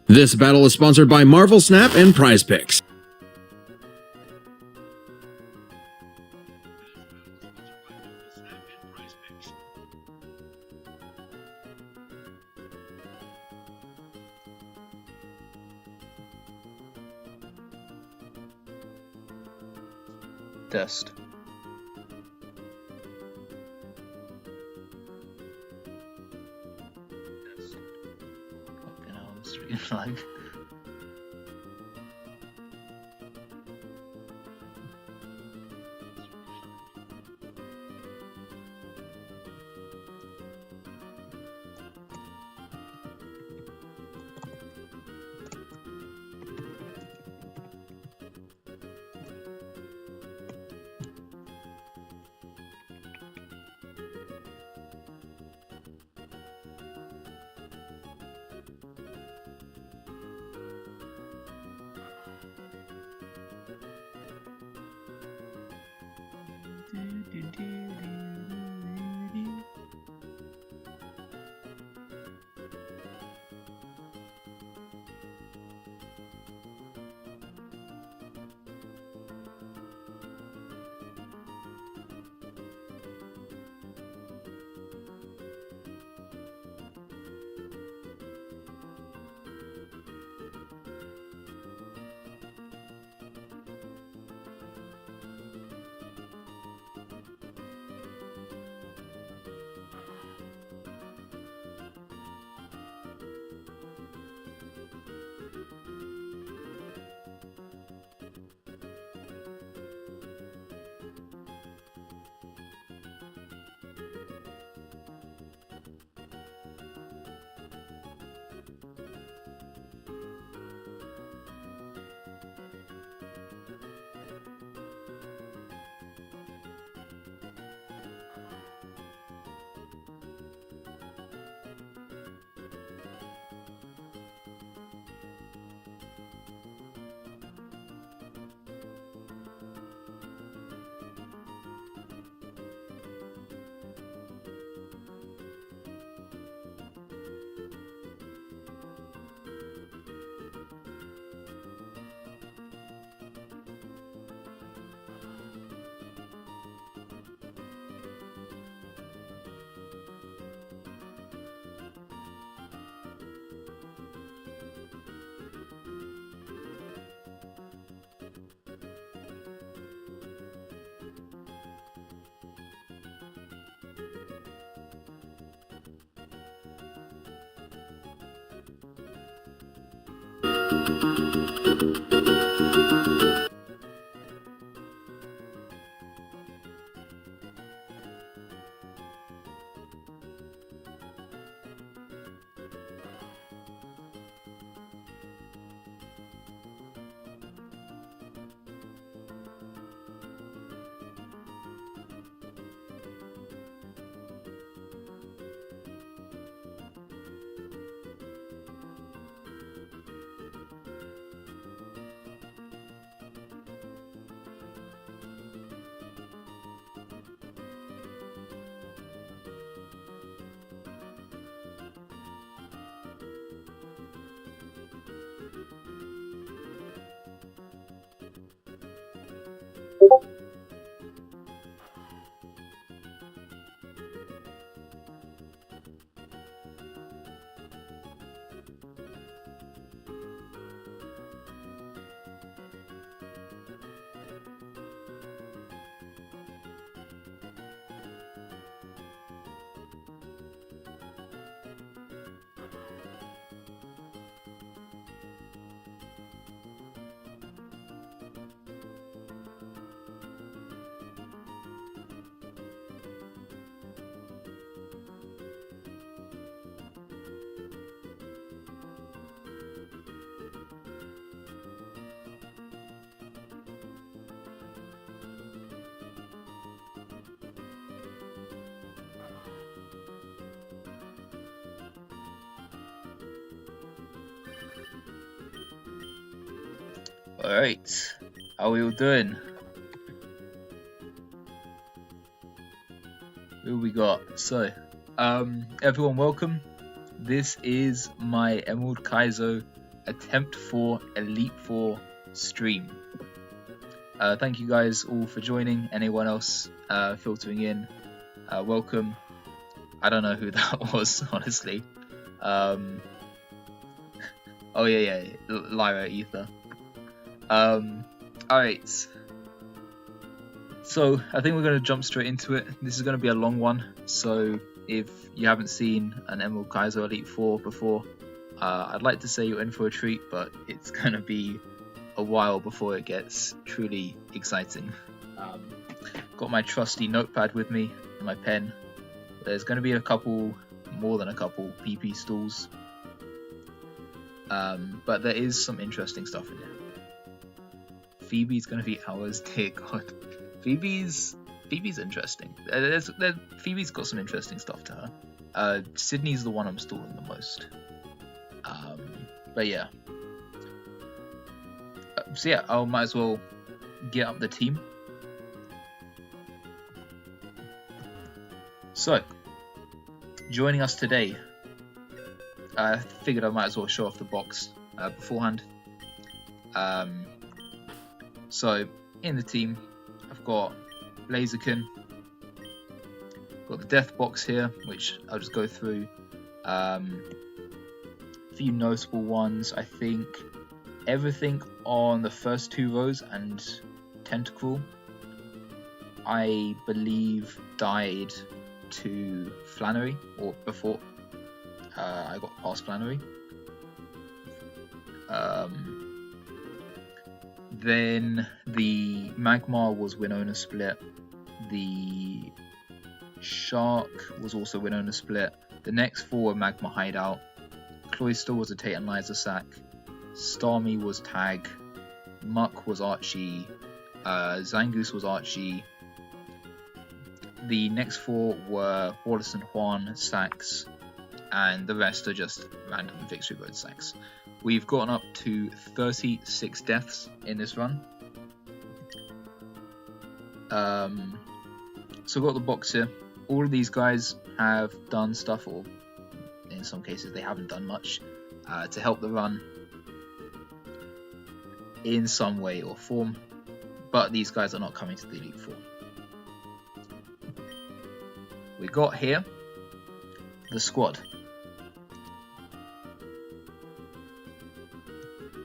This battle is sponsored by Marvel Snap and Prize Picks. Test. Stream lag. Alright, how are we all doing? Who we got? So, everyone welcome. This is my Emerald Kaizo Attempt 4 Elite 4 stream. Thank you guys all for joining. Anyone else filtering in, welcome. I don't know who that was, honestly. Oh yeah, Lyra Ether. Alright. So I think we're going to jump straight into it. This is going to be a long one, so if you haven't seen an Emerald Kaizo Elite 4 before, I'd like to say you're in for a treat, but it's going to be a while before it gets truly exciting. Got my trusty notepad with me and my pen. There's going to be more than a couple PP stalls, but there is some interesting stuff in there. Phoebe's going to be ours, dear God. Phoebe's interesting. Phoebe's got some interesting stuff to her. Sydney's the one I'm stalling the most. But yeah. So yeah, I might as well get up the team. So, joining us today, I figured I might as well show off the box beforehand. So, in the team, I've got Blaziken, got the death box here, which I'll just go through. A few notable ones, I think. Everything on the first 2 rows and Tentacle, I believe, died to Flannery, or before I got past Flannery. Then the Magmar was Winona split. The Shark was also Winona split. The next 4 were Magma Hideout. Cloyster was a Tate and Liza sack. Starmie was Tag. Muck was Archie. Zangoose was Archie. The next 4 were Wallace and Juan sacks, and the rest are just random Victory Road sacks. We've gotten up to 36 deaths in this run. So we've got the box here. All of these guys have done stuff, or in some cases they haven't done much, to help the run in some way or form, but these guys are not coming to the Elite 4. We got here the squad.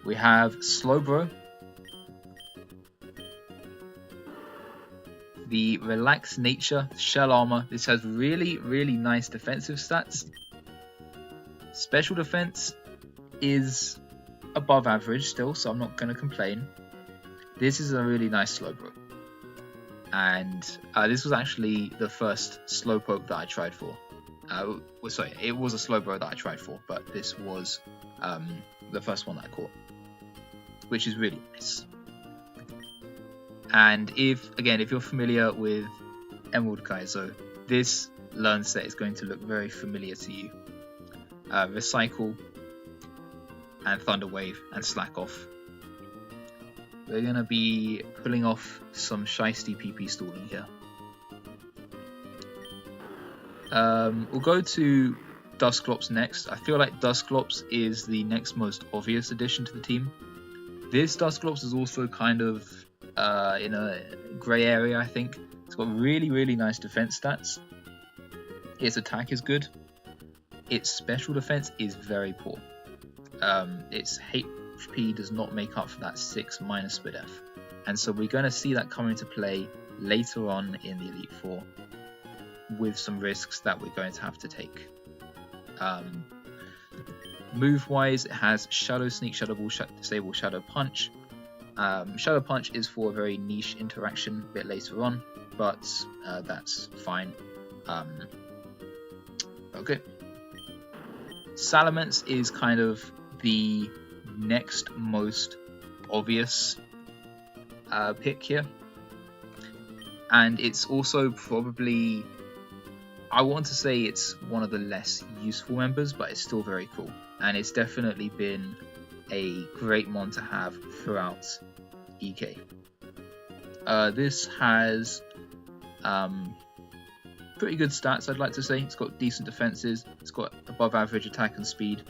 We have Slowbro, the Relaxed Nature Shell Armor. This has really nice defensive stats. Special defense is above average still, so I'm not going to complain. This is a really nice Slowbro, and this was actually the first Slowpoke that I tried for. Sorry, it was a Slowbro that I tried for, but this was the first one that I caught, which is really nice. And if you're familiar with Emerald Kaizo, this learn set is going to look very familiar to you. Recycle and Thunder Wave and Slack Off. We're going to be pulling off some shiesty PP stalling here. We'll go to Dusclops next. I feel like Dusclops is the next most obvious addition to the team. This Dusclops is also kind of in a grey area, I think. It's got really nice defense stats. Its attack is good. Its special defense is very poor. Its HP does not make up for that 6 minus split F, and so we're going to see that come into play later on in the Elite 4 with some risks that we're going to have to take. Move wise, it has Shadow Sneak, Shadow Ball, Disable Shadow Punch. Shadow Punch is for a very niche interaction a bit later on, but that's fine. Okay. Salamence is kind of the next most obvious pick here, and it's also probably, I want to say it's one of the less useful members, but it's still very cool, and it's definitely been a great mon to have throughout EK. This has pretty good stats, I'd like to say. It's got decent defenses, it's got above average attack and speed.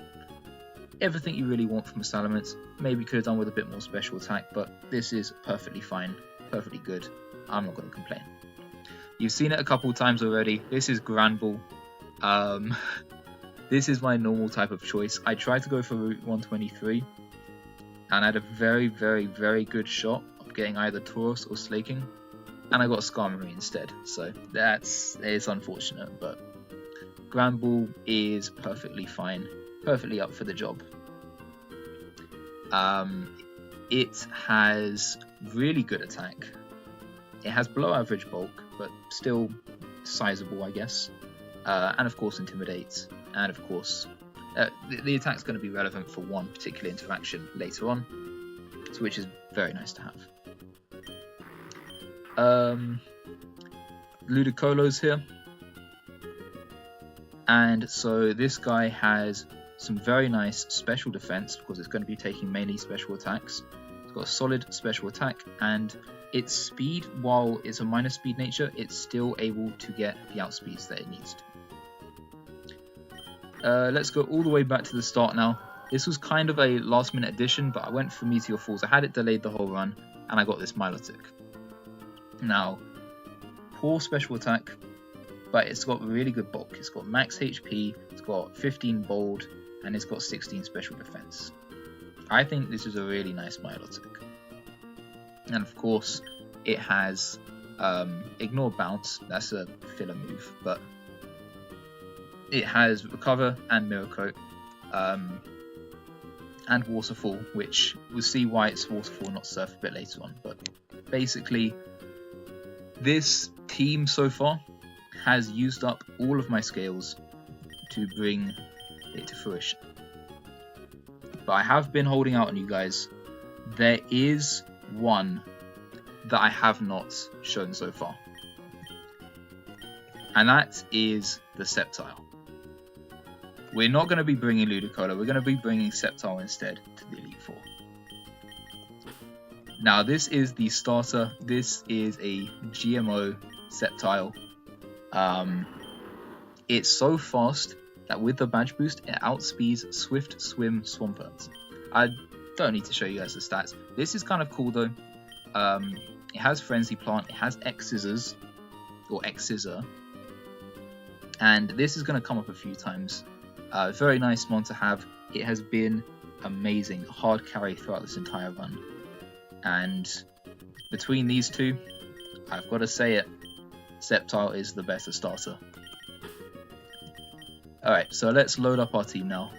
everything you really want from a Salamence. Maybe could have done with a bit more special attack, but this is perfectly fine, perfectly good. I'm not going to complain. You've seen it a couple times already. This is Granbull. This is my normal type of choice. I tried to go for Route 123, and I had a very, very, very good shot of getting either Tauros or Slaking, and I got Skarmory instead. So it's unfortunate, but Granbull is perfectly fine, perfectly up for the job. It has really good attack. It has below average bulk, but still sizable, I guess. And of course Intimidate, and of course the attack's going to be relevant for one particular interaction later on, so which is very nice to have. Ludicolo's here, and so this guy has some very nice special defense because it's going to be taking mainly special attacks. It's got a solid special attack, and its speed, while it's a minus speed nature, it's still able to get the outspeeds that it needs to. Let's go all the way back to the start now. This was kind of a last minute addition, but I went for Meteor Falls. I had it delayed the whole run, and I got this Milotic. Now, poor special attack, but it's got really good bulk. It's got max HP, it's got 15 bold, and it's got 16 special defense. I think this is a really nice Milotic. And of course, it has Ignore Bounce. That's a filler move, but it has Recover and Mirror Coat, and Waterfall, which we'll see why it's Waterfall, not Surf, a bit later on. But basically, this team so far has used up all of my scales to bring it to fruition. But I have been holding out on you guys. There is one that I have not shown so far, and that is the Sceptile. We're not going to be bringing Ludicolo, we're going to be bringing Sceptile instead to the Elite Four. Now this is the starter, this is a GMO Sceptile. It's so fast that with the badge boost it outspeeds Swift, Swim, Swampert. I don't need to show you guys the stats. This is kind of cool though. It has Frenzy Plant, it has X-Scissors, or X-Scissor, and this is going to come up a few times. Very nice mon to have. It has been amazing, hard carry throughout this entire run. And between these two, I've got to say it, Sceptile is the better starter. Alright, so let's load up our team now.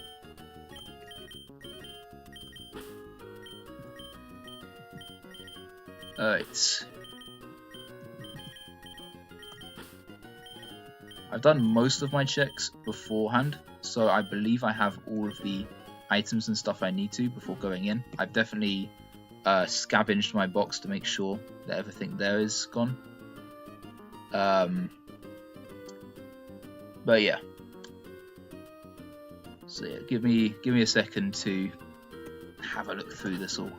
Alright. I've done most of my checks beforehand, so I believe I have all of the items and stuff I need to before going in. I've definitely scavenged my box to make sure that everything there is gone. But yeah. So yeah, give me a second to have a look through this all.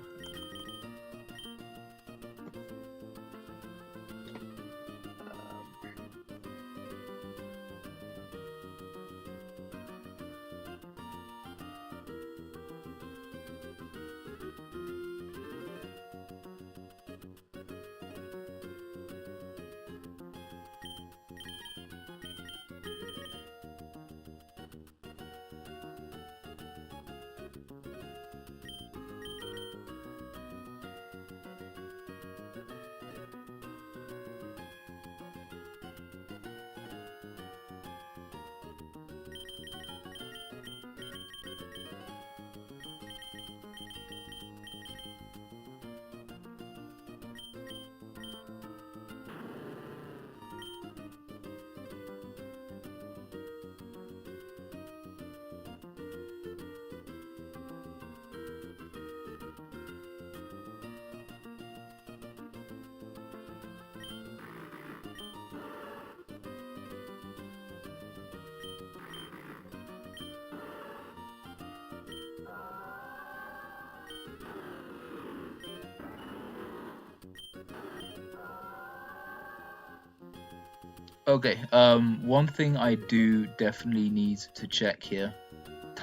Okay, one thing I do definitely need to check here.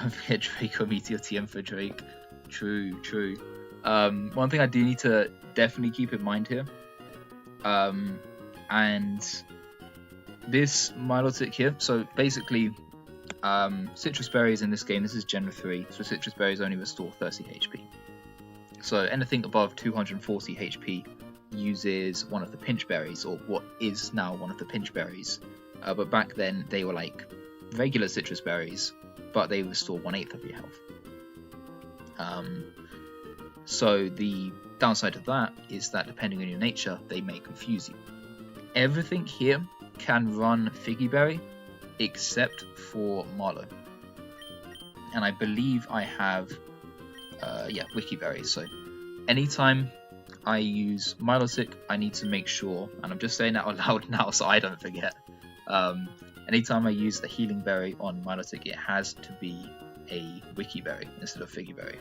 Don't forget Draco Meteor TM for Drake. True, true. One thing I do need to definitely keep in mind here, and this Milotic here, so basically citrus berries in this game, this is Gen 3, so citrus berries only restore 30 HP. So anything above 240 HP uses one of the pinch berries, or what is now one of the pinch berries. But back then they were like regular citrus berries, but they restore 1/8 of your health. So the downside of that is that depending on your nature, they may confuse you. Everything here can run Figgy Berry except for Marlow. And I believe I have Wiki Berries. So anytime I use Milotic, I need to make sure, and I'm just saying that out loud now so I don't forget, anytime I use the Healing Berry on Milotic, it has to be a Wiki Berry instead of Figgy Berry.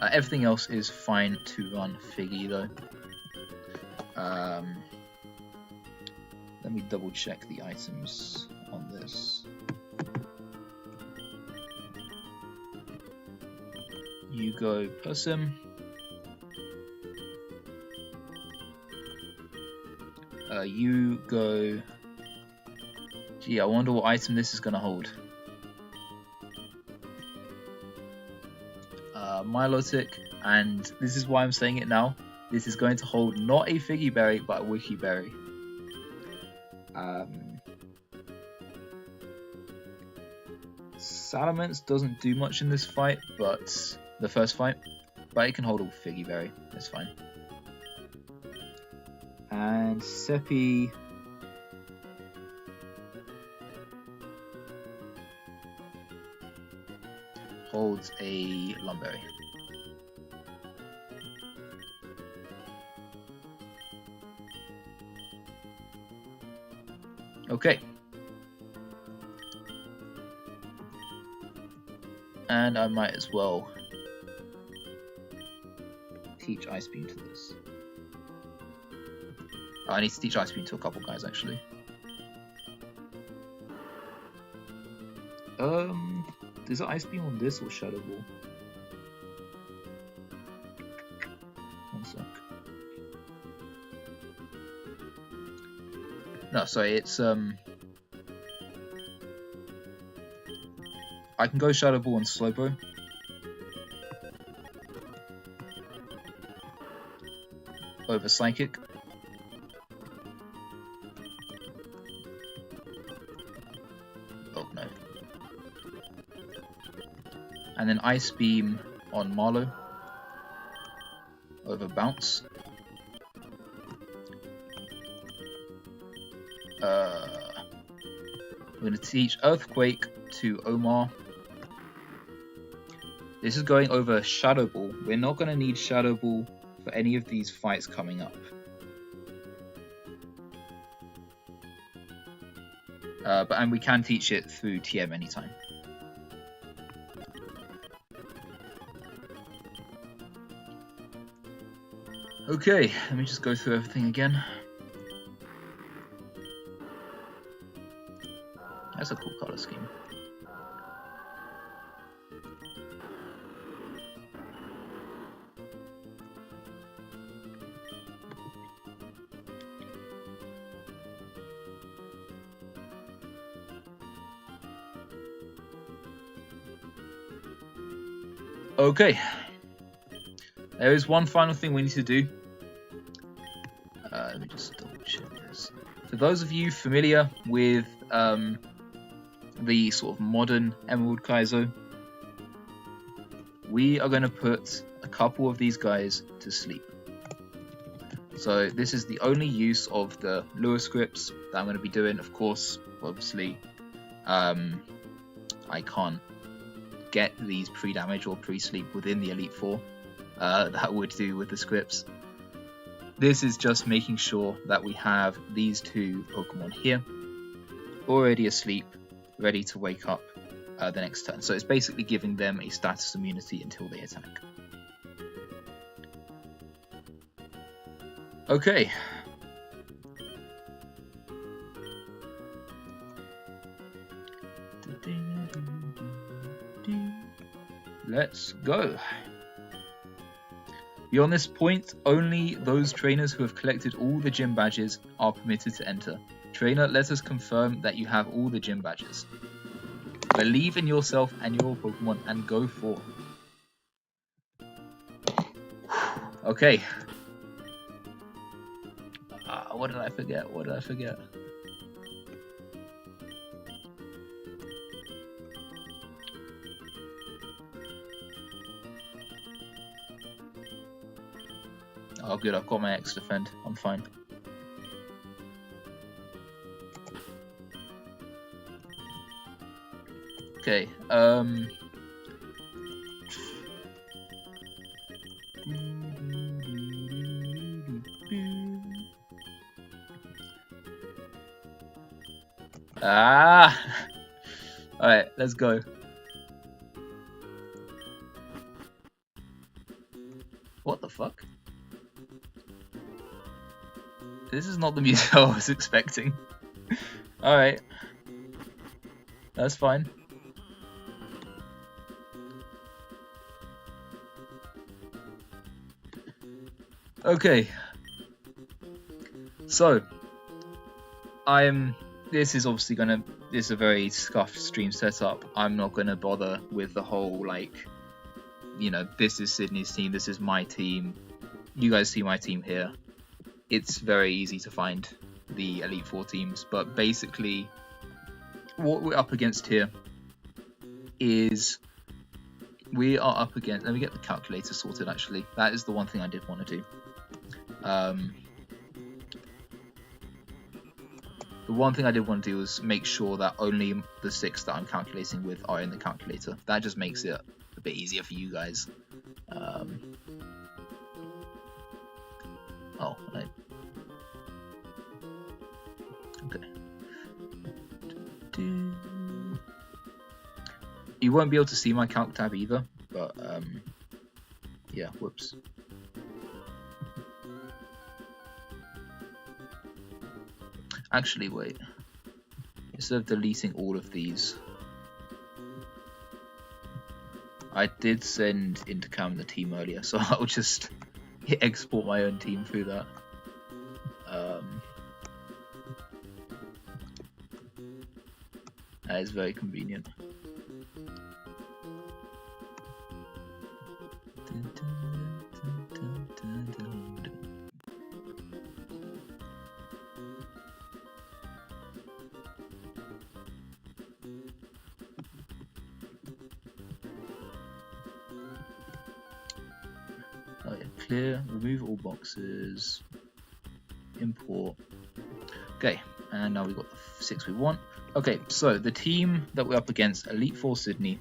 Everything else is fine to run Figgy though. Let me double check the items on this. You go Persim. You go... Gee, I wonder what item this is going to hold. Milotic, and this is why I'm saying it now. This is going to hold not a Figgy Berry, but a Wiki Berry. Salamence doesn't do much in this fight, but the first fight, but it can hold a Figgy Berry. That's fine. And Seppi holds a Lumberry. Okay. And I might as well teach Ice Beam to this. Oh, I need to teach Ice Beam to a couple guys actually. Is it Ice Beam on this or Shadow Ball? One sec. No, sorry, it's I can go Shadow Ball on Slowbro. Over Psychic. Oh no. And then Ice Beam on Marlow. Over Bounce. We're going to teach Earthquake to Omar. This is going over Shadow Ball. We're not going to need Shadow Ball for any of these fights coming up. And we can teach it through TM anytime. Okay, let me just go through everything again. That's a cool color scheme. Okay, there is one final thing we need to do. Let me just double check this. For those of you familiar with the sort of modern Emerald Kaizo, we are going to put a couple of these guys to sleep. So this is the only use of the lure scripts that I'm going to be doing. Of course, obviously, I can't get these pre-damage or pre-sleep within the Elite Four. That would do with the scripts. This is just making sure that we have these two Pokemon here already asleep, ready to wake up the next turn. So it's basically giving them a status immunity until they attack. Okay. Let's go. Beyond this point, only those trainers who have collected all the gym badges are permitted to enter. Trainer, let us confirm that you have all the gym badges. Believe in yourself and your Pokemon and go for. Okay. What did I forget? What did I forget? Oh good, I've got my X defend. I'm fine. Okay, Alright, let's go. What the fuck? This is not the music I was expecting. Alright. That's fine. Okay. So, this is obviously this is a very scuffed stream setup. I'm not gonna bother with the whole, like, you know, this is Sydney's team, this is my team. You guys see my team here. It's very easy to find the Elite Four teams, but basically what we're up against here is we are up against, let me get the calculator sorted actually. That is the one thing I did want to do. The one thing I did want to do was make sure that only the 6 that I'm calculating with are in the calculator. That just makes it a bit easier for you guys. Oh, right. Okay. You won't be able to see my calc tab either, but yeah, whoops. Actually, wait. Instead of deleting all of these, I did send Intercam the team earlier, so I'll just export my own team through that. That is very convenient. Oh yeah, clear, remove all boxes, import. Okay, and now we've got the 6 we want. Okay, so the team that we're up against, Elite Four Sydney,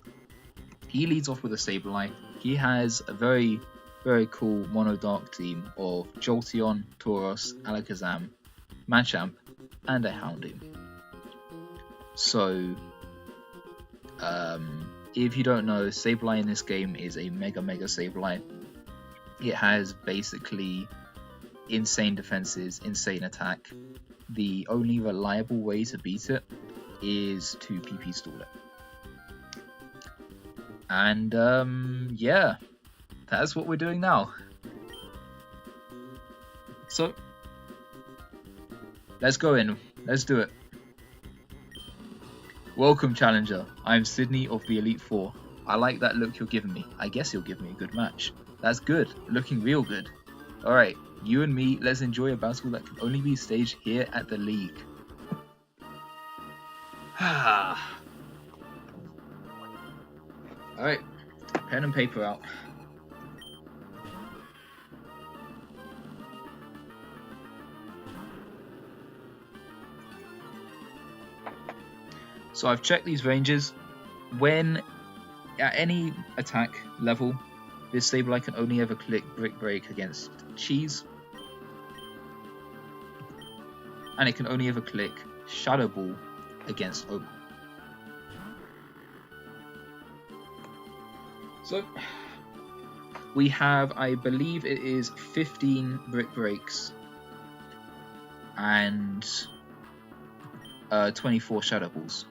he leads off with a Sableye. He has a very, very cool Mono Dark team of Jolteon, Tauros, Alakazam, Machamp, and a Houndoom. So, if you don't know, Sableye in this game is a Mega Sableye. It has basically insane defenses, insane attack. The only reliable way to beat it is to PP stall it. And yeah, that's what we're doing now. So let's go in, let's do it. Welcome, challenger. I'm Sydney of the Elite Four. I like that look you're giving me. I guess you'll give me a good match. That's good, looking real good. Alright, you and me, let's enjoy a battle that can only be staged here at the league. Alright, pen and paper out. So I've checked these ranges. When at any attack level, this Sableye can only ever click Brick Break against Cheese. And it can only ever click Shadow Ball against Oak. So we have, I believe it is 15 Brick Breaks and 24 Shadow Balls.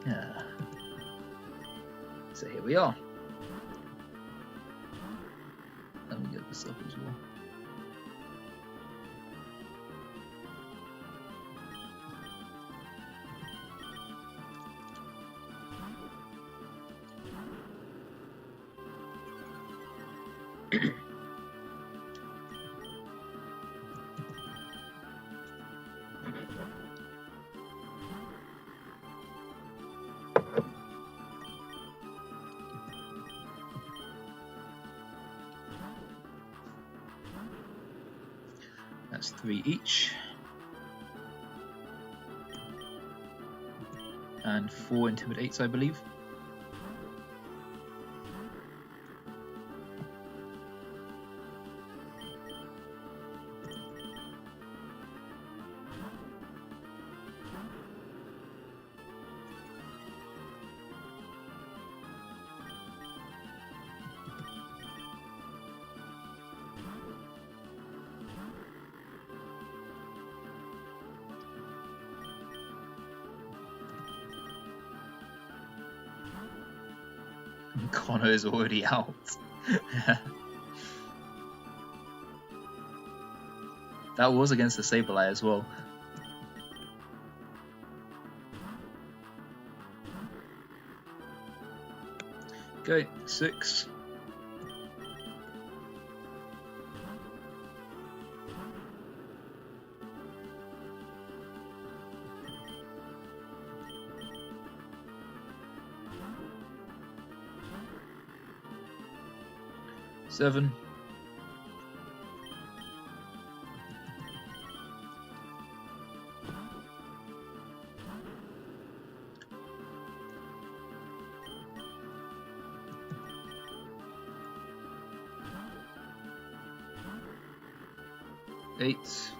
Yeah. So here we are. Let me get this up as well. That's 3 each. And 4 intimidates, I believe. Connor is already out. That was against the Sableye as well. Okay, 6. Seven. Eight.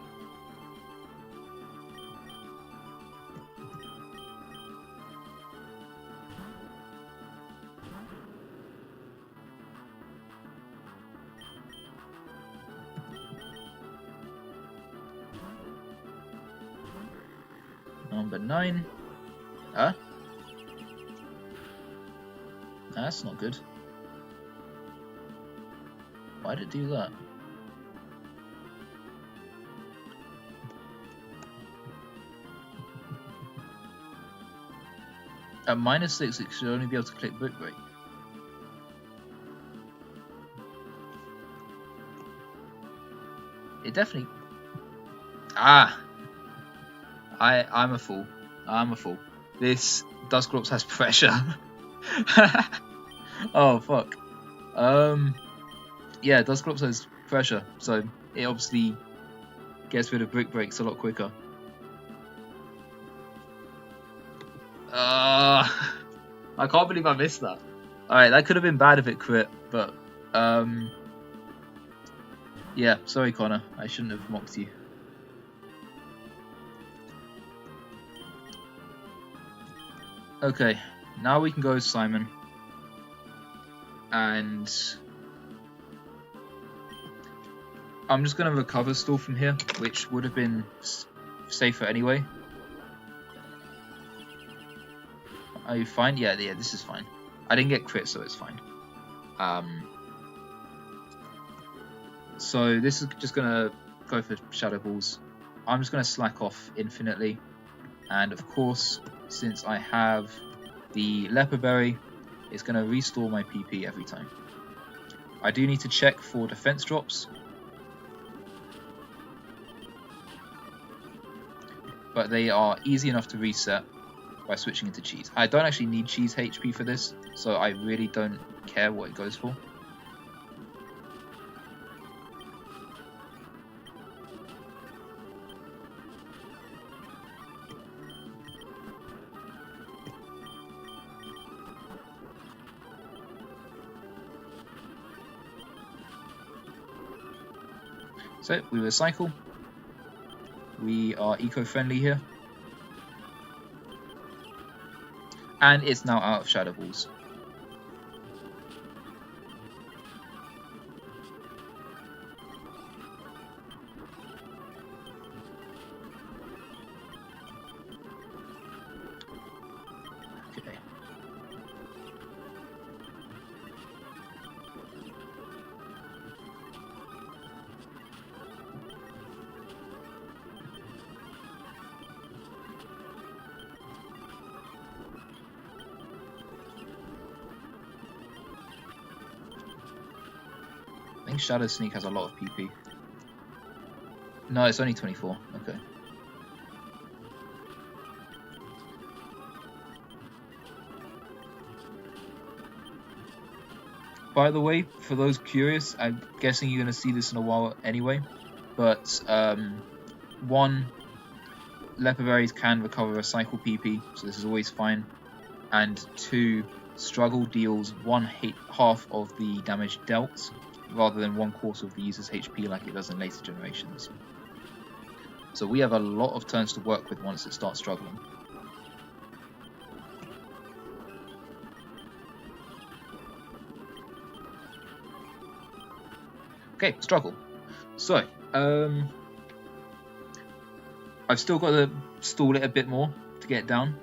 Number 9. Huh? That's not good. Why did it do that? At -6, it should only be able to click Brick Break. It definitely... Ah! I'm a fool. I'm a fool. This Dusclops has pressure. Oh, fuck. Yeah, Dusclops has pressure, so it obviously gets rid of Brick Breaks a lot quicker. I can't believe I missed that. Alright, that could have been bad if it crit, but yeah, sorry Connor, I shouldn't have mocked you. Okay, now we can go Simon. And I'm just going to recover stall from here, which would have been safer anyway. Are you fine? Yeah, this is fine. I didn't get crit, so it's fine. So this is just going to go for Shadow Balls. I'm just going to slack off infinitely. And of course, since I have the Leper Berry, it's going to restore my PP every time. I do need to check for defense drops. But they are easy enough to reset by switching into cheese. I don't actually need cheese HP for this, so I really don't care what it goes for. So we recycle. We are eco-friendly here. And it's now out of Shadow Balls. Okay, think Shadow Sneak has a lot of PP. No, it's only 24. Okay. By the way, for those curious, I'm guessing you're going to see this in a while anyway, but 1, Leper Berries can recover a cycle PP, so this is always fine, and 2, Struggle deals half of the damage dealt, rather than 1/4 of the user's HP like it does in later generations. So we have a lot of turns to work with once it starts struggling. Okay, struggle. So, I've still got to stall it a bit more to get it down.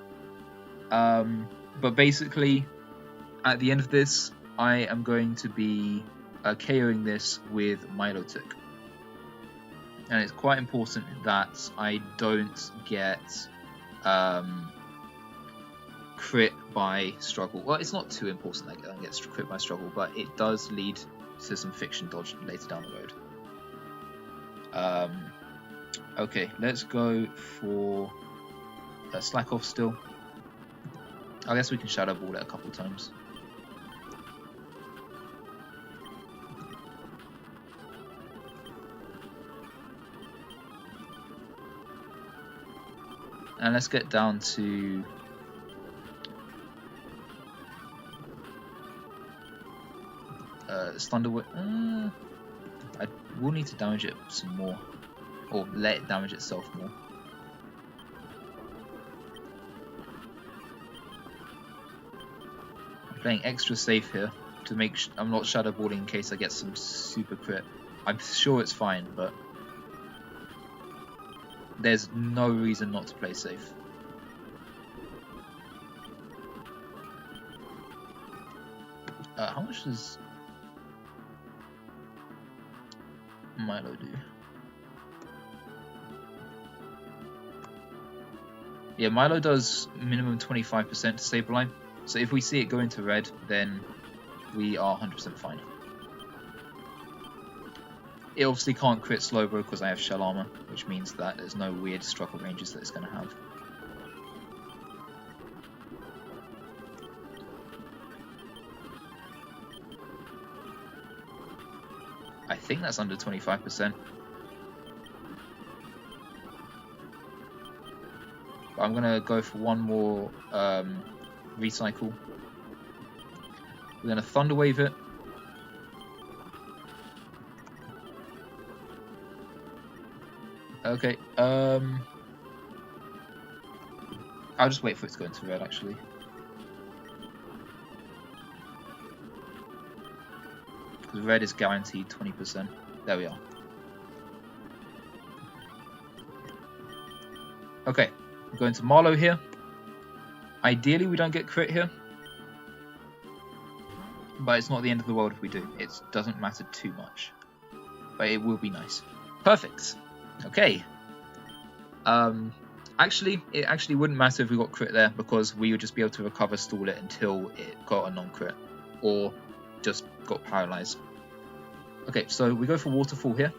But basically, at the end of this, I am going to be KOing this with Milotic. And it's quite important that I don't get crit by struggle. Well, it's not too important that I don't get crit by struggle, but it does lead to some fiction dodge later down the road. Okay, let's go for slack off still. I guess we can shadow ball it a couple times. And let's get down to Thunderwave. I will need to damage it some more, or let it damage itself more. I'm playing extra safe here to make I'm not shadow balling in case I get some super crit. I'm sure it's fine, but there's no reason not to play safe. How much does Milo do? Yeah, Milo does minimum 25% to stabilize. So if we see it go into red, then we are 100% fine. It obviously can't crit Slowbro because I have Shell Armor, which means that there's no weird struggle ranges that it's going to have. I think that's under 25%. But I'm going to go for one more recycle. We're going to Thunder Wave it. Okay, I'll just wait for it to go into red, actually. Because red is guaranteed 20%. There we are. Okay, we're going to Marlow here. Ideally, we don't get crit here. But it's not the end of the world if we do. It doesn't matter too much. But it will be nice. Perfect. Okay. Actually, it actually wouldn't matter if we got crit there because we would just be able to recover stall it until it got a non-crit or just got paralyzed. Okay, so we go for Waterfall here.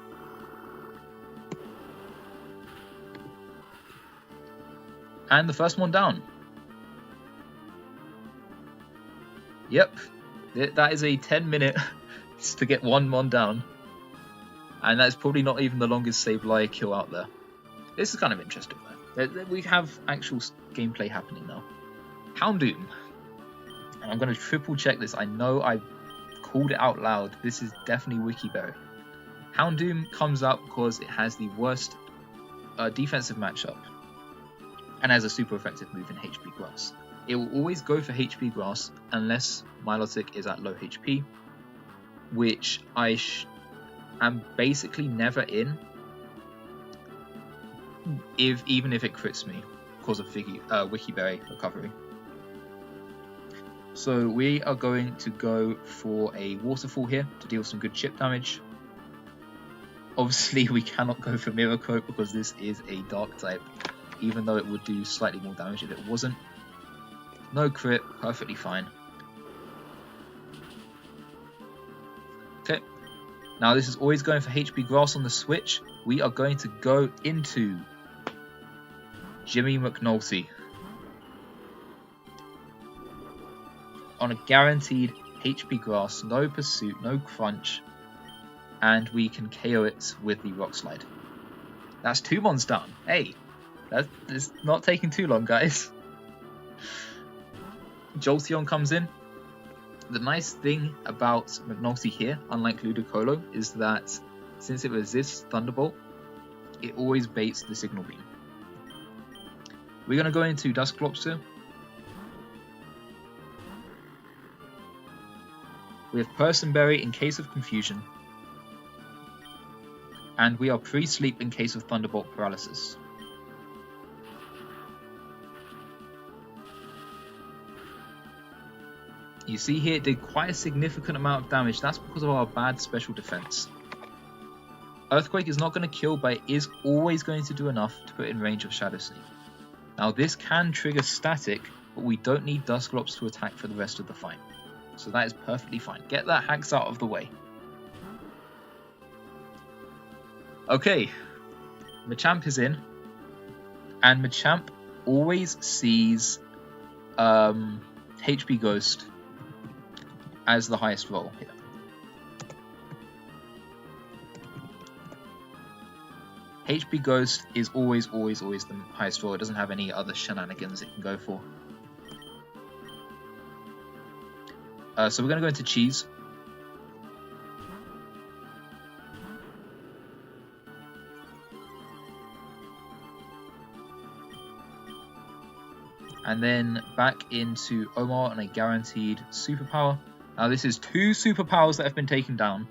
And the first one down. Yep, that is a 10-minute to get one down. And that's probably not even the longest Sableye kill out there. This is kind of interesting though. We have actual gameplay happening now. Houndoom. And I'm going to triple check this. I know I called it out loud. This is definitely Wikiberry. Houndoom comes up because it has the worst defensive matchup. And has a super effective move in HP Grass. It will always go for HP Grass unless Milotic is at low HP. Which I am basically never in, even if it crits me because of Wikiberry recovery. So we are going to go for a Waterfall here to deal some good chip damage. Obviously we cannot go for Mirror Coat because this is a dark type, even though it would do slightly more damage if it wasn't. No crit, perfectly fine. Okay. Now this is always going for HP Grass on the switch. We are going to go into Jimmy McNulty on a guaranteed HP Grass, no Pursuit, no Crunch, and we can KO it with the Rock Slide. That's 2 mons down. Hey, that is not taking too long, guys. Jolteon comes in. The nice thing about McNulty here, unlike Ludicolo, is that since it resists Thunderbolt, it always baits the Signal Beam. We're going to go into Dusclops here. We have Personberry in case of confusion. And we are pre-sleep in case of Thunderbolt paralysis. You see here it did quite a significant amount of damage. That's because of our bad special defense. Earthquake is not going to kill, but it is always going to do enough to put in range of Shadow Sneak. Now this can trigger static, but we don't need Dusclops to attack for the rest of the fight. So that is perfectly fine. Get that Hax out of the way. Okay, Machamp is in, and Machamp always sees HP Ghost as the highest roll here. HP Ghost is always the highest roll. It doesn't have any other shenanigans it can go for. So we're going to go into Cheese. And then back into Omar and a guaranteed superpower. Now this is 2 superpowers that have been taken down.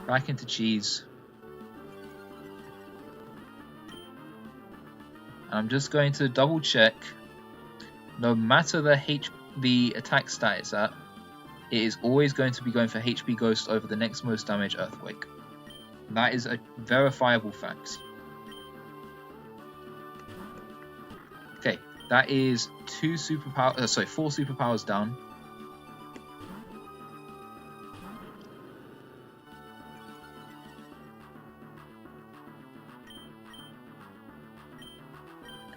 Back into Cheese. And I'm just going to double check. No matter the attack stat it's at, it is always going to be going for HP Ghost over the next most damage Earthquake. That is a verifiable fact. Okay, that is 4 superpowers down.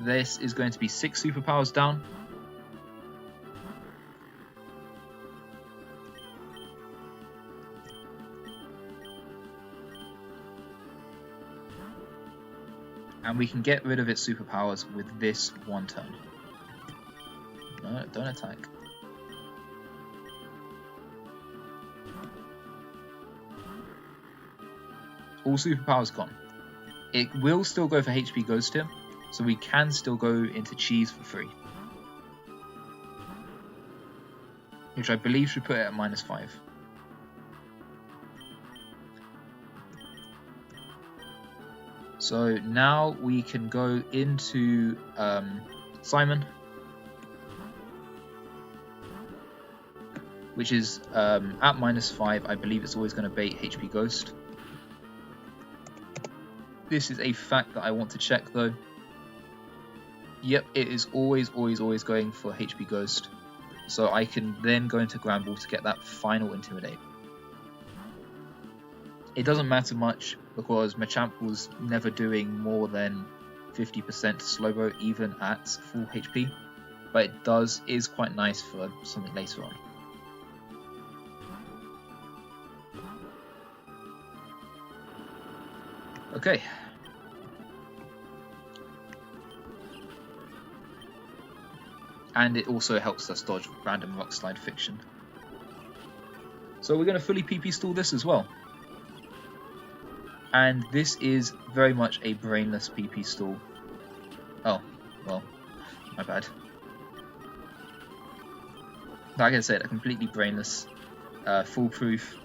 This is going to be 6 superpowers down. And we can get rid of its superpowers with this 1 turn. No, don't attack. All superpowers gone. It will still go for HP Ghost here, so we can still go into Cheese for free. Which I believe should put it at -5. So now we can go into Simon, which is at -5. I believe it's always going to bait HP Ghost. This is a fact that I want to check though. Yep, it is always going for HP Ghost. So I can then go into Gramble to get that final Intimidate. It doesn't matter much because Machamp was never doing more than 50% Slowbro even at full HP. But it is quite nice for something later on. Okay. And it also helps us dodge random Rock Slide Fiction. So we're going to fully PP stall this as well. And this is very much a brainless PP stall. Oh, well, my bad. Like I said, a completely brainless, foolproof,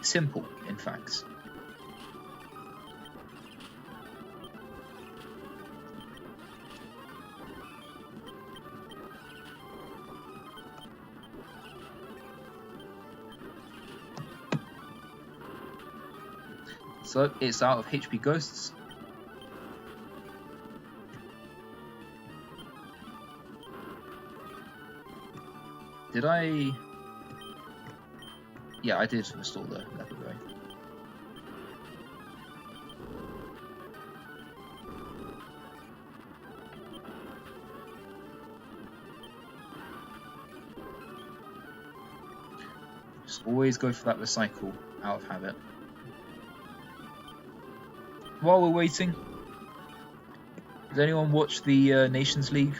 simple, in fact. So it's out of HP Ghosts. did I? Yeah, I did restore the leopard ray. Just always go for that recycle out of habit. While we're waiting, did anyone watch the Nations League?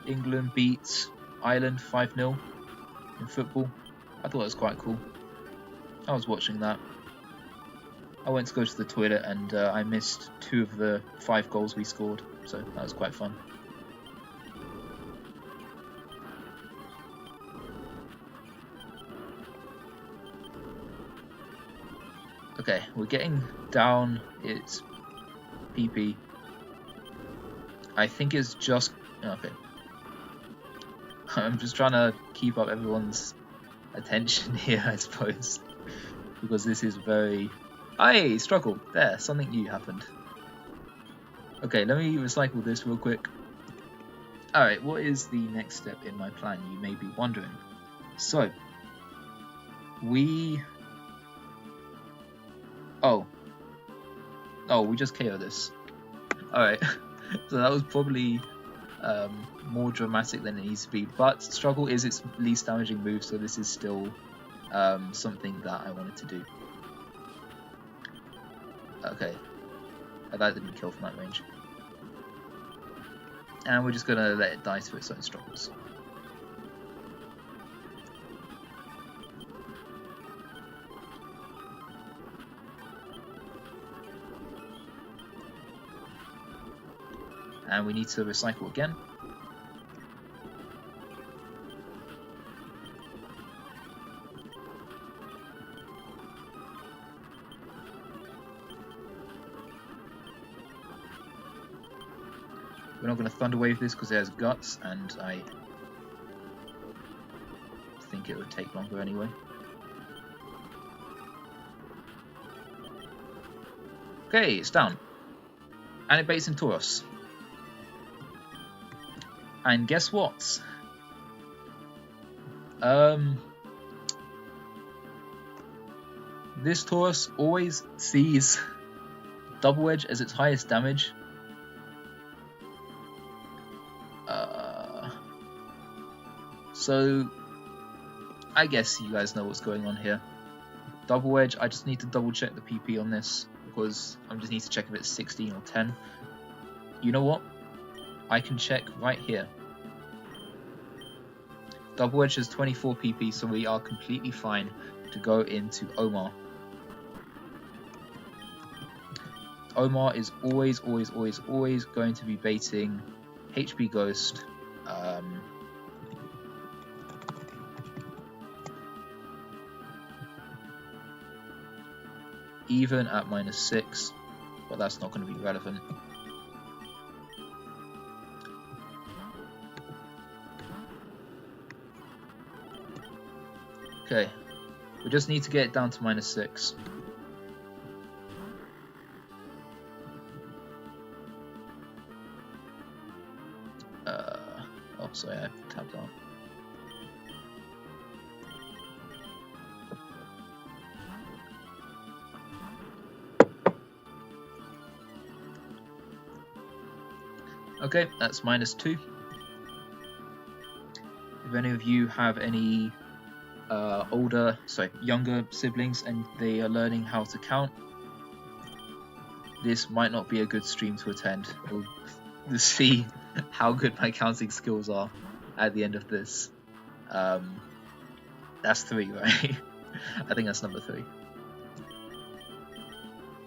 England beat Ireland 5-0 in football. I thought it was quite cool. I was watching that. I went to go to the toilet and I missed 2 of the 5 goals we scored, so that was quite fun. Okay, we're getting down. It's PP. I think it's just... okay. I'm just trying to keep up everyone's attention here, I suppose. Because this is very... Hey, struggle! There, something new happened. Okay, let me recycle this real quick. Alright, what is the next step in my plan, you may be wondering. So, we... Oh, we just KO this. Alright, so that was probably more dramatic than it needs to be, but struggle is its least damaging move, so this is still something that I wanted to do. Okay, that didn't kill from that range. And we're just gonna let it die to its own struggles. And we need to recycle again. We're not going to Thunder Wave this because it has guts, and I think it would take longer anyway. Okay, it's down. And it baits in Tauros. And guess what? This Tauros always sees Double Edge as its highest damage. So I guess you guys know what's going on here. Double Edge, I just need to double check the PP on this because I just need to check if it's 16 or 10. You know what? I can check right here. Double Edge has 24 PP, so we are completely fine to go into Omar. Omar is always going to be baiting HP Ghost. Even at -6, but that's not going to be relevant. Okay, we just need to get it down to -6. Oh, sorry, I tapped out. Okay, that's -2. If any of you have any younger siblings and they are learning how to count, this might not be a good stream to attend. We'll see how good my counting skills are at the end of this. That's 3, right? I think that's number 3.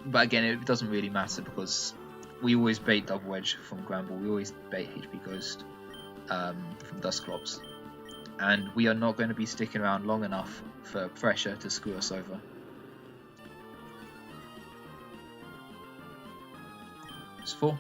But again, it doesn't really matter because we always bait Double Edge from Gramble, we always bait HP Ghost from Dusclops. And we are not going to be sticking around long enough for pressure to screw us over. It's 4.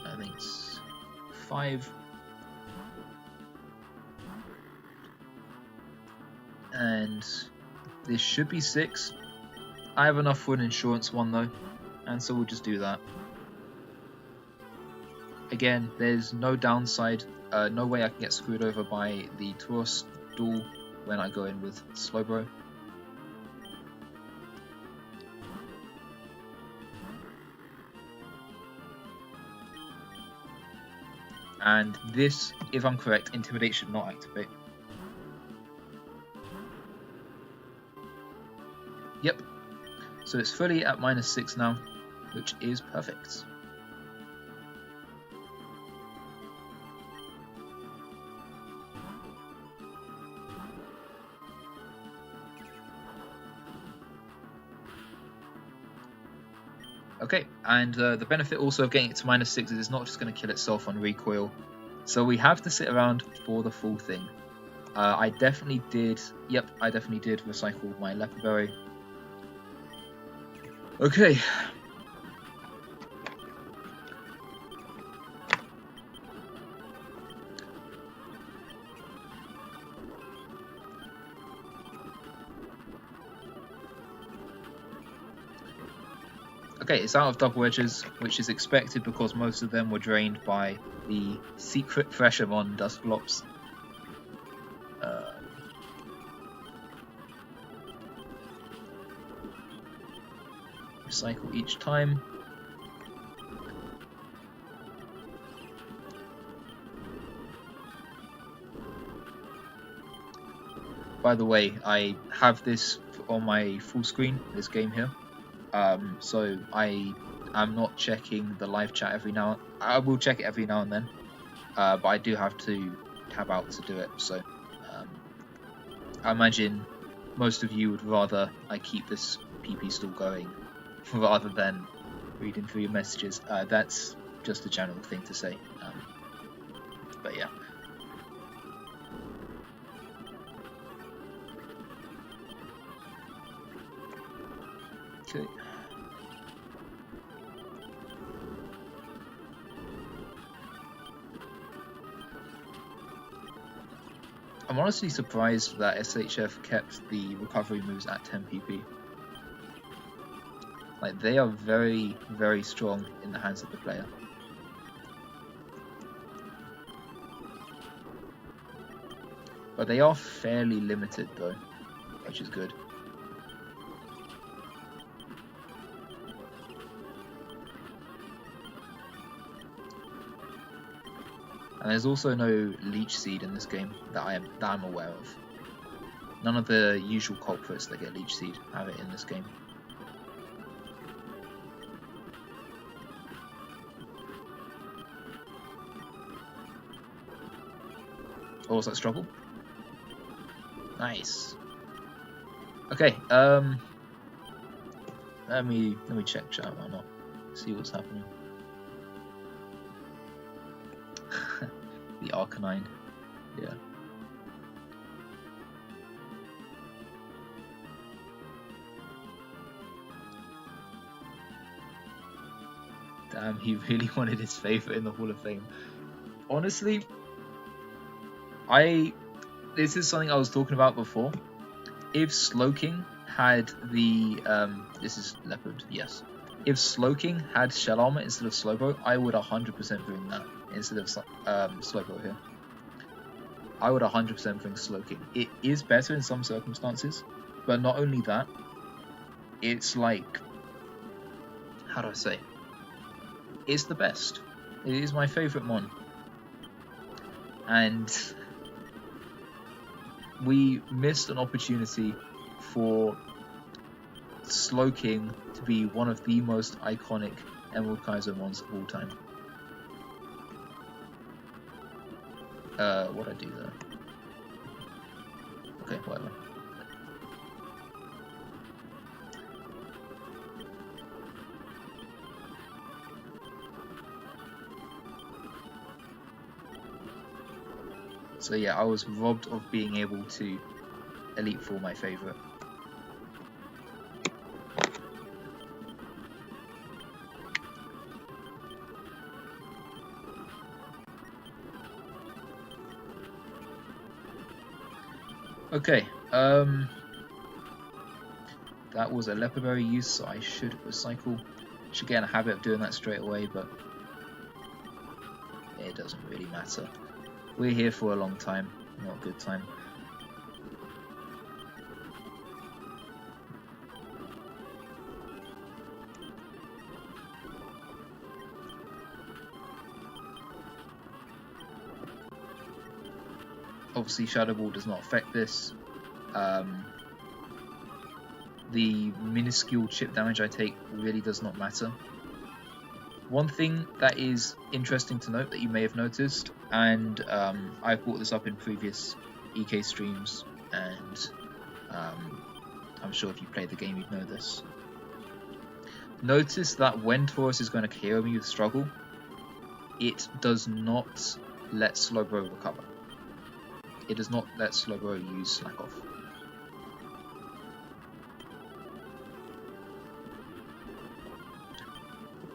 I think it's 5. And this should be 6. I have enough for an insurance one though, and so we'll just do that. Again, there's no downside, no way I can get screwed over by the Taurus duel when I go in with Slowbro. And this, if I'm correct, Intimidate should not activate. Yep. So it's fully at -6 now, which is perfect. Okay, and the benefit also of getting it to -6 is it's not just going to kill itself on recoil. So we have to sit around for the full thing. I definitely did recycle my Leopard Berry. Okay. Okay, it's out of double edges, which is expected because most of them were drained by the secret Threshermon Dusclops. Recycle each time. By the way, I have this on my full screen, this game here. So I am not checking the live chat every now. I will check it every now and then, but I do have to tab out to do it. So I imagine most of you would rather I keep this PP still going rather than reading through your messages. That's just a general thing to say. But yeah. Okay. I'm honestly surprised that SHF kept the recovery moves at 10 PP. Like, they are very, very strong in the hands of the player. But they are fairly limited though, which is good. And there's also no Leech Seed in this game that I'm aware of. None of the usual culprits that get Leech Seed have it in this game. Oh, was that struggle? Nice. Okay, let me check chat, why not? See what's happening. The Arcanine, yeah. Damn, he really wanted his favourite in the Hall of Fame. Honestly, this is something I was talking about before. If Slowking had the this is Leopard, yes. If Slowking had Shell Armor instead of Slowbro, I would 100% bring that instead of Slowbro here. I would 100% bring Slowking. It is better in some circumstances, but not only that, it's like, how do I say? It's the best. It is my favourite mon. And we missed an opportunity for Slowking to be one of the most iconic Emerald Kaizo mons of all time. What'd I do there? Okay, whatever. So yeah, I was robbed of being able to Elite Four my favourite. Okay, that was a leopard berry use, so I should recycle. Should get in a habit of doing that straight away, but it doesn't really matter. We're here for a long time, not a good time. Obviously, Shadow Ball does not affect this. The minuscule chip damage I take really does not matter. One thing that is interesting to note that you may have noticed, and I've brought this up in previous EK streams, and I'm sure if you played the game you'd know this. Notice that when Taurus is going to KO me with Struggle, it does not let Slowbro recover. It does not let Slowbro use Slack Off.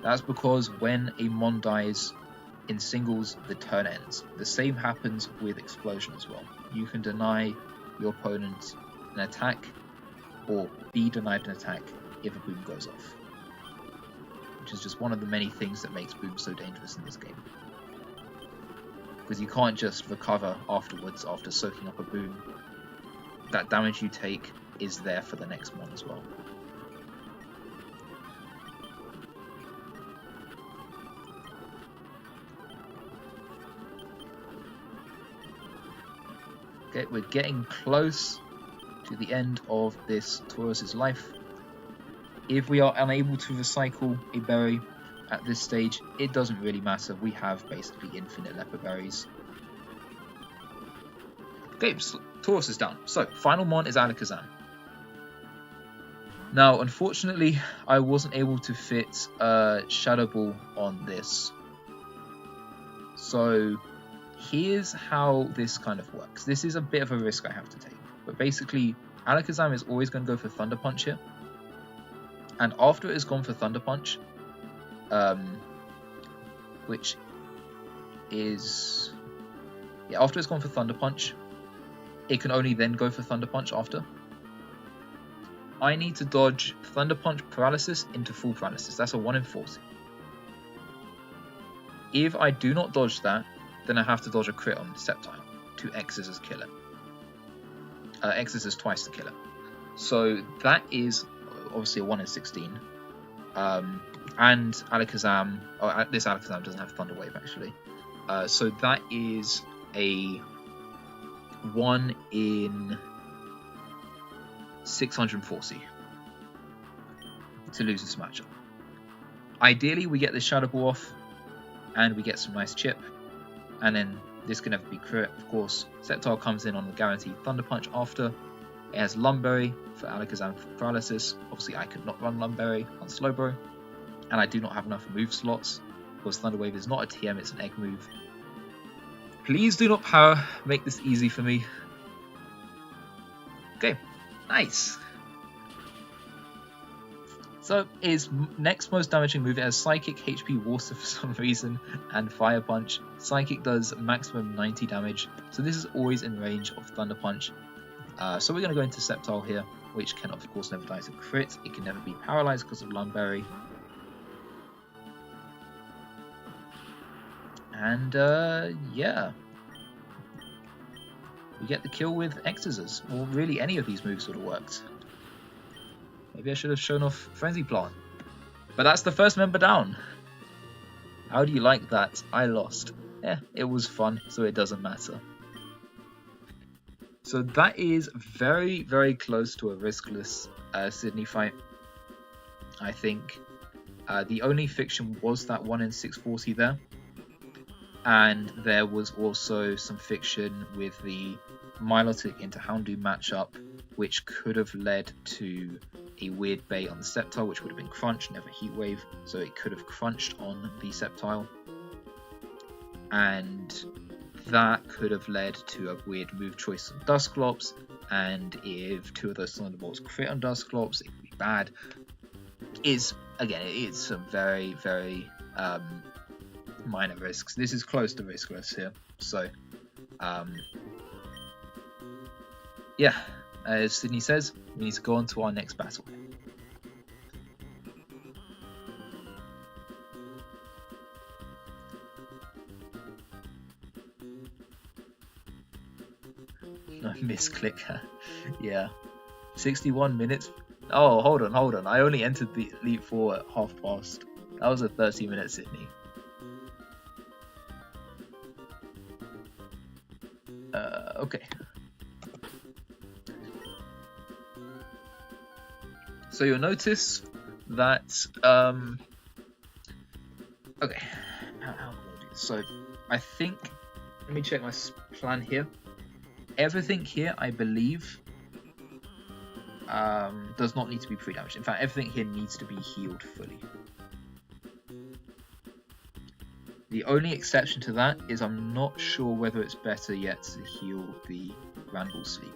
That's because when a Mon dies in singles, the turn ends. The same happens with Explosion as well. You can deny your opponent an attack or be denied an attack if a boom goes off. Which is just one of the many things that makes boom so dangerous in this game. Because you can't just recover afterwards after soaking up a boom. That damage you take is there for the next Mon as well. Okay, we're getting close to the end of this Taurus's life. If we are unable to recycle a berry at this stage, it doesn't really matter. We have basically infinite leopard berries. Okay, so Taurus is down. So, final Mon is Alakazam. Now, unfortunately, I wasn't able to fit Shadow Ball on this. So, here's how this kind of works. This is a bit of a risk I have to take. But basically, Alakazam is always going to go for Thunder Punch here. And after it has gone for Thunder Punch, which is... yeah, after it's gone for Thunder Punch, it can only then go for Thunder Punch after. I need to dodge Thunder Punch Paralysis into full Paralysis. That's a 1 in 40. If I do not dodge that, then I have to dodge a crit on Sceptile to X's as kill it. X's as twice to kill it. So that is obviously a 1 in 16. And Alakazam, this Alakazam doesn't have Thunder Wave actually. So that is a 1 in 640 to lose this matchup. Ideally, we get the Shadow Ball off and we get some nice chip. And then this can never be crit, of course. Sceptile comes in on the guaranteed Thunder Punch after. It has Lumberry for Alakazam for Paralysis. Obviously, I could not run Lumberry on Slowbro. And I do not have enough move slots. Because Thunder Wave is not a TM, it's an egg move. Please do not power. Make this easy for me. Okay, nice. So his next most damaging move has Psychic, HP, Water for some reason, and Fire Punch. Psychic does maximum 90 damage, so this is always in range of Thunder Punch. So we're going to go into Sceptile here, which can of course never die to crit. It can never be paralyzed because of Lumberry. And yeah. We get the kill with Exorcism, or really any of these moves would have worked. Maybe I should have shown off Frenzy Plant. But that's the first member down. How do you like that? I lost. Yeah, it was fun, so it doesn't matter. So that is very, very close to a riskless Sydney fight. I think the only fiction was that 1 in 640 there. And there was also some fiction with the Milotic into Houndoom matchup, which could have led to a weird bait on the Sceptile, which would have been Crunch, never Heat Wave, so it could have crunched on the Sceptile. And that could have led to a weird move choice on Dusclops, and if 2 of those Thunderbolts crit on Dusclops, it could be bad. Again, it is some very, very minor risks. This is close to riskless here, so yeah, as Sydney says, we need to go on to our next battle. No misclick. Yeah. 61 minutes. Oh, hold on. I only entered the Elite Four at past. That was a 30-minute Sydney. Okay. So you'll notice that okay. How am I gonna do this? So I think, let me check my plan here. Everything here, I believe, does not need to be pre-damaged. In fact, everything here needs to be healed fully. The only exception to that is I'm not sure whether it's better yet to heal the Randall Sleep.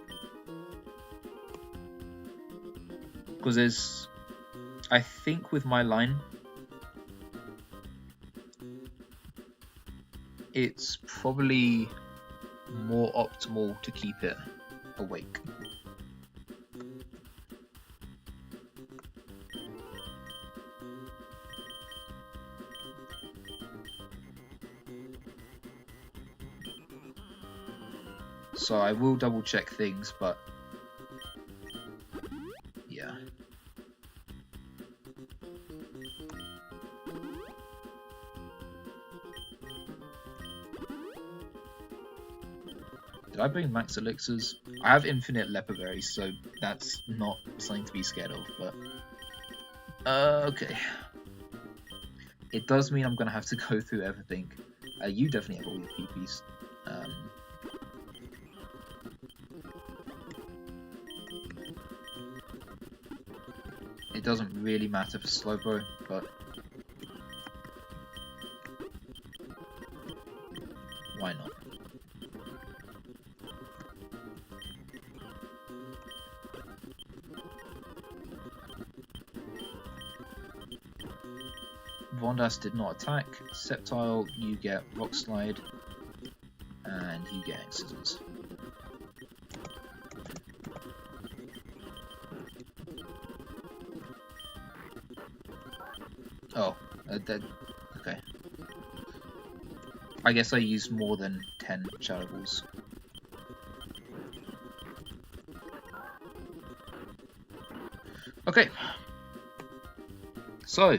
Because there's, I think with my line, it's probably more optimal to keep it awake. So I will double check things, but yeah. Did I bring max elixirs? I have infinite leper berries, so that's not something to be scared of, but okay. It does mean I'm gonna have to go through everything. You definitely have all your PPs. It doesn't really matter for Slowbro, but why not? Vondas did not attack. Sceptile, you get Rock Slide, and you get Scissors. Oh, okay. I guess I used more than 10 Shadow Balls. Okay. So,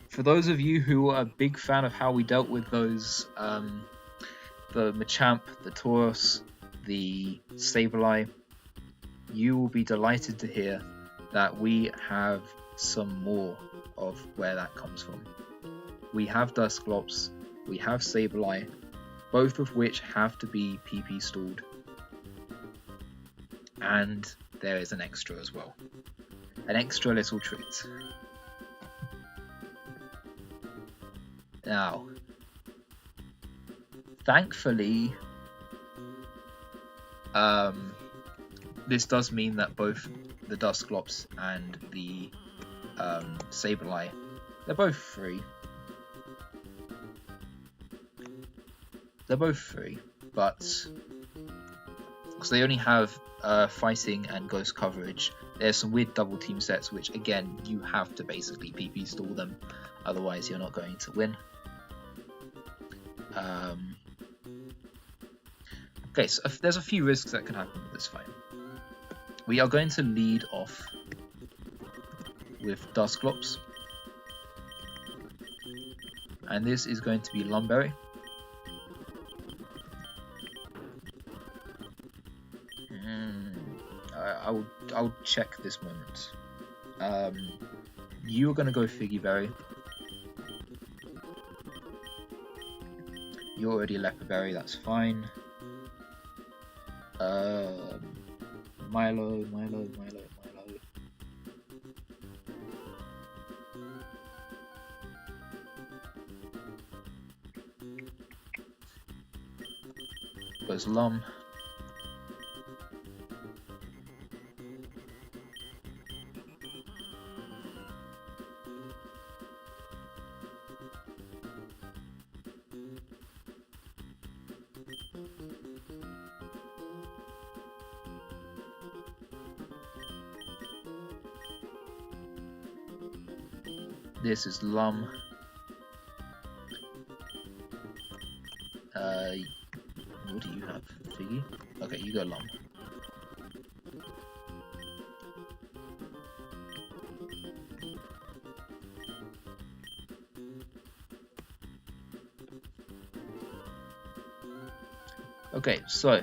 for those of you who are a big fan of how we dealt with those, the Machamp, the Tauros, the Sableye, you will be delighted to hear that we have some more of where that comes from. We have Dusclops, we have Sableye, both of which have to be PP stalled, and there is an extra as well. An extra little treat. Now, thankfully, this does mean that both the Dusclops and the Sableye, they're both free. They're both free, but because they only have fighting and ghost coverage, there's some weird double team sets which, again, you have to basically PP stall them, otherwise you're not going to win. Okay, so there's a few risks that can happen with this fight. We are going to lead off with Dusclops, and this is going to be Lumberry. I'll check this moment. You are going to go Figgy Berry. You're already Leper Berry, that's fine. Milo. Goes Lum. This is Lum. What do you have? Figgy? Okay, you go Lum. Okay, so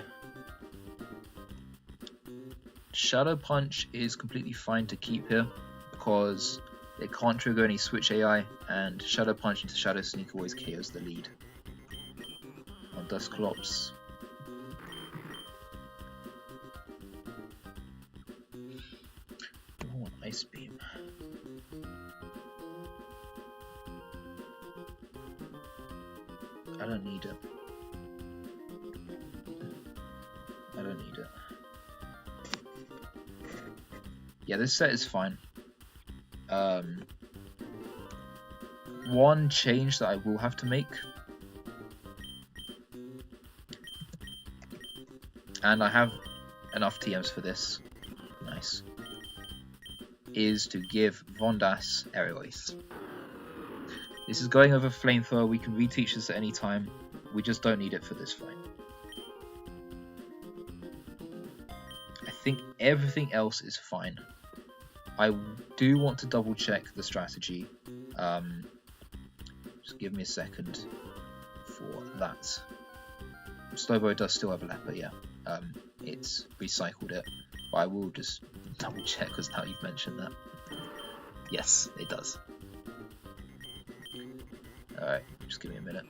Shadow Punch is completely fine to keep here because it can't trigger any switch AI, and Shadow Punch into Shadow Sneak always KOs the lead. On Dusclops, oh, an Ice Beam. I don't need it. I don't need it. Yeah, this set is fine. One change that I will have to make, and I have enough TMs for this, nice, is to give Vondas Aerial Ace. This is going over Flamethrower. We can reteach this at any time. We just don't need it for this fight. I think everything else is fine. I do want to double check the strategy. Just give me a second for that. Slowbo does still have a leper, yeah. It's recycled it, but I will just double check because now you've mentioned that. Yes, it does. Alright, just give me a minute.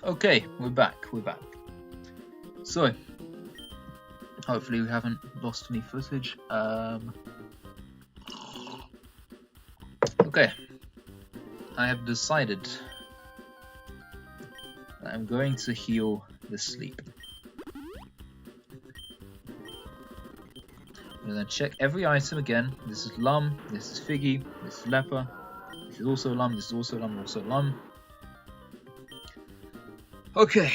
Okay, we're back. So, hopefully we haven't lost any footage. Okay, I have decided that I'm going to heal the sleep. I'm going to check every item again. This is Lum, this is Figgy, this is Leper, this is also Lum, this is also Lum, also Lum. Okay.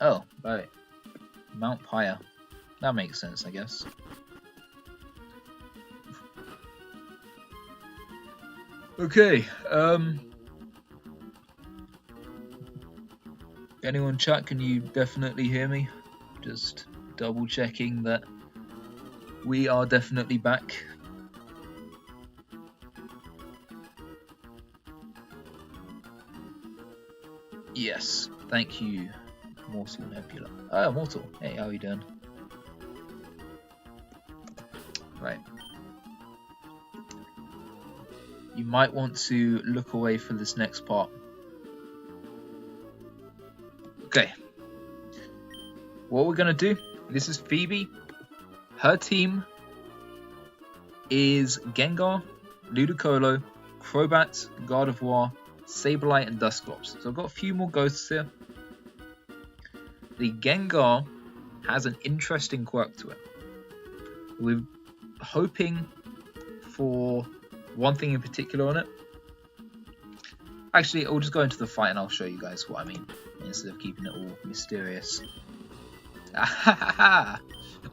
Oh, right. Mount Pyre. That makes sense, I guess. Okay, anyone chat, can you definitely hear me? Just double checking that we are definitely back. Yes, thank you, Mortal Nebula. Oh, Mortal, hey, how are you doing? Right. You might want to look away for this next part. Okay. What we're gonna do, this is Phoebe. Her team is Gengar, Ludicolo, Crobat, Gardevoir, Sableye, and Dusclops. So I've got a few more ghosts here. The Gengar has an interesting quirk to it. We're hoping for one thing in particular on it. Actually, I'll just go into the fight and I'll show you guys what I mean, instead of keeping it all mysterious.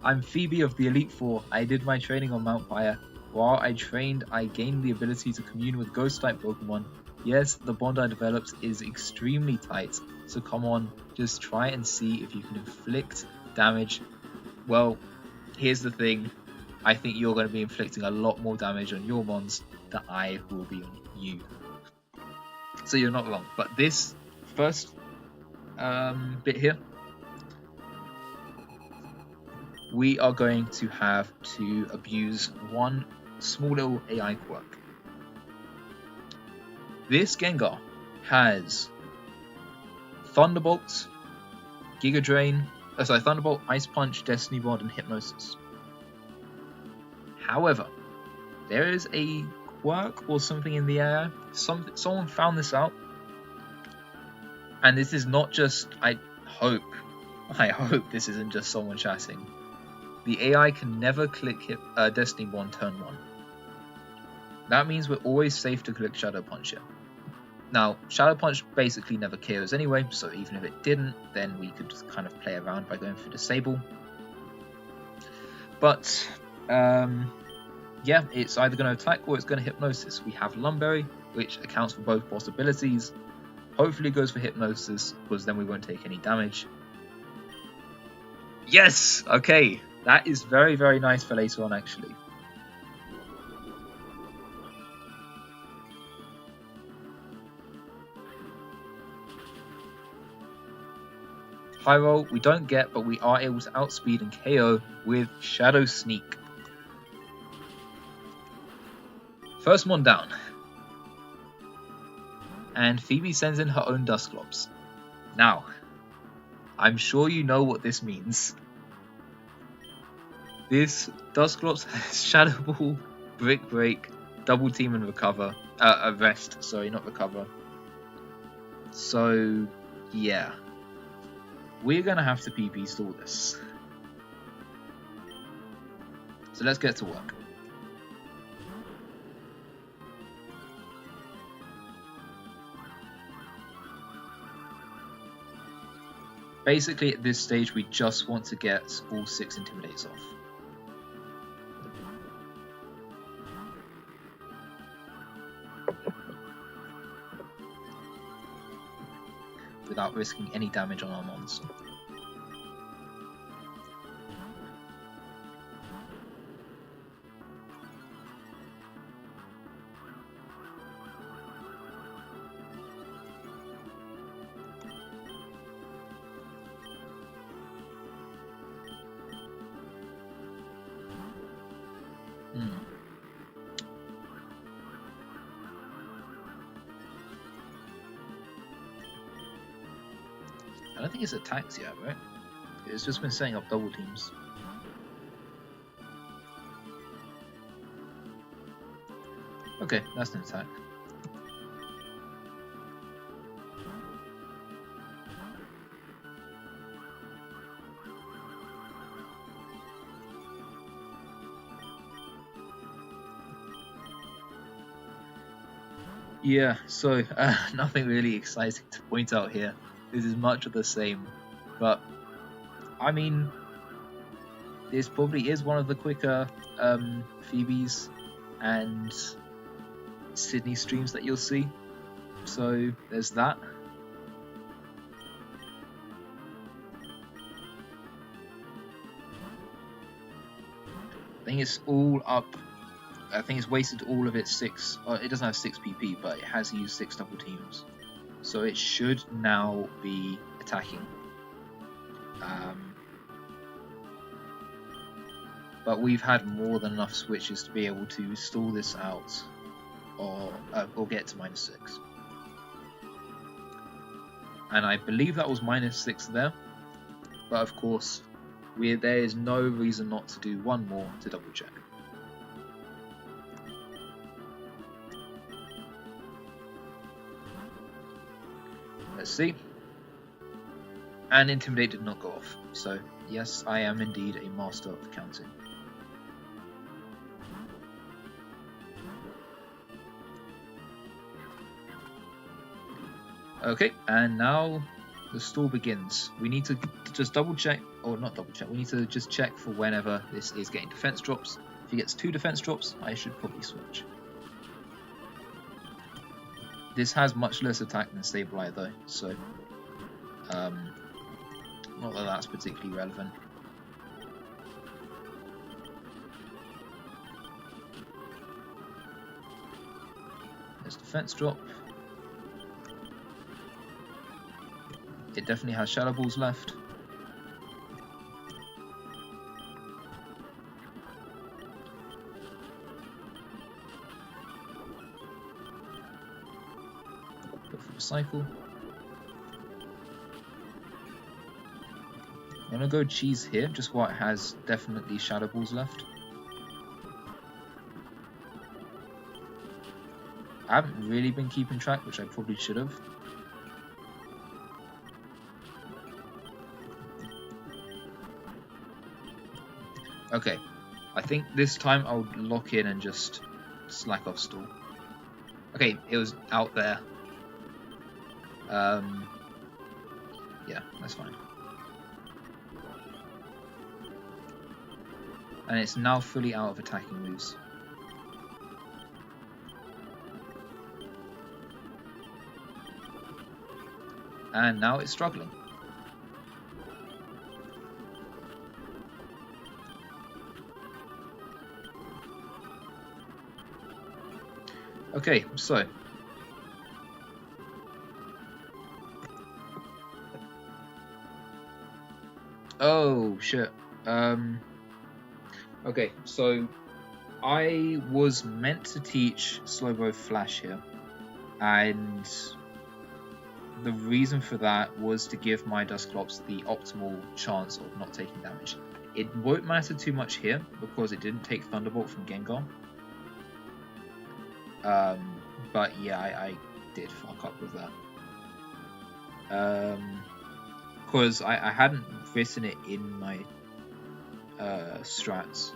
I'm Phoebe of the Elite Four. I did my training on Mount Pyre. While I trained, I gained the ability to commune with ghost-type Pokemon. Yes, the bond I developed is extremely tight, so come on, just try and see if you can inflict damage. Well, here's the thing. I think you're going to be inflicting a lot more damage on your mons than I will be on you. So you're not wrong. But this first bit here, we are going to have to abuse one small little AI quirk. This Gengar has Thunderbolt, Giga Drain, Thunderbolt, Ice Punch, Destiny Bond, and Hypnosis. However, there is a quirk or something in the AI. Someone found this out, and this is not just. I hope this isn't just someone chatting. The AI can never click Destiny Bond turn 1. That means we're always safe to click Shadow Punch here. Now, Shadow Punch basically never KOs anyway, so even if it didn't, then we could just kind of play around by going for Disable. But, yeah, it's either going to attack or it's going to Hypnosis. We have Lumberry, which accounts for both possibilities. Hopefully it goes for Hypnosis, because then we won't take any damage. Yes! Okay, that is very, very nice for later on, actually. High roll we don't get, but we are able to outspeed and KO with Shadow Sneak. First one down. And Phoebe sends in her own Dusclops. Now, I'm sure you know what this means. This Dusclops has Shadow Ball, Brick Break, Double Team and Recover. Rest, sorry, not Recover. So, yeah. We're going to have to PP stall this. So let's get to work. Basically, at this stage, we just want to get all 6 Intimidates off. Without risking any damage on our mons. I don't think it's attacked yet, right? It's just been setting up double teams. Okay, that's an attack. Yeah, so nothing really exciting to point out here. This is much of the same, but I mean, this probably is one of the quicker Phoebes and Sydney streams that you'll see. So there's that. I think it's all up. I think it's wasted all of its 6. It doesn't have 6 PP, but it has used 6 double teams, so it should now be attacking. But we've had more than enough switches to be able to stall this out, or get to -6. And I believe that was -6 there. But of course, there is no reason not to do one more to double check. Let's see. And Intimidate did not go off. So yes, I am indeed a master of counting. Okay, and now the stall begins. We need to just double check, or not double check, we need to just check for whenever this is getting defense drops. If he gets 2 defense drops, I should probably switch. This has much less attack than Stabilize though, so not that that's particularly relevant. There's defense drop. It definitely has Shadow Balls left. Go for the cycle. I'm gonna go cheese here, just while it has definitely Shadow Balls left. I haven't really been keeping track, which I probably should have. Okay, I think this time I'll lock in and just slack off stall. Okay, it was out there. Yeah, that's fine. And it's now fully out of attacking moves. And now it's struggling. Okay, so oh shit. Okay, so I was meant to teach Slowbo Flash here, and the reason for that was to give my Dusclops the optimal chance of not taking damage. It won't matter too much here because it didn't take Thunderbolt from Gengar. But yeah, I did fuck up with that. Because I hadn't written it in my strats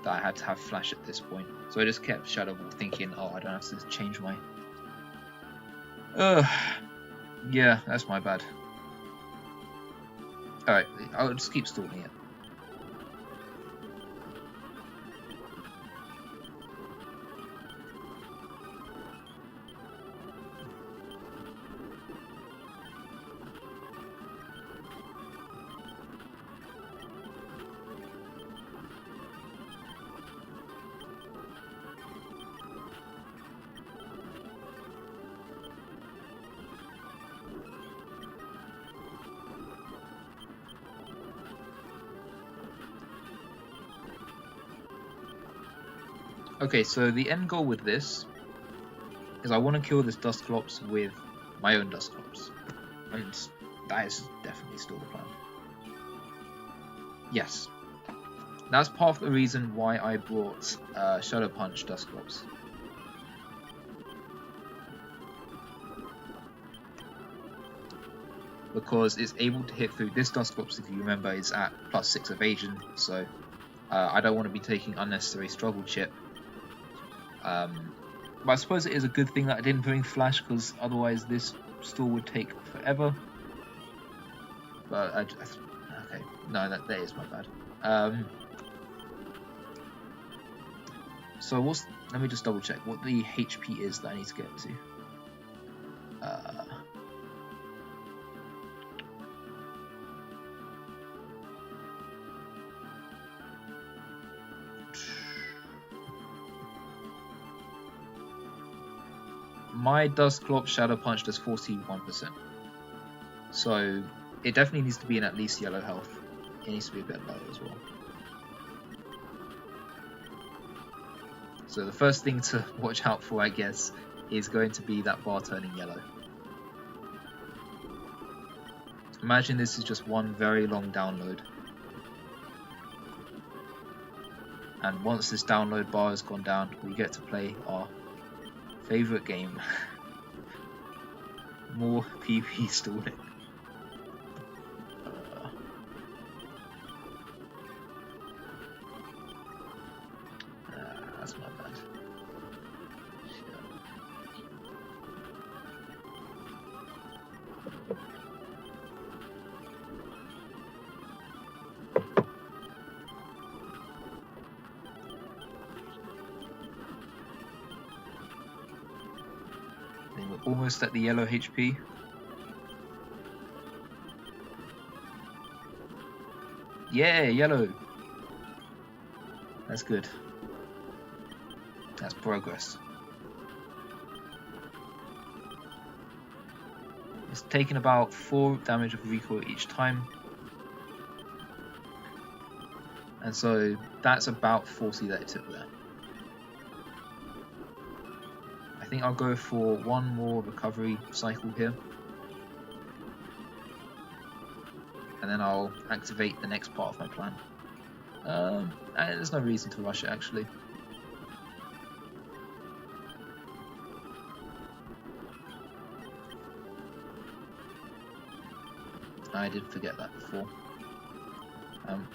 that I had to have Flash at this point. So I just kept Shadow Ball thinking, oh, I don't have to change my... yeah, that's my bad. Alright, I'll just keep stalling it. Okay, so the end goal with this is I want to kill this Dusclops with my own Dusclops. And that is definitely still the plan. Yes. That's part of the reason why I brought Shadow Punch Dusclops. Because it's able to hit through. This Dusclops, if you remember, is at +6 evasion, so I don't want to be taking unnecessary struggle chip. But I suppose it is a good thing that I didn't bring Flash, because otherwise this stall would take forever. But okay, no, that is my bad. So let me just double check what the HP is that I need to get to. My Dusclops Shadow Punch does 41%. So it definitely needs to be in at least yellow health. It needs to be a bit lower as well. So the first thing to watch out for, I guess, is going to be that bar turning yellow. Imagine this is just one very long download. And once this download bar has gone down, we get to play our favourite game. More PP stalling. That's my bad. We're almost at the yellow HP. Yeah, yellow. That's good. That's progress. It's taken about 4 damage of recoil each time. And so that's about 40 that it took there. I think I'll go for one more recovery cycle here. And then I'll activate the next part of my plan. There's no reason to rush it actually. I did forget that before.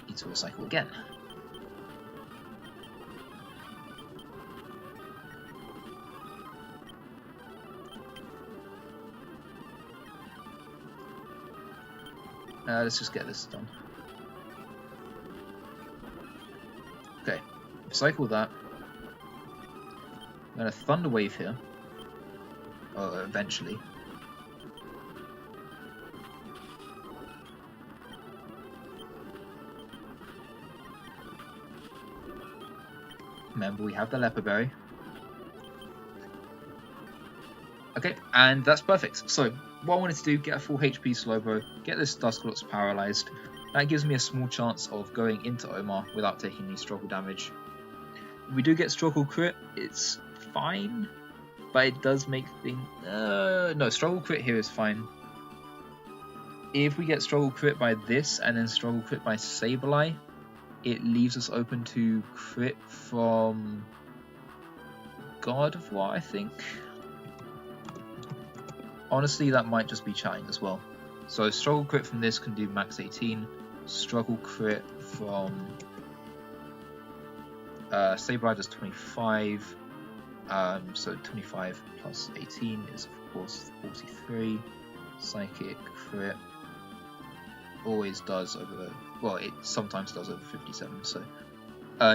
Need to recycle again. Let's just get this done. Okay, recycle that. I'm gonna Thunder Wave here. Oh, eventually. Remember, we have the Leper Berry. Okay, and that's perfect. So, what I wanted to do, get a full HP Slowbro, get this Dusclops paralyzed. That gives me a small chance of going into Omar without taking any struggle damage. If we do get struggle crit, it's fine, but it does make things... no, struggle crit here is fine. If we get struggle crit by this and then struggle crit by Sableye, it leaves us open to crit from God of War, I think. Honestly, that might just be chatting as well. So struggle crit from this can do max 18. Struggle crit from Sableye does 25. So 25 plus 18 is of course 43. Psychic crit always does over, well, it sometimes does over 57. So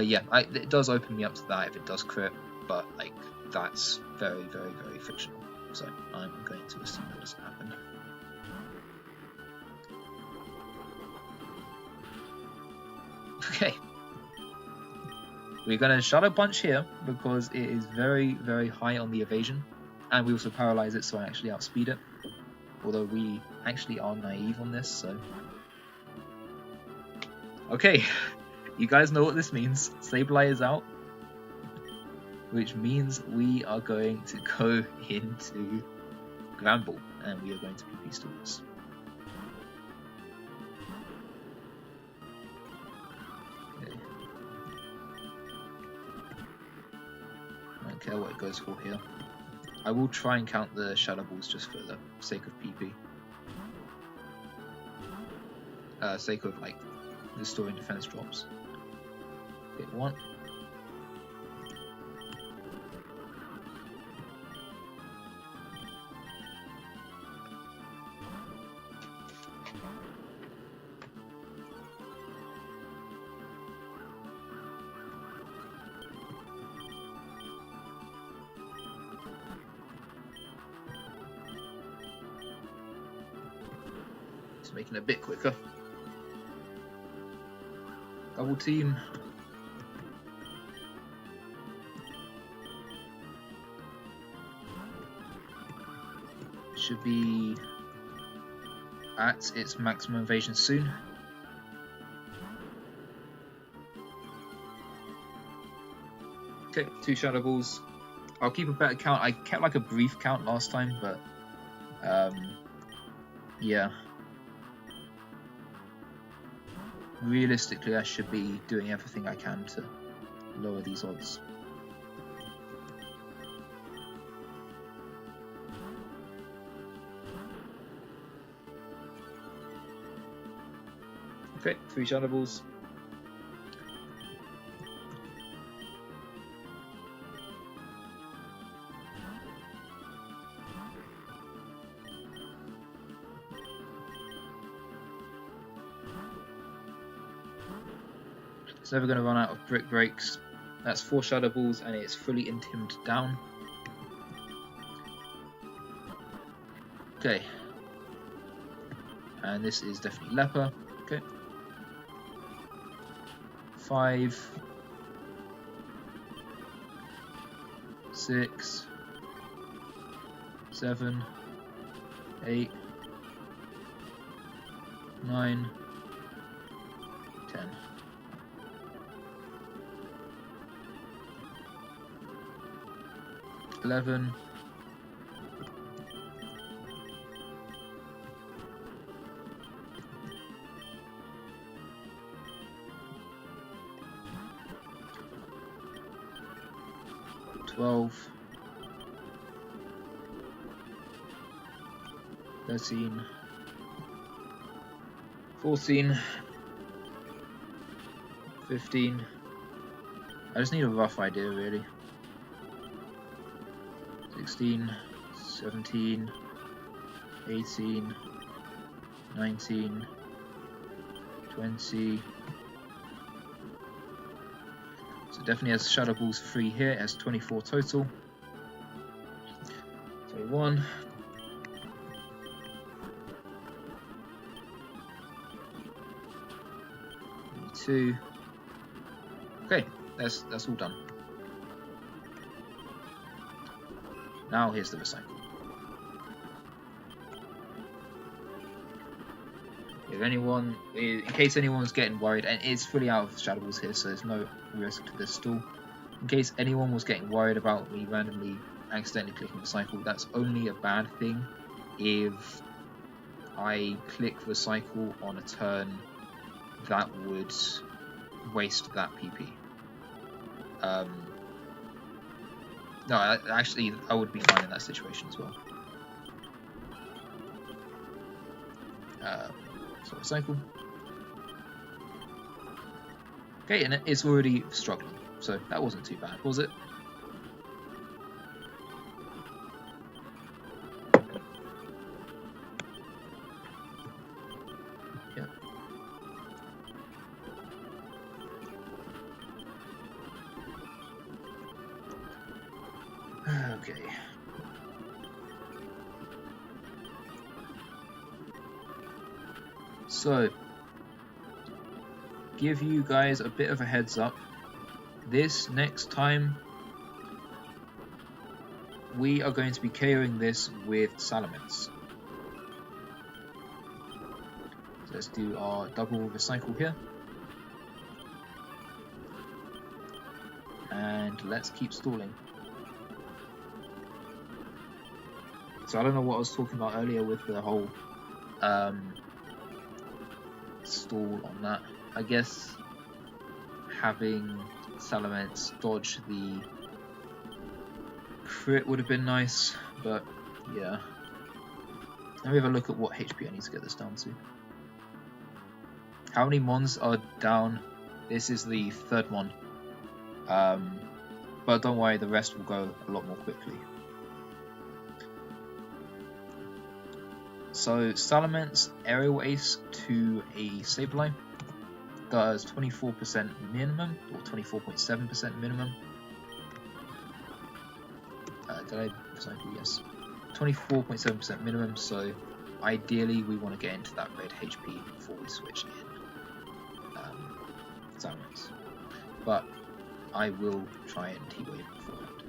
yeah, it does open me up to that if it does crit, but like that's very, very, very fictional. So I'm going to assume that doesn't happen. Okay. We're going to Shadow Punch here because it is very, very high on the evasion. And we also paralyze it, so I actually outspeed it. Although we actually are naive on this, so... Okay, you guys know what this means. Sableye is out. Which means we are going to go into Granbull, and we are going to PP stall this. don't care what it goes for here. I will try and count the shadow balls just for the sake of PP. Sake of like restoring defense drops. Hit 1. Just making it a bit quicker. Double team. Should be at its maximum evasion soon. Okay, 2 shadow balls. I'll keep a better count. I kept like a brief count last time, but yeah. Realistically, I should be doing everything I can to lower these odds. Okay, 3 shadow balls. It's never going to run out of brick breaks. That's 4 shadow balls and it's fully intimed down. Okay. And this is definitely leper. Okay. 5, 6, 7, 8, 9, 10. 11, 12, 13, 14, 15. I just need a rough idea, really. 16, 17, 18, 19, 20. So definitely has shadow balls 3 here. It has 24 total. 21. 22. Okay, that's all done. Now here's the recycle. In case anyone's getting worried, and it's fully out of shadow balls here, so there's no risk to this stall. In case anyone was getting worried about me randomly accidentally clicking recycle, that's only a bad thing if I click recycle on a turn that would waste that PP. No, actually, I would be fine in that situation as well. So recycle. Okay, and it's already struggling, so that wasn't too bad, was it? Yeah. Okay. So, give you guys a bit of a heads up. This next time, we are going to be KOing this with Salamence. So let's do our double recycle here. And let's keep stalling. So I don't know what I was talking about earlier with the whole stall on that. I guess having Salamence dodge the crit would have been nice, but yeah. Let me have a look at what HP I need to get this down to. How many mons are down? This is the third one. But don't worry, the rest will go a lot more quickly. So Salamence Aerial Ace to a Sableye does 24% minimum, or 24.7% minimum. Did I cycle? Yes. 24.7% minimum, so ideally we want to get into that red HP before we switch in Salamence. But I will try and T-Wave beforehand.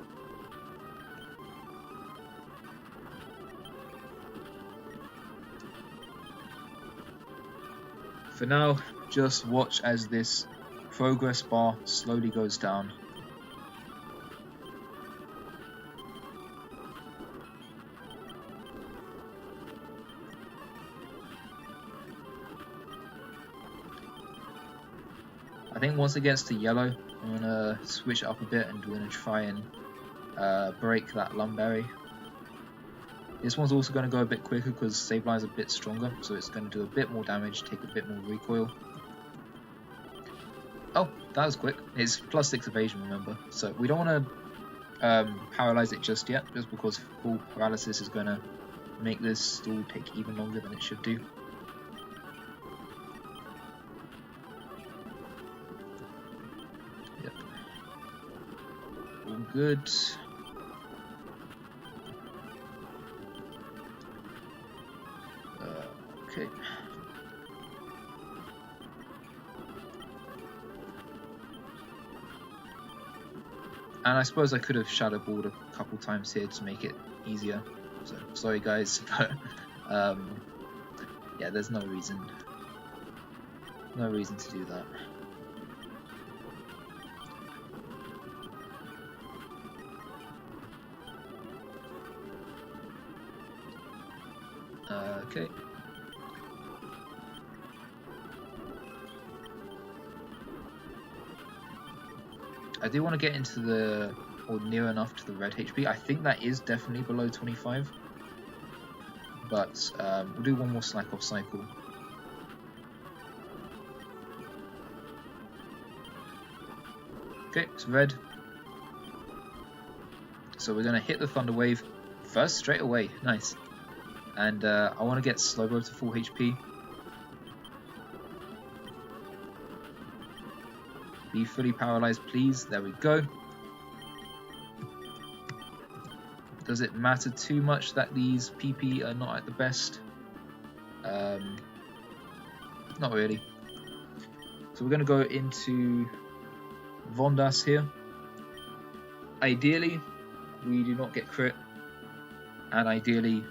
For now, just watch as this progress bar slowly goes down. I think once it gets to yellow, I'm going to switch it up a bit and we're going to try and break that Lumberry. This one's also going to go a bit quicker because Sableye is a bit stronger, so it's going to do a bit more damage, take a bit more recoil. Oh, that was quick. It's +6 evasion, remember. So we don't want to paralyze it just yet, just because full paralysis is going to make this stall take even longer than it should do. Yep. All good. Okay. And I suppose I could have shadow balled a couple times here to make it easier. So sorry guys, but yeah, there's no reason to do that. Okay. I do want to get into the, or near enough to the red HP. I think that is definitely below 25. But we'll do one more slack off cycle. Okay, it's red. So we're going to hit the Thunder Wave first straight away. Nice. And I want to get Slowbro to full HP. Be fully paralyzed, please. There we go. Does it matter too much that these PP are not at the best? Not really. So we're going to go into Vondas here. Ideally, we do not get crit. And ideally,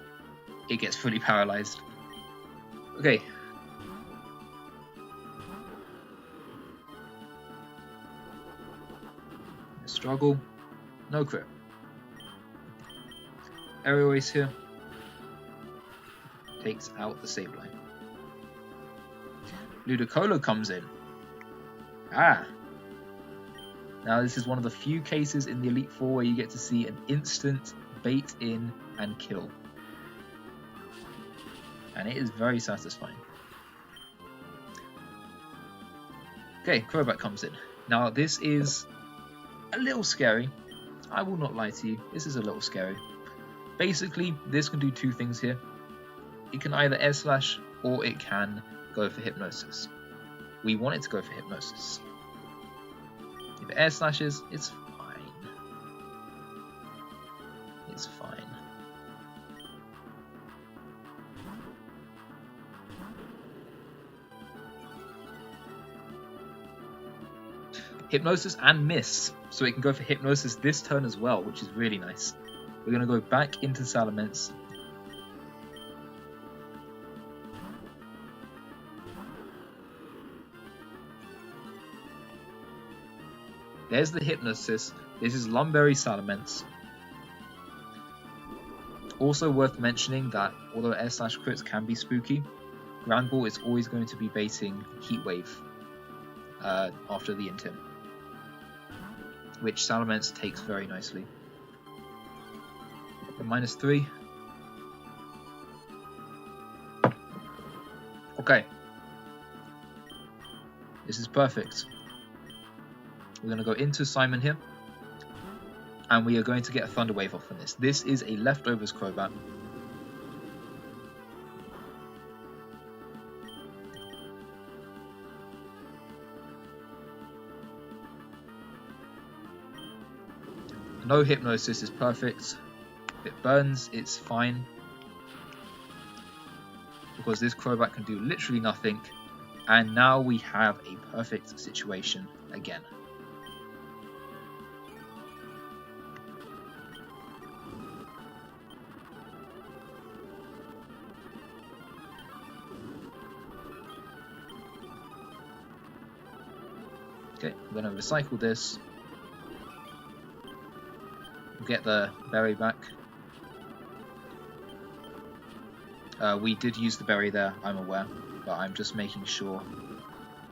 it gets fully paralyzed. Okay. Struggle. No crit. Aerial Ace here. Takes out the Sableye. Ludicolo comes in. Ah! Now this is one of the few cases in the Elite Four where you get to see an instant bait in and kill. And it is very satisfying. Okay, Crobat comes in. Now this is a little scary. I will not lie to you, this is a little scary. Basically, this can do two things here. It can either Air Slash or it can go for Hypnosis. We want it to go for Hypnosis. If it Air Slashes, it's fine. It's fine. Hypnosis and miss, so it can go for Hypnosis this turn as well, which is really nice. We're going to go back into Salamence. There's the Hypnosis. This is Lumberry Salamence. Also worth mentioning that although Air Slash crits can be spooky, Grand Ball is always going to be baiting Heat Wave after the Intim, which Salamence takes very nicely. -3. Okay. This is perfect. We're going to go into Simon here. And we are going to get a Thunder Wave off on this. This is a Leftovers Crobat. No Hypnosis is perfect. If it burns, it's fine. Because this Crobat can do literally nothing. And now we have a perfect situation again. Okay, I'm going to recycle this. We'll get the berry back. We did use the berry there, I'm aware, but I'm just making sure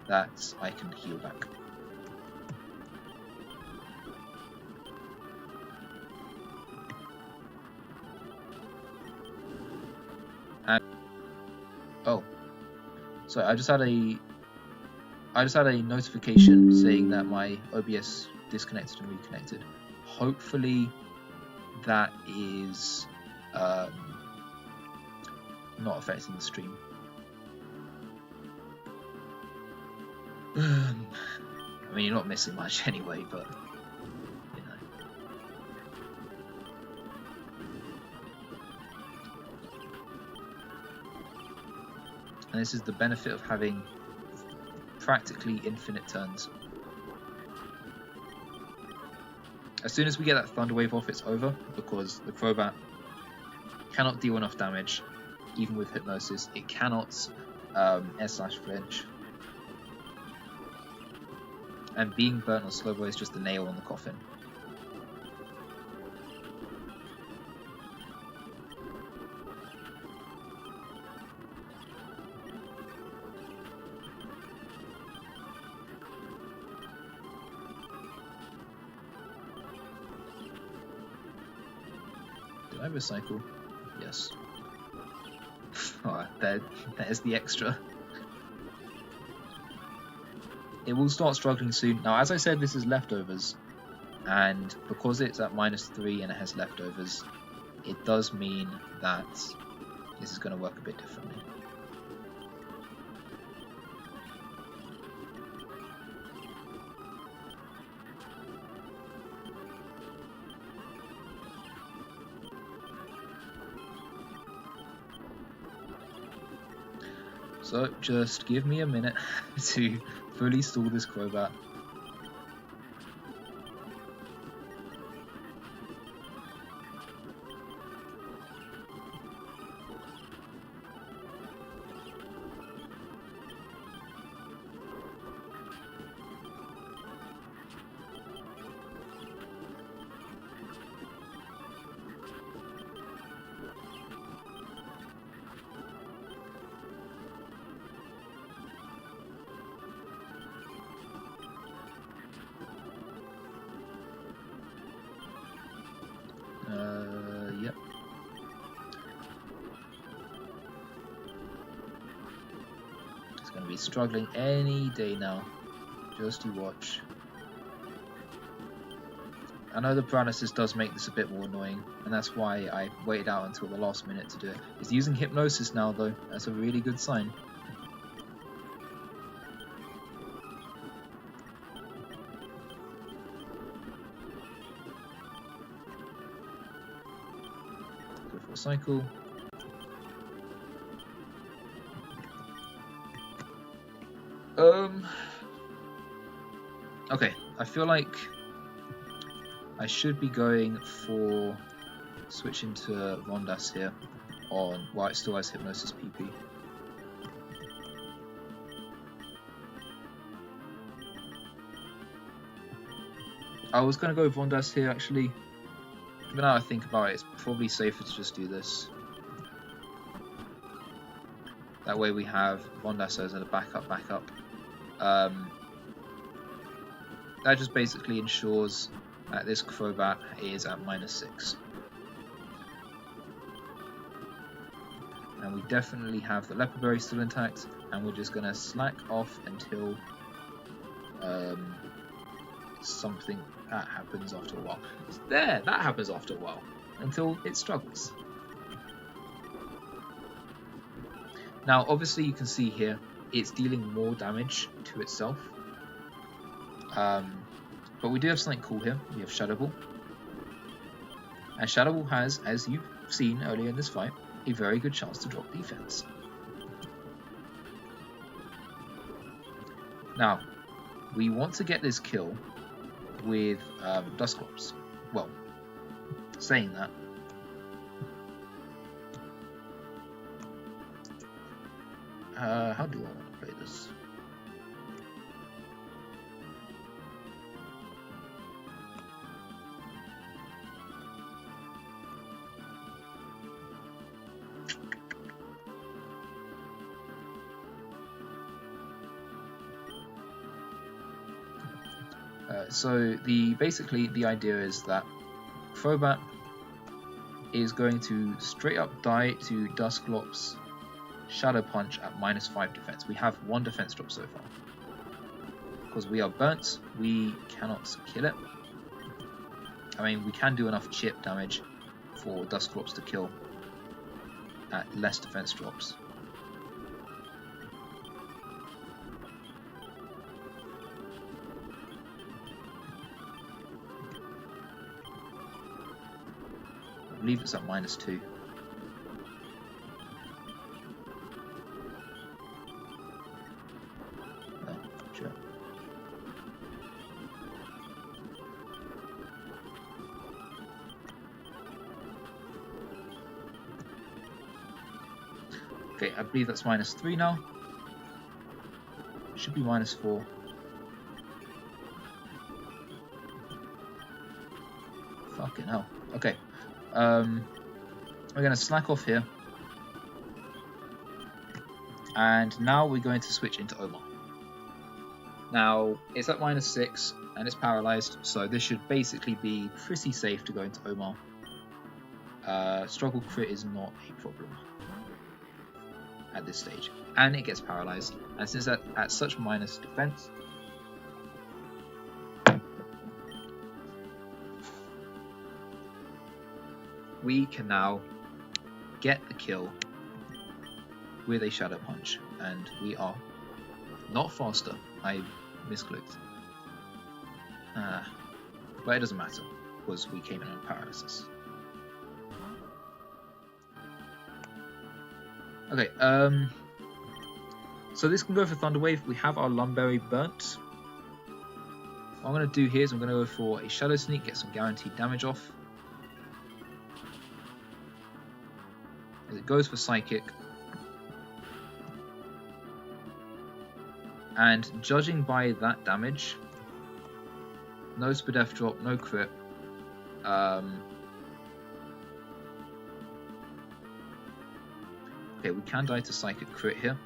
that I can heal back. And oh, sorry, I just had a notification saying that my OBS disconnected and reconnected. Hopefully that is not affecting the stream. I mean, you're not missing much anyway, but you know. And this is the benefit of having practically infinite turns. As soon as we get that Thunder Wave off, it's over, because the Crobat cannot deal enough damage, even with Hypnosis. It cannot S/flinch. And being burnt on Slowbro is just the nail on the coffin. Did I recycle? Yes. Oh, there's the extra. It will start struggling soon. Now, as I said, this is Leftovers, and because it's at -3 and it has Leftovers, it does mean that this is going to work a bit differently. So, just give me a minute to fully stall this Crobat. Yep. It's going to be struggling any day now. Just you watch. I know the paralysis does make this a bit more annoying, and that's why I waited out until the last minute to do it. It's using Hypnosis now, though. That's a really good sign. Cycle. Okay, I feel like I should be going for switching to Vondas here on while it still has Hypnosis PP. I was going to go Vondas here actually. But now I think about it, it's probably safer to just do this. That way we have Vondas as a backup. That just basically ensures that this Crobat is at -6. and we definitely have the Leper Berry still intact, and we're just gonna slack off until something that happens after a while. That happens after a while, until it struggles. Now, obviously, you can see here it's dealing more damage to itself. But we do have something cool here. We have Shadow Ball. And Shadow Ball has, as you've seen earlier in this fight, a very good chance to drop defense. Now, we want to get this kill with Dusclops. Well, saying that, how do I want to play this? So basically the idea is that Crobat is going to straight up die to Dusclops' Shadow Punch at -5 defense. We have 1 defense drop so far. Because we are burnt, we cannot kill it. I mean, we can do enough chip damage for Dusclops to kill at less defense drops. I believe it's at -2. Oh, sure. Okay, I believe that's -3 now. It should be -4. Fucking hell. Okay. We're going to slack off here, and now we're going to switch into Omar. Now it's at -6 and it's paralyzed, so this should basically be pretty safe to go into Omar. Struggle crit is not a problem at this stage, and it gets paralyzed, and since it's at such minus defense, we can now get the kill with a Shadow Punch, and we are not faster. I misclicked. But it doesn't matter, because we came in on paralysis. Okay, so this can go for Thunder Wave. We have our Lumberry burnt. What I'm going to do here is I'm going to go for a Shadow Sneak, get some guaranteed damage off. As it goes for Psychic. And judging by that damage, no Spadef drop, no crit. Okay, we can die to Psychic crit here.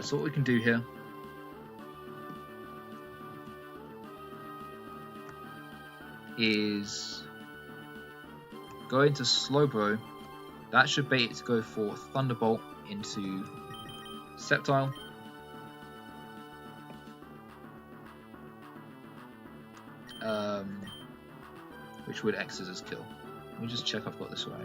So what we can do here is go into Slowbro. That should bait it to go for Thunderbolt into Sceptile. Which would X as kill. Let me just check I've got this right.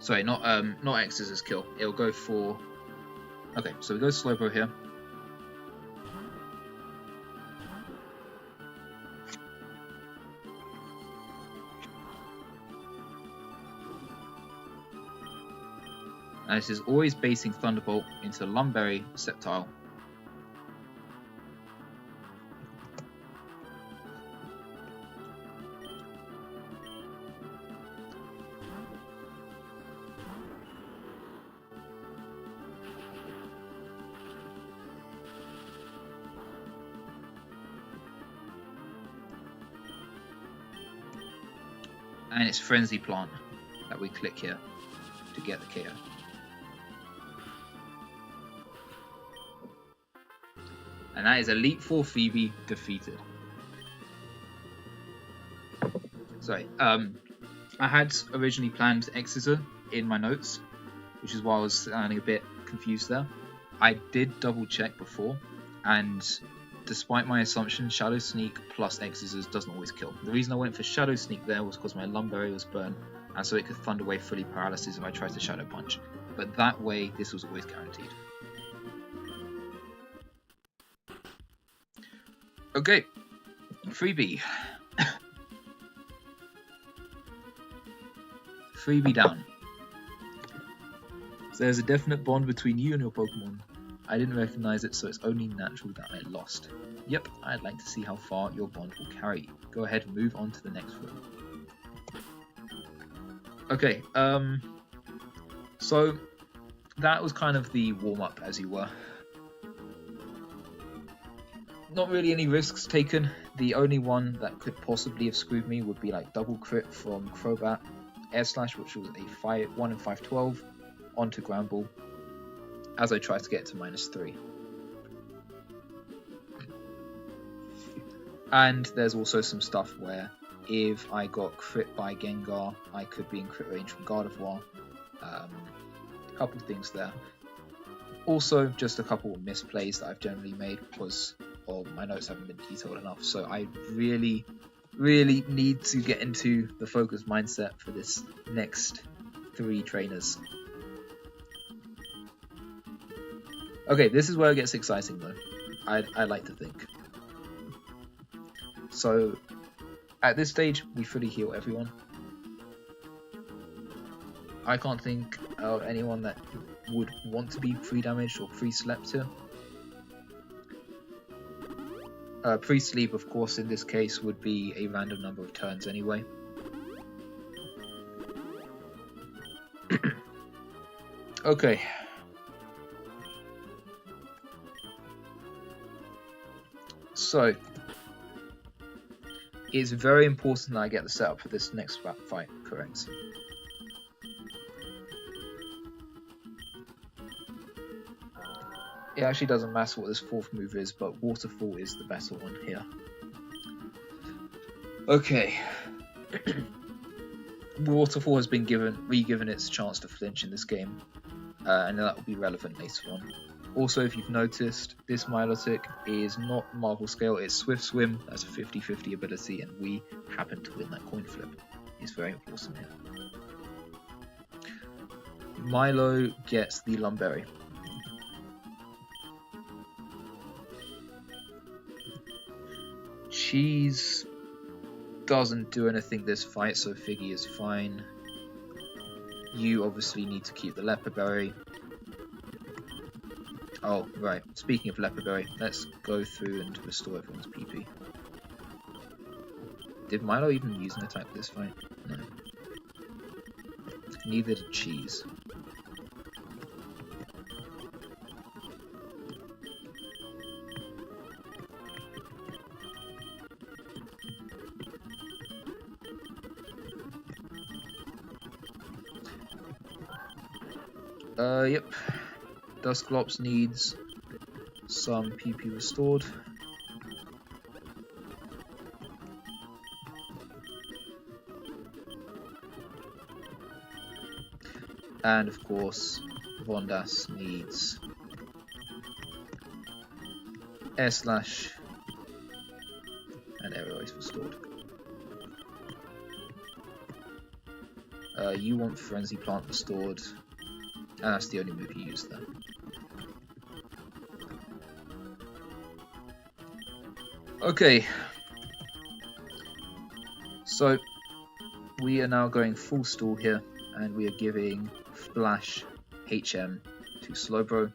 Sorry, not X as kill. It'll go for. Okay, so we go Slowbro here. And this is always basing Thunderbolt into Lumberry Sceptile. And it's Frenzy Plant that we click here to get the KO. And that is Elite Four Phoebe defeated. Sorry, I had originally planned Exeter in my notes, which is why I was sounding a bit confused there. I did double check before, and despite my assumption, Shadow Sneak plus Exorcist doesn't always kill. The reason I went for Shadow Sneak there was because my Lumberry was burned, and so it could Thunder Wave fully paralysis if I tried to Shadow Punch. But that way, this was always guaranteed. Okay, freebie. Freebie down. So there's a definite bond between you and your Pokemon. I didn't recognize it, so it's only natural that I lost. Yep, I'd like to see how far your bond will carry you. Go ahead and move on to the next room. Okay, so that was kind of the warm-up, as you were. Not really any risks taken. The only one that could possibly have screwed me would be like double crit from Crobat, Air Slash, which was a 1 in 5/12 onto Ground Ball, as I tried to get to -3. And there's also some stuff where if I got crit by Gengar, I could be in crit range from Gardevoir. A couple of things there. Also, just a couple of misplays that I've generally made because my notes haven't been detailed enough. So I really need to get into the focus mindset for this next 3 trainers. Okay, this is where it gets exciting though. I like to think. So at this stage, we fully heal everyone. I can't think of anyone that would want to be pre-damaged or pre-slept here. Pre-sleep, of course, in this case would be a random number of turns anyway. Okay. So, it's very important that I get the setup for this next fight correct. It actually doesn't matter what this 4th move is, but Waterfall is the better one here. Okay. Waterfall has been re-given its chance to flinch in this game, and that will be relevant later on. Also, if you've noticed, this Milotic is not Marvel Scale, it's Swift Swim, that's a 50-50 ability, and we happen to win that coin flip. It's very important here. Milo gets the Lumberry. Cheese doesn't do anything this fight, so Figgy is fine. You obviously need to keep the Leopard Berry. Oh, right. Speaking of Leopard Berry, let's go through and restore everyone's PP. Did Milo even use an attack this fight? No. Neither did Cheese. Yep. Dusclops needs some PP restored. And of course, Vondas needs Air Slash and Aerial Ace restored. You want Frenzy Plant restored. And that's the only move you use there. Okay. So, we are now going full stall here, and we are giving Flash HM to Slowbro.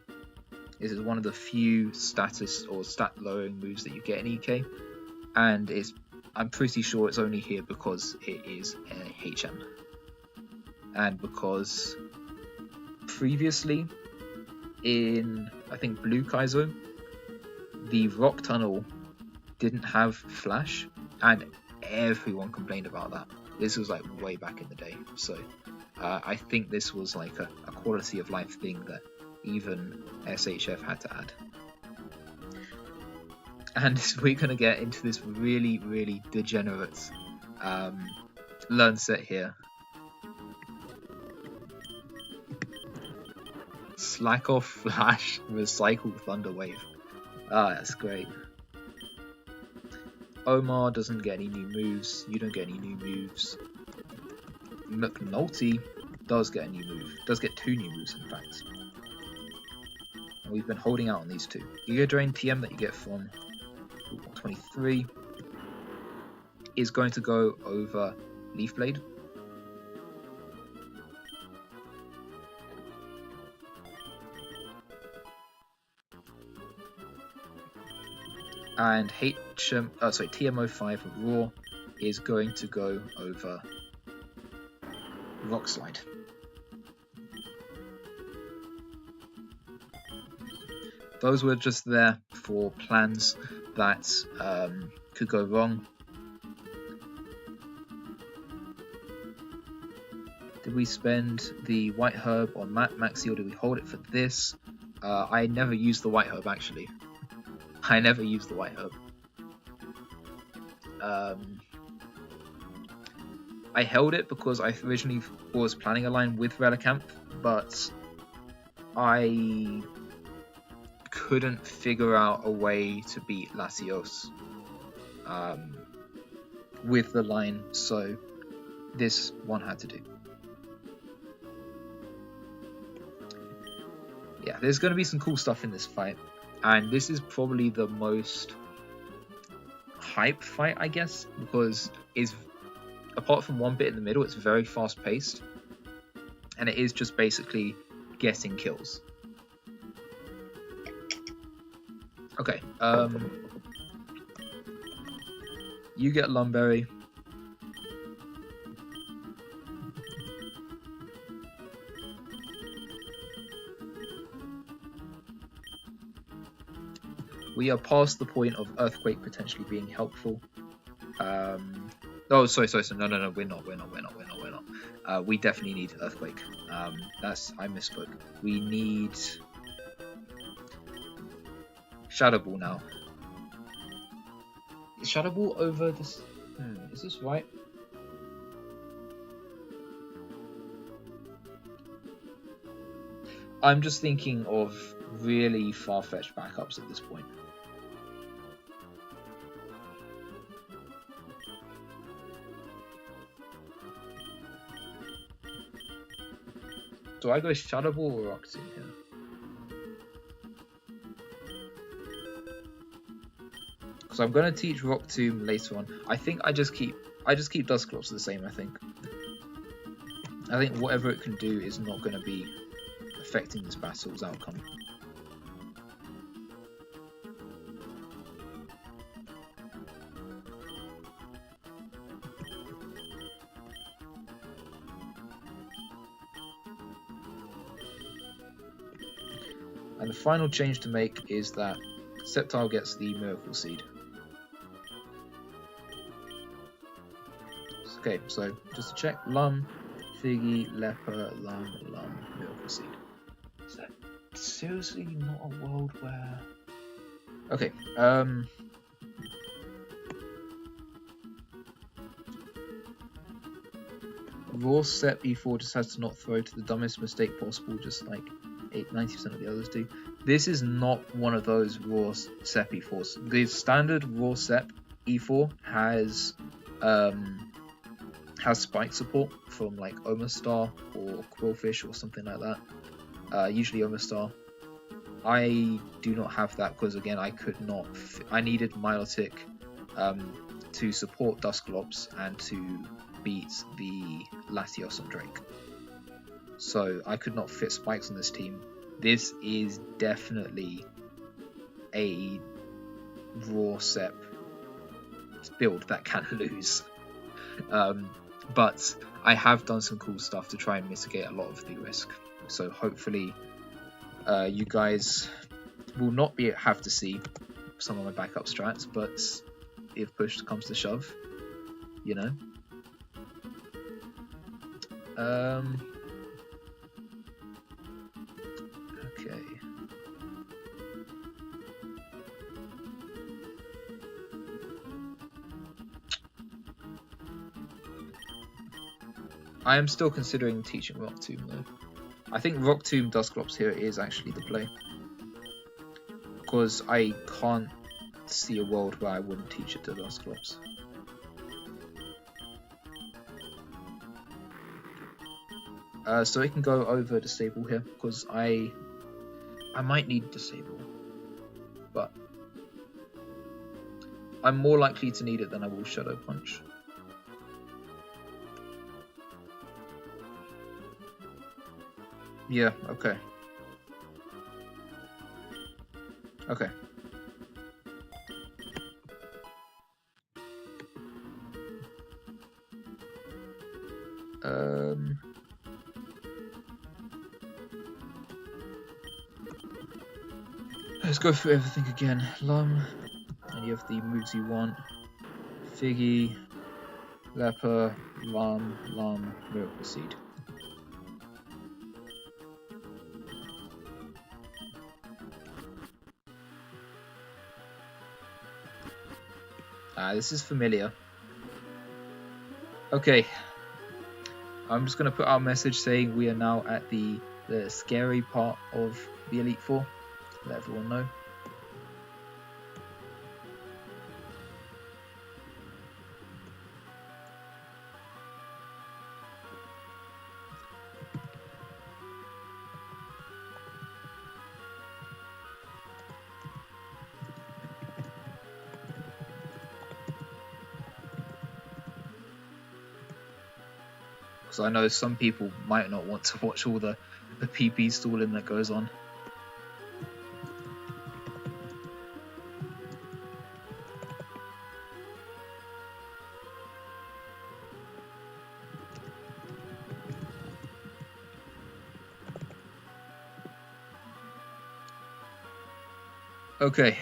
This is one of the few status or stat lowering moves that you get in EK, and I'm pretty sure it's only here because it is a HM. And because previously in, I think, Blue Kaizo, the Rock Tunnel didn't have Flash, and everyone complained about that. This was like way back in the day, so I think this was like a quality of life thing that even SHF had to add. And we're gonna get into this really degenerate learn set here. Slack off Flash, recycle Thunder Wave. Ah, that's great. Omar doesn't get any new moves. You don't get any new moves. McNulty does get a new move. Does get 2 new moves, in fact. And we've been holding out on these 2. Giga Drain TM that you get from 23 is going to go over Leaf Blade. And TM05 Raw is going to go over Rock Slide. Those were just there for plans that could go wrong. Did we spend the White Herb on Maxi, or did we hold it for this? I never used the White Herb, actually. I never used the White Herb. I held it because I originally was planning a line with Relicanth, but I couldn't figure out a way to beat Latios with the line, so this one had to do. Yeah, there's going to be some cool stuff in this fight, and this is probably the most hype fight, I guess, because it's, apart from one bit in the middle, it's very fast paced, and it is just basically getting kills. Okay, you get Lumberry. We are past the point of Earthquake potentially being helpful. Oh, sorry. No, we're not. We definitely need Earthquake. I misspoke. We need Shadow Ball now. Is Shadow Ball over this? Is this right? I'm just thinking of really far-fetched backups at this point. Do I go Shadow Ball or Rock Tomb here? Because I'm gonna teach Rock Tomb later on. I think I just keep Dusclops the same. I think whatever it can do is not gonna be affecting this battle's outcome. And the final change to make is that Sceptile gets the Miracle Seed. Okay, so just to check, Lum, Figgy, Leper, Lum, Miracle Seed. Is that seriously not a world where... Okay, Raw Sep E4 just has to not throw to the dumbest mistake possible, just like 90% of the others do. This is not one of those Raw Sep E4s. The standard Raw Sep E4 has spike support from like Omastar or Quillfish or something like that. Usually Omastar. I do not have that because again I could not. I needed Milotic to support Dusclops and to beat the Latios on Drake. So I could not fit spikes on this team. This is definitely a Raw Sep build that can lose. But I have done some cool stuff to try and mitigate a lot of the risk. So hopefully you guys will not have to see some of my backup strats, but if push comes to shove, you know. Okay. I am still considering teaching Rock Tomb though. I think Rock Tomb Dusclops here is actually the play. Because I can't see a world where I wouldn't teach it to Dusclops. So it can go over Disable here, because I might need Disable. But I'm more likely to need it than I will Shadow Punch. Yeah, okay. Okay. Let's go through everything again. Lum, any of the moves you want. Figgy, Leper, Lum, Miracle Seed. This is familiar. Okay. I'm just going to put out a message saying we are now at the scary part of the Elite Four. Let everyone know. Because I know some people might not want to watch all the PP stalling that goes on. Okay.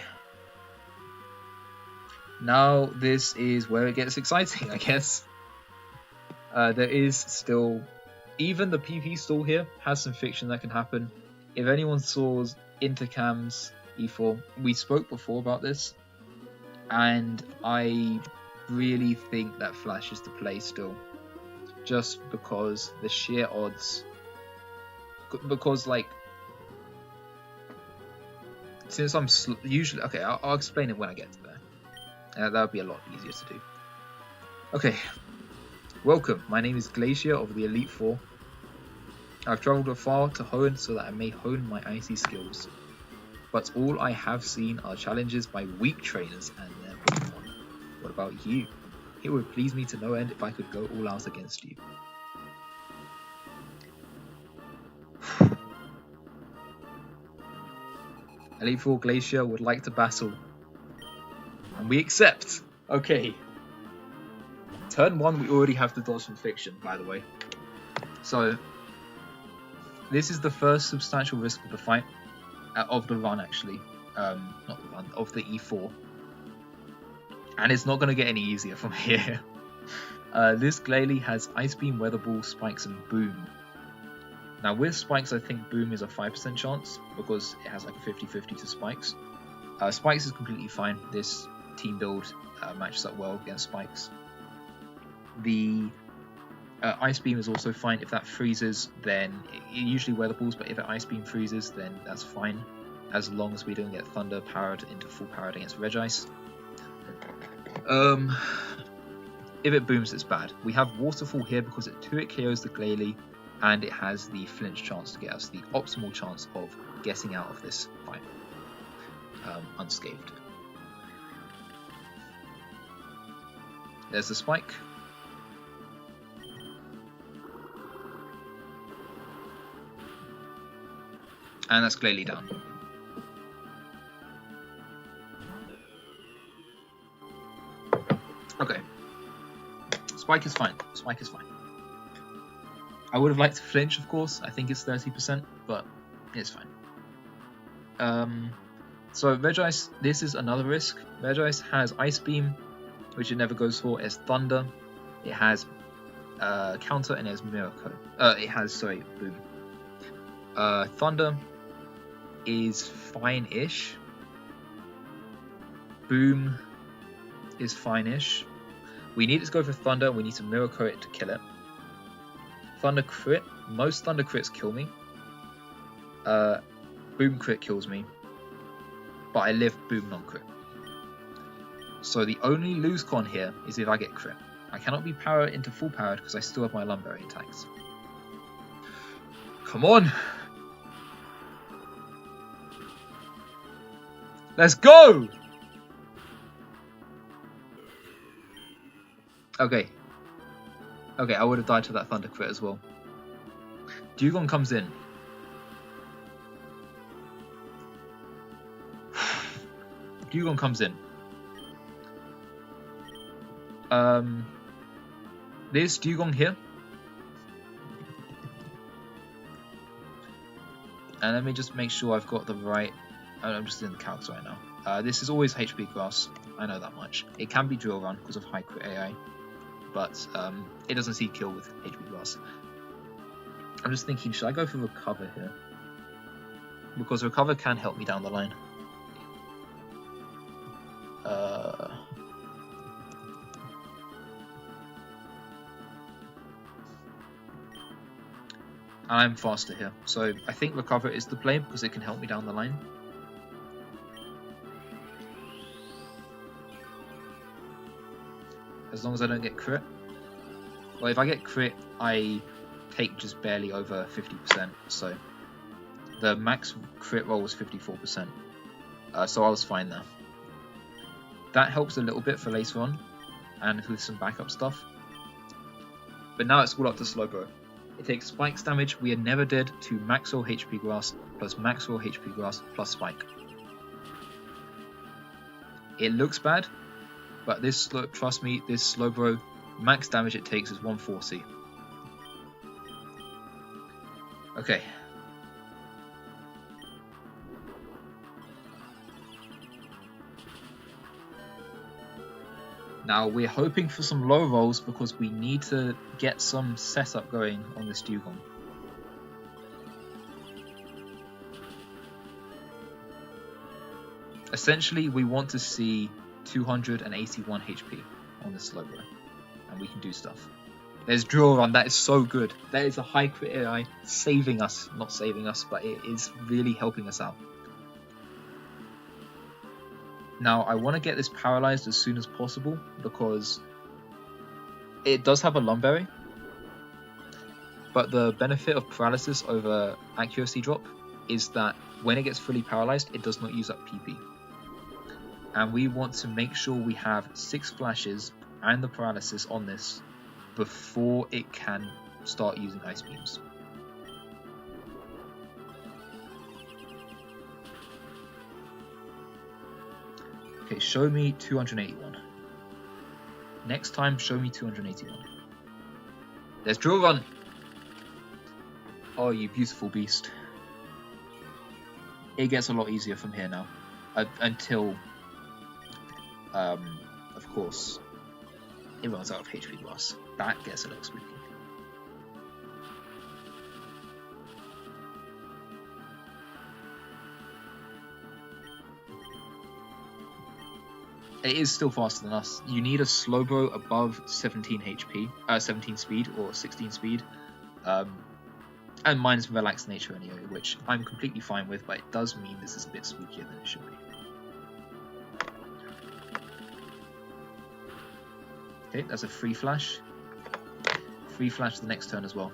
Now this is where it gets exciting, I guess. There is still, even the PP stall here has some fiction that can happen. If anyone saw Intercam's E4, we spoke before about this, and I really think that Flash is the play still, just because the sheer odds. Because like, since I'm usually okay, I'll explain it when I get to there. That would be a lot easier to do. Okay. Welcome, my name is Glacier of the Elite Four. I've travelled afar to hone so that I may hone my icy skills. But all I have seen are challenges by weak trainers and their Pokemon. What about you? It would please me to no end if I could go all out against you. Elite Four Glacier would like to battle. And we accept. Okay. Turn 1, we already have the dodge from fiction, by the way. So, this is the first substantial risk of the fight. Of the run, actually. Not the run, of the E4. And it's not going to get any easier from here. This Glalie has Ice Beam, Weather Ball, Spikes, and Boom. Now, with Spikes, I think Boom is a 5% chance, because it has like a 50-50 to Spikes. Spikes is completely fine. This team build matches up well against Spikes. The Ice Beam is also fine. If that freezes, then it usually Weather Balls, but if it Ice Beam freezes, then that's fine, as long as we don't get Thunder powered into full powered against Regice. If it booms, it's bad. We have Waterfall here because it 2-hit KOs the Glalie, and it has the flinch chance to get us the optimal chance of getting out of this fight unscathed. There's the Spike. And that's Glalie down. Okay. Spike is fine. Spike is fine. I would have liked to flinch, of course. I think it's 30%, but it's fine. So Regice, this is another risk. Regice has Ice Beam, which it never goes for. It's Thunder. It has counter, and it has Miracle. It has, sorry, Boom. Thunder is fine-ish. Boom is fine-ish. We need to go for Thunder. We need to Miracle it to kill it. Thunder crit. Most Thunder crits kill me. Boom crit kills me. But I live Boom non-crit. So the only lose con here is if I get crit. I cannot be powered into full powered because I still have my Lumberry attacks. Come on! Let's go! Okay. Okay, I would have died to that Thunder crit as well. Dewgong comes in. Dewgong comes in. There's Dewgong here. And let me just make sure I've got the right... I'm just in the calcs right now. This is always HP Grass. I know that much. It can be Drill Run because of high crit AI. But it doesn't see kill with HP Grass. I'm just thinking, should I go for Recover here? Because Recover can help me down the line. And I'm faster here, so I think Recover is the play because it can help me down the line. As long as I don't get crit. Well, if I get crit, I take just barely over 50%, so the max crit roll was 54%, so I was fine there. That helps a little bit for later on, and with some backup stuff. But now it's all up to Slowbro. It takes Spike's damage we never did to Maxwell HP Grass plus Maxwell HP Grass plus Spike. It looks bad, but this, trust me, this Slowbro, max damage it takes is 140. Okay. Now we're hoping for some low rolls because we need to get some setup going on this Dewgong. Essentially, we want to see 281 HP on this Slowbro, and we can do stuff. There's Drill Run, that is so good. That is a high crit AI saving us, not saving us, but it is really helping us out. Now, I want to get this paralyzed as soon as possible because it does have a Lumberry, but the benefit of paralysis over accuracy drop is that when it gets fully paralyzed, it does not use up PP. And we want to make sure we have 6 flashes and the paralysis on this before it can start using Ice Beams. Okay, show me 281. Next time, show me 281. There's Drill Run! Oh, you beautiful beast. It gets a lot easier from here now. Until, of course, it runs out of HP Grass. That gets a little spooky. It is still faster than us. You need a Slowbro above 17 HP, 17 speed or 16 speed, and mine's relaxed nature anyway, which I'm completely fine with, but it does mean this is a bit spookier than it should be. Okay, that's a free flash. Free flash the next turn as well.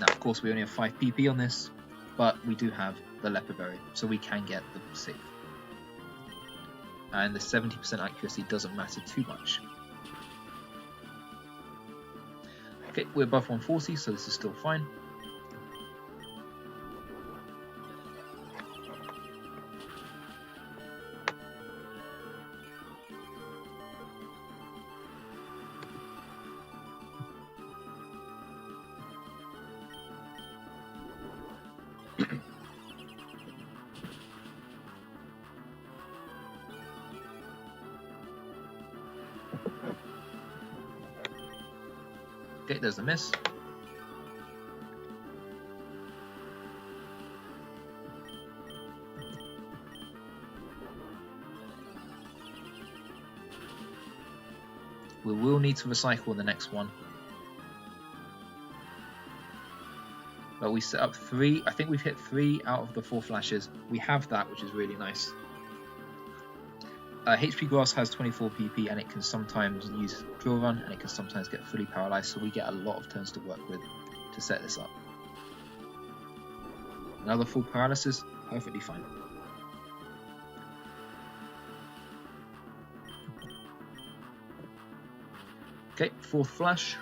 Now, of course, we only have 5 PP on this, but we do have the Leopard Berry, so we can get the save. And the 70% accuracy doesn't matter too much. Okay, we're above 140, so this is still fine. Okay, there's the miss. We will need to recycle the next one. But we set up 3. I think we've hit 3 out of the 4 flashes. We have that, which is really nice. HP Grass has 24 PP and it can sometimes use Drill Run and it can sometimes get fully paralyzed, so we get a lot of turns to work with to set this up. Another full paralysis, perfectly fine. Okay, 4th flash.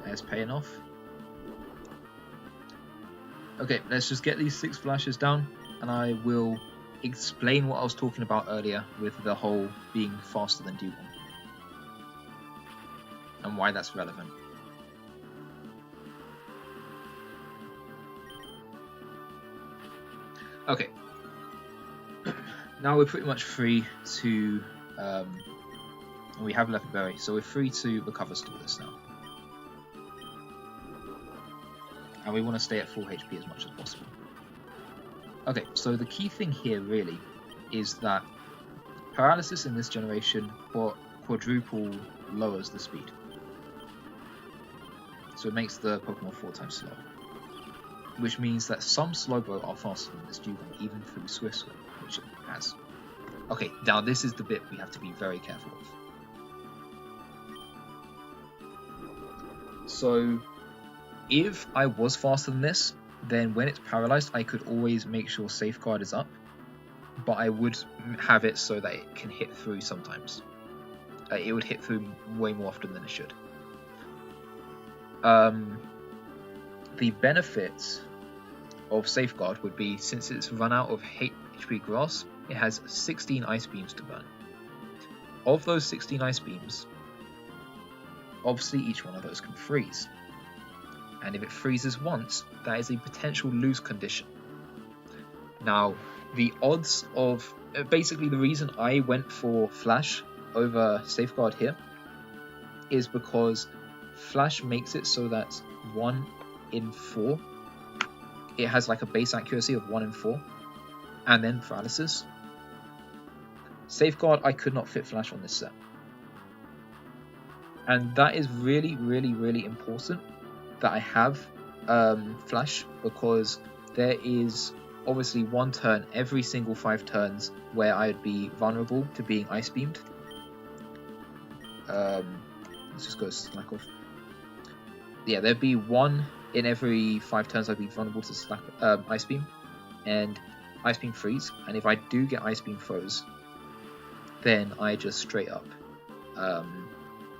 That's paying off. Okay, let's just get these 6 flashes down and I will explain what I was talking about earlier with the whole being faster than Dugong and why that's relevant. Okay, now we're pretty much free to, we have left berry, so we're free to recover store this now. And we want to stay at full HP as much as possible. Okay, so the key thing here really is that paralysis in this generation quadruple lowers the speed. So it makes the Pokemon 4 times slower. Which means that some Slowbro are faster than this Dugong, even through Swift Swim, which it has. Okay, now this is the bit we have to be very careful of. So, if I was faster than this, then when it's paralyzed, I could always make sure Safeguard is up, but I would have it so that it can hit through sometimes. It would hit through way more often than it should. The benefits of Safeguard would be, since it's run out of HP Grass, it has 16 Ice Beams to burn. Of those 16 Ice Beams, obviously each one of those can freeze. And if it freezes once, that is a potential lose condition. Now, the odds of... basically the reason I went for Flash over Safeguard here is because Flash makes it so that 1 in 4, it has like a base accuracy of 1 in 4, and then paralysis. Safeguard, I could not fit Flash on this set. And that is really, really, really important that I have Flash, because there is obviously 1 turn every single 5 turns where I'd be vulnerable to being Ice Beamed. Let's just go slack off. Yeah, there'd be 1 in every 5 turns I'd be vulnerable to Ice Beam and Ice Beam freeze, and if I do get Ice Beam froze, then I just straight up,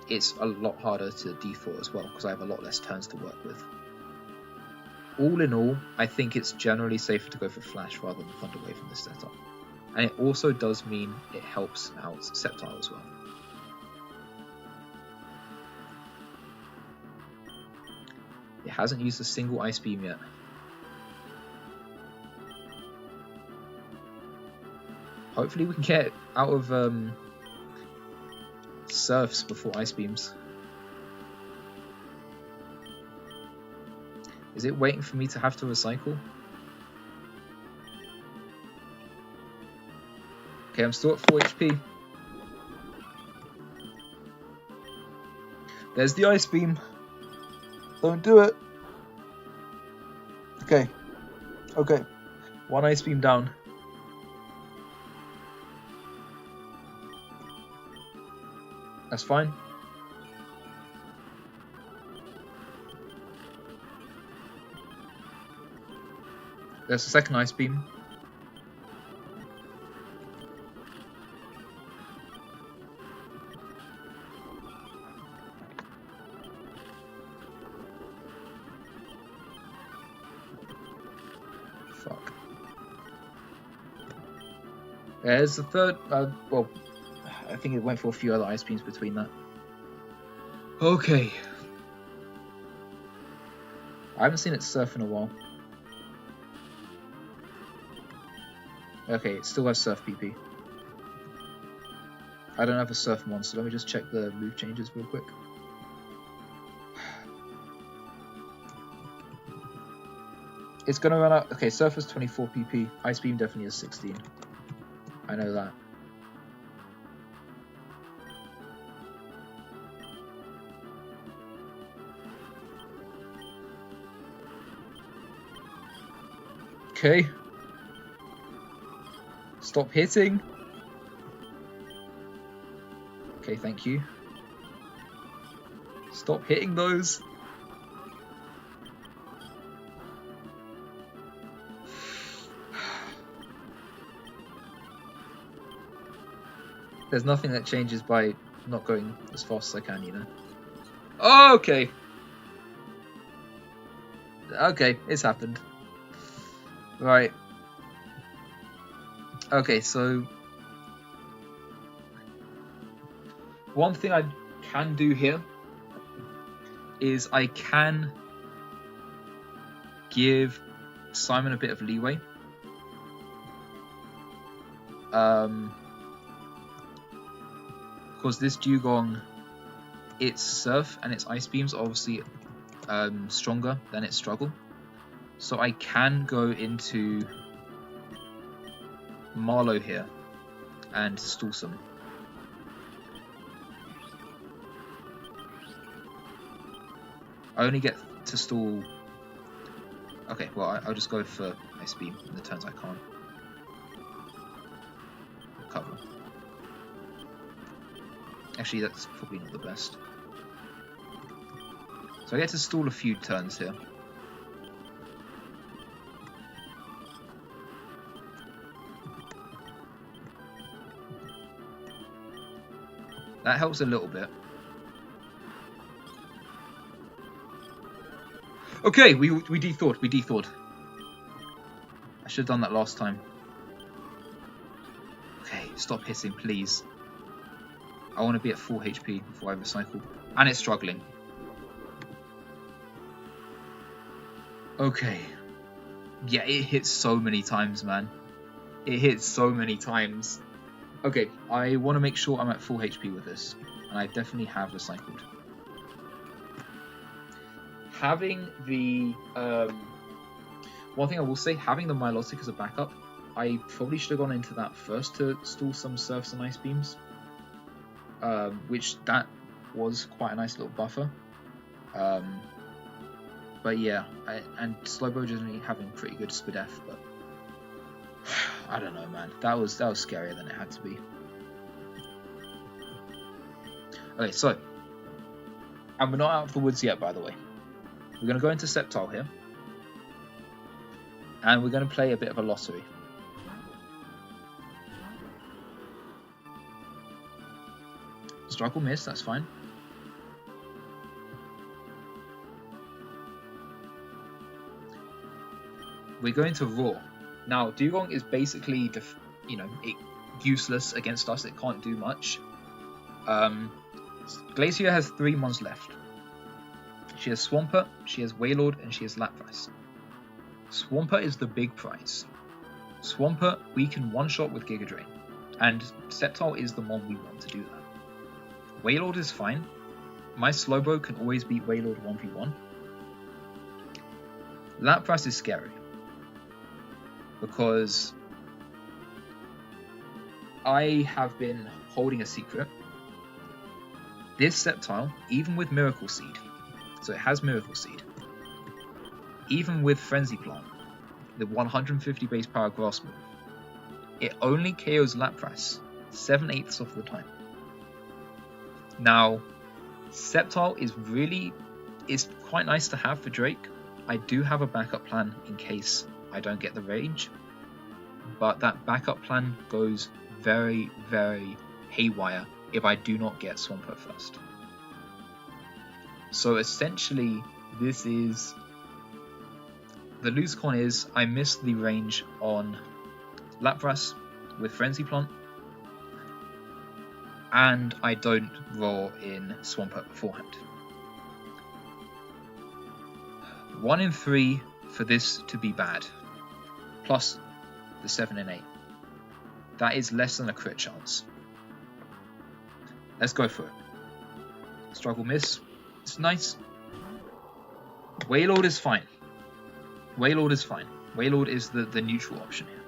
it's a lot harder to default as well, because I have a lot less turns to work with. All in all, I think it's generally safer to go for Flash rather than Thunder Wave in this setup. And it also does mean it helps out Sceptile as well. It hasn't used a single Ice Beam yet. Hopefully we can get out of Surfs before Ice Beams. Is it waiting for me to have to recycle? Okay, I'm still at 4 HP. There's the Ice Beam. Don't do it. Okay. Okay. 1 Ice Beam down. That's fine. There's a second Ice Beam. Fuck. There's the third, well, I think it went for a few other Ice Beams between that. Okay. I haven't seen it surf in a while. Okay, it still has Surf PP. I don't have a Surf monster. Let me just check the move changes real quick. It's gonna run out. Okay, Surf has 24 PP. Ice Beam definitely has 16. I know that. Okay. Stop hitting. Okay, thank you. Stop hitting those. There's nothing that changes by not going as fast as I can, you know. Oh, okay. Okay, it's happened. Right. Okay, so one thing I can do here is I can give Simon a bit of leeway. Because this Dugong, its Surf and its Ice Beams are obviously stronger than its Struggle. So I can go into Marlow here and stall some. I only get to stall... Okay, well, I'll just go for Ice Beam in the turns I can't cover. Actually, that's probably not the best. So I get to stall a few turns here. That helps a little bit. Okay, we de-thawed, we de-thawed. I should have done that last time. Okay, stop hitting, please. I want to be at full HP before I recycle. And it's struggling. Okay. Yeah, it hits so many times, man. It hits so many times. Okay, I want to make sure I'm at full HP with this. And I definitely have recycled. Having the... one thing I will say, having the Milotic as a backup, I probably should have gone into that first to stall some Surfs and Ice Beams. Which that was quite a nice little buffer. But yeah, and Slowbro generally having pretty good SPDF, but I don't know, man. That was scarier than it had to be. Okay, so, and we're not out of the woods yet, by the way. We're going to go into Sceptile here, and we're going to play a bit of a lottery. Struggle miss, that's fine. We're going to Roar. Now, Dugong is basically, useless against us. It can't do much. Glacier has 3 mons left. She has Swampert, she has Wailord, and she has Lapras. Swampert is the big prize. Swampert, we can one-shot with Giga Drain. And Sceptile is the mon we want to do that. Wailord is fine. My Slowbro can always beat Wailord 1v1. Lapras is scary. Because I have been holding a secret. This Sceptile, even with Miracle Seed, so it has Miracle Seed, even with Frenzy Plant, the 150 base power grass move, it only KOs Lapras 7/8 of the time. Now, Sceptile is quite nice to have for Drake. I do have a backup plan in case I don't get the range, but that backup plan goes very, very haywire if I do not get Swampert first. So essentially, this is... The loose con is I missed the range on Lapras with Frenzy Plant, and I don't roar in Swampert beforehand. 1 in 3 for this to be bad, plus the 7 and 8. That is less than a crit chance. Let's go for it. Struggle miss. It's nice. Waylord is fine. Waylord is fine. Waylord is the neutral option here.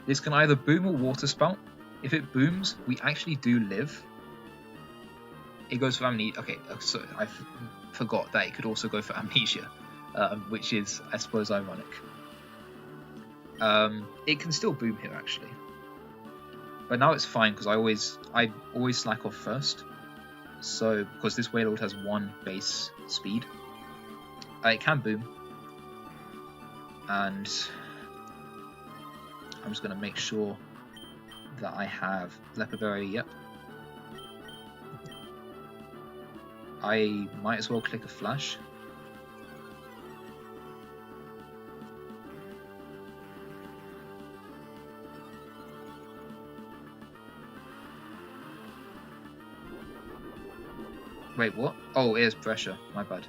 This can either boom or water spout. If it booms, we actually do live. It goes for amnesia. Okay, so I forgot that it could also go for amnesia, which is, I suppose, ironic. It can still boom here actually, but now it's fine because I always slack off first. So because this Waylord has 1 base speed, it can boom, and I'm just gonna make sure that I have Leopard Berry. Yep. I might as well click a flash. Wait, what? Oh, it is pressure. My bad.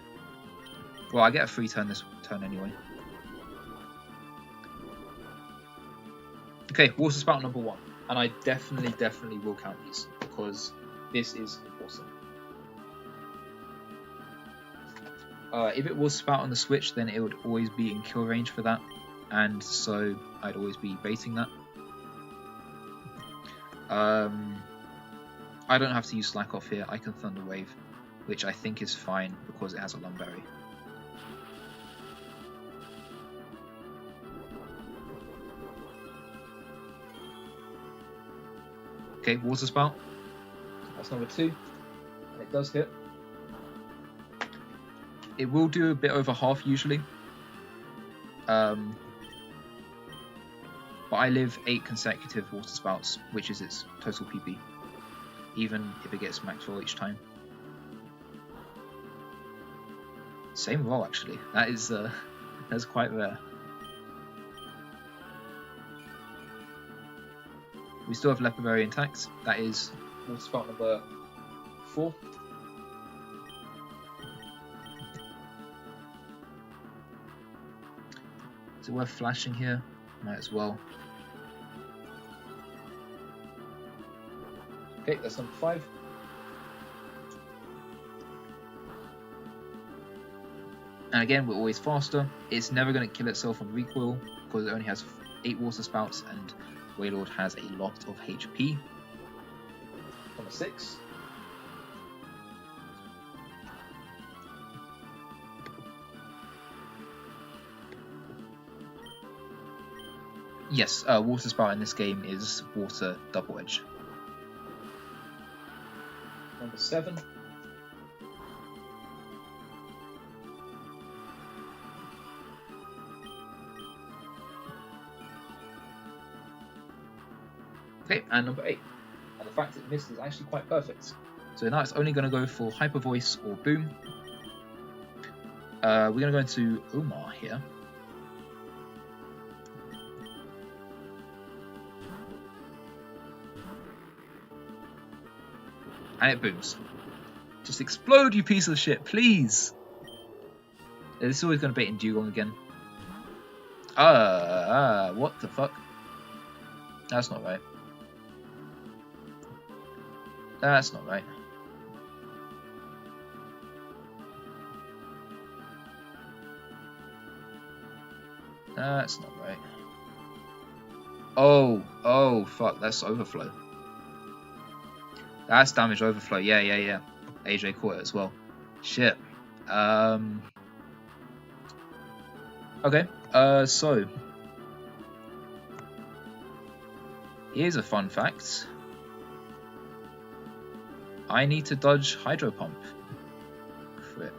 Well, I get a free turn this turn anyway. Okay, water spout number 1. And I definitely will count these because this is awesome. If it was spout on the switch, then it would always be in kill range for that. And so I'd always be baiting that. I don't have to use slack off here. I can Thunder Wave, which I think is fine because it has a Lum Berry. Okay, water spout. That's number 2. And it does hit. It will do a bit over half usually. But I live 8 consecutive water spouts, which is its total PP. Even if it gets max roll each time. Same roll actually. That is that's quite rare. We still have Leopard Berry intact. That is water spout number 4. Is it worth flashing here? Might as well. Okay, that's number 5. And again, we're always faster. It's never going to kill itself on recoil because it only has 8 water spouts and Waylord has a lot of HP. Number 6. Yes, water spout in this game is water double edge. Number 7. Okay, and number 8. And the fact it missed is actually quite perfect. So now it's only going to go for Hyper Voice or Boom. We're going to go into Omar here. And it booms. Just explode, you piece of shit, please! This is always going to bait in Dugong again. What the fuck? That's not right. That's not right. That's not right. Oh, fuck, that's overflow. That's damage overflow. Yeah. AJ caught it as well. Shit. Okay. So here's a fun fact. I need to dodge Hydro Pump. Crit.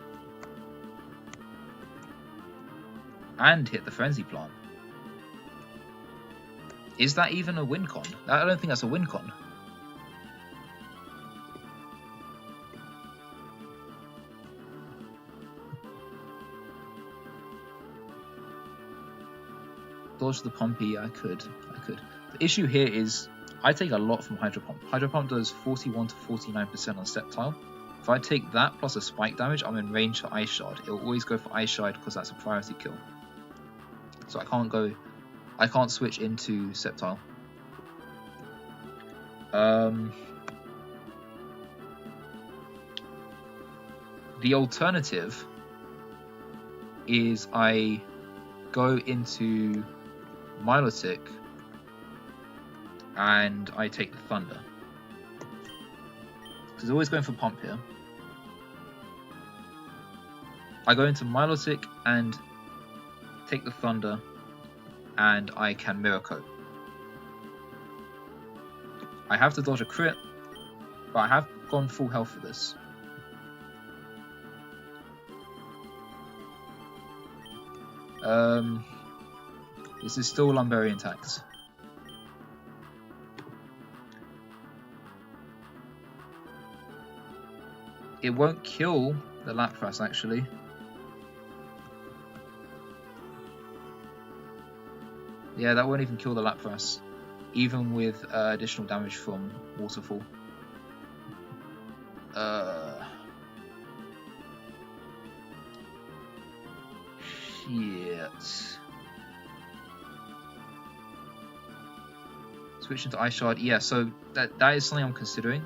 And hit the Frenzy Plant. Is that even a win con? I don't think that's a win con. Dodge the Pumpy, I could. The issue here is I take a lot from Hydro Pump. Hydro Pump does 41 to 49% on Step Tile. If I take that plus a spike damage, I'm in range for Ice Shard. It'll always go for Ice Shard because that's a priority kill. so I can't switch into Sceptile. The alternative is I go into Milotic and I take the Thunder. Because always going for Pump here. I go into Milotic and take the Thunder, and I can Mirror Coat. I have to dodge a crit, but I have gone full health for this. This is still Lumberian tax. It won't kill the Lapras actually. Yeah, that won't even kill the Lapras, even with additional damage from Waterfall. Shit. Switch into Ice Shard. Yeah, so that is something I'm considering.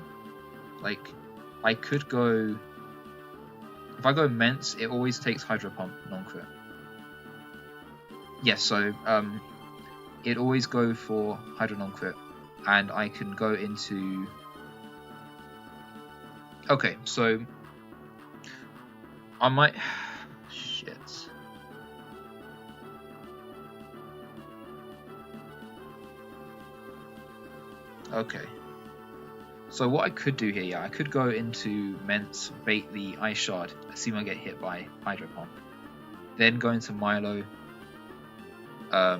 Like, I could go... If I go Mence, it always takes Hydro Pump, non-crit. Yes, so it always go for Hydro non-crit, and I can go into... Okay, so I might... Shit. Okay. So what I could do here, yeah, I could go into Mence, bait the Ice Shard, assume I get hit by Hydro Pump. Then go into Milo. How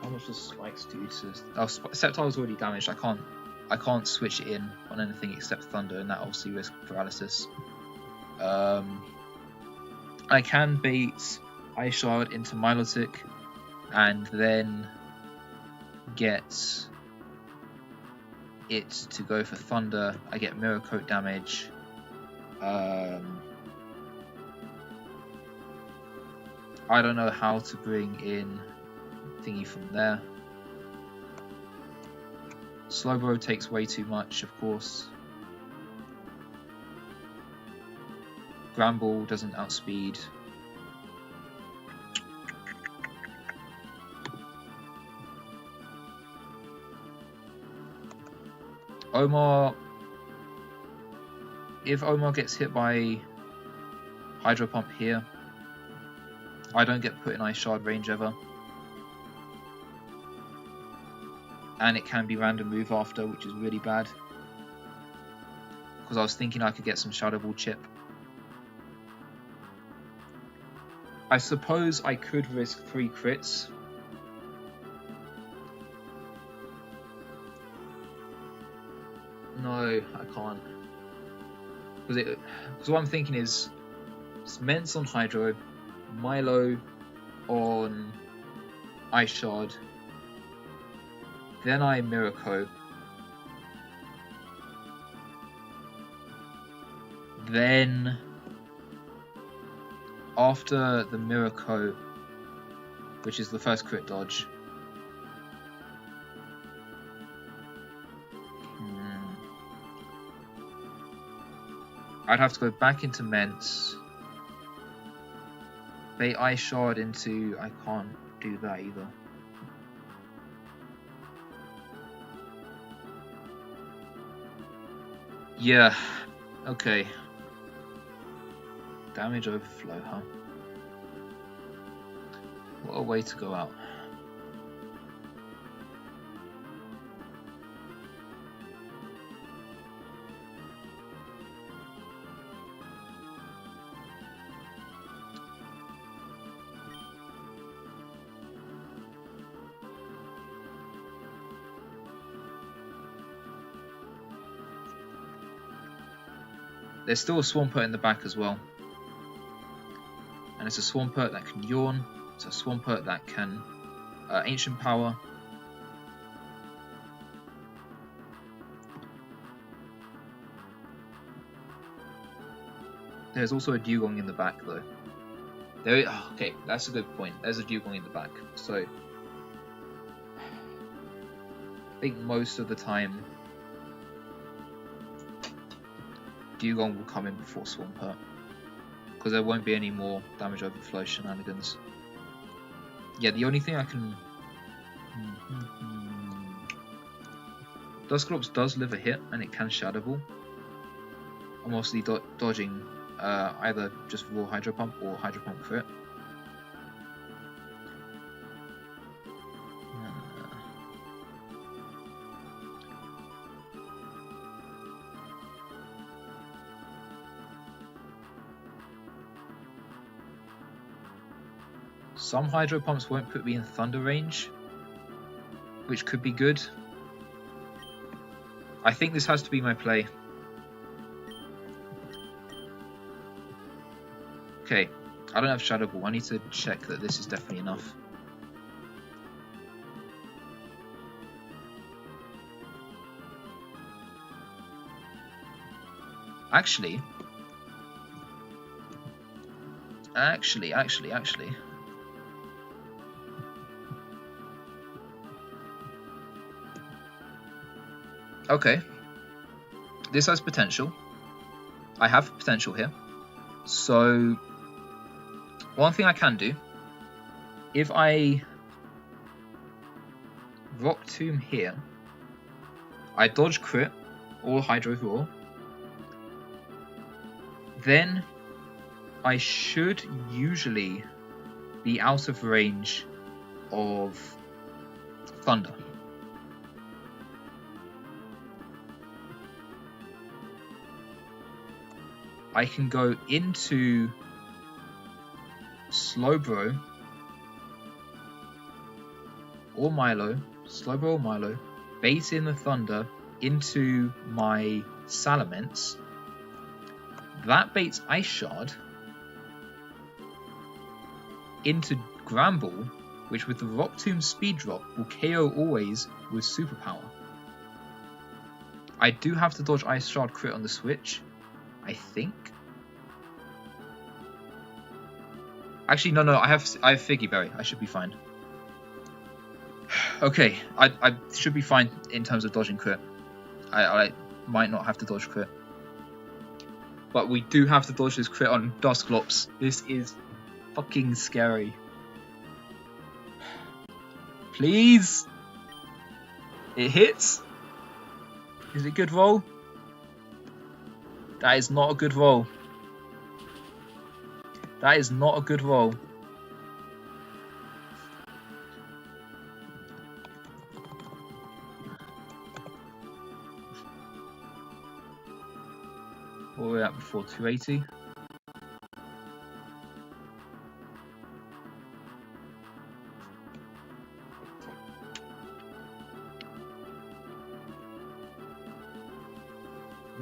much does Spikes do to... Oh, Sceptile's already damaged. I can't switch it in on anything except Thunder, and that obviously risks paralysis. I can bait Ice Shard into Milotic and then get it to go for Thunder. I get Mirror Coat damage. I don't know how to bring in thingy from there. Slowbro takes way too much, of course. Gramble doesn't outspeed. Omar... If Omar gets hit by Hydro Pump here, I don't get put in Ice Shard range ever. And it can be random move after, which is really bad. Because I was thinking I could get some Shadow Ball chip. I suppose I could risk 3 crits. No, I can't. Because what I'm thinking is Mence on Hydro, Milo on Ice Shard, then I Mirror Coat, then after the Mirror Coat, which is the first crit dodge, I'd have to go back into Mence, bait Ice Shard into... I can't do that either. Yeah, okay. Damage overflow, huh? What a way to go out. There's still a Swampert in the back as well. And it's a Swampert that can Yawn. It's a Swampert that can Ancient Power. There's also a dugong in the back though. Okay, that's a good point. There's a dugong in the back. So I think most of the time dugong will come in before Swampert, because there won't be any more damage overflow shenanigans. Yeah, the only thing I can... Dusclops does live a hit, and it can Shadow Ball. I'm mostly dodging either just raw Hydro Pump or Hydro Pump crit. Some Hydro Pumps won't put me in Thunder range, which could be good. I think this has to be my play. Okay, I don't have Shadow Ball. I need to check that this is definitely enough. Actually. Okay. This has potential. I have potential here. So, one thing I can do, if I Rock Tomb here, I dodge crit or Hydro Roar, then I should usually be out of range of Thunder. I can go into Slowbro or Milo, Slowbro or Milo, bait in the Thunder into my Salamence. That baits Ice Shard into Gramble, which with the Rock Tomb speed drop will KO always with Superpower. I do have to dodge Ice Shard crit on the switch, I think. Actually, no, I have Figgy Berry. I should be fine. Okay, I should be fine in terms of dodging crit. I might not have to dodge crit, but we do have to dodge this crit on Dusclops. This is fucking scary. Please, it hits. Is it a good roll? That is not a good roll. That is not a good roll. What were we at before? 280?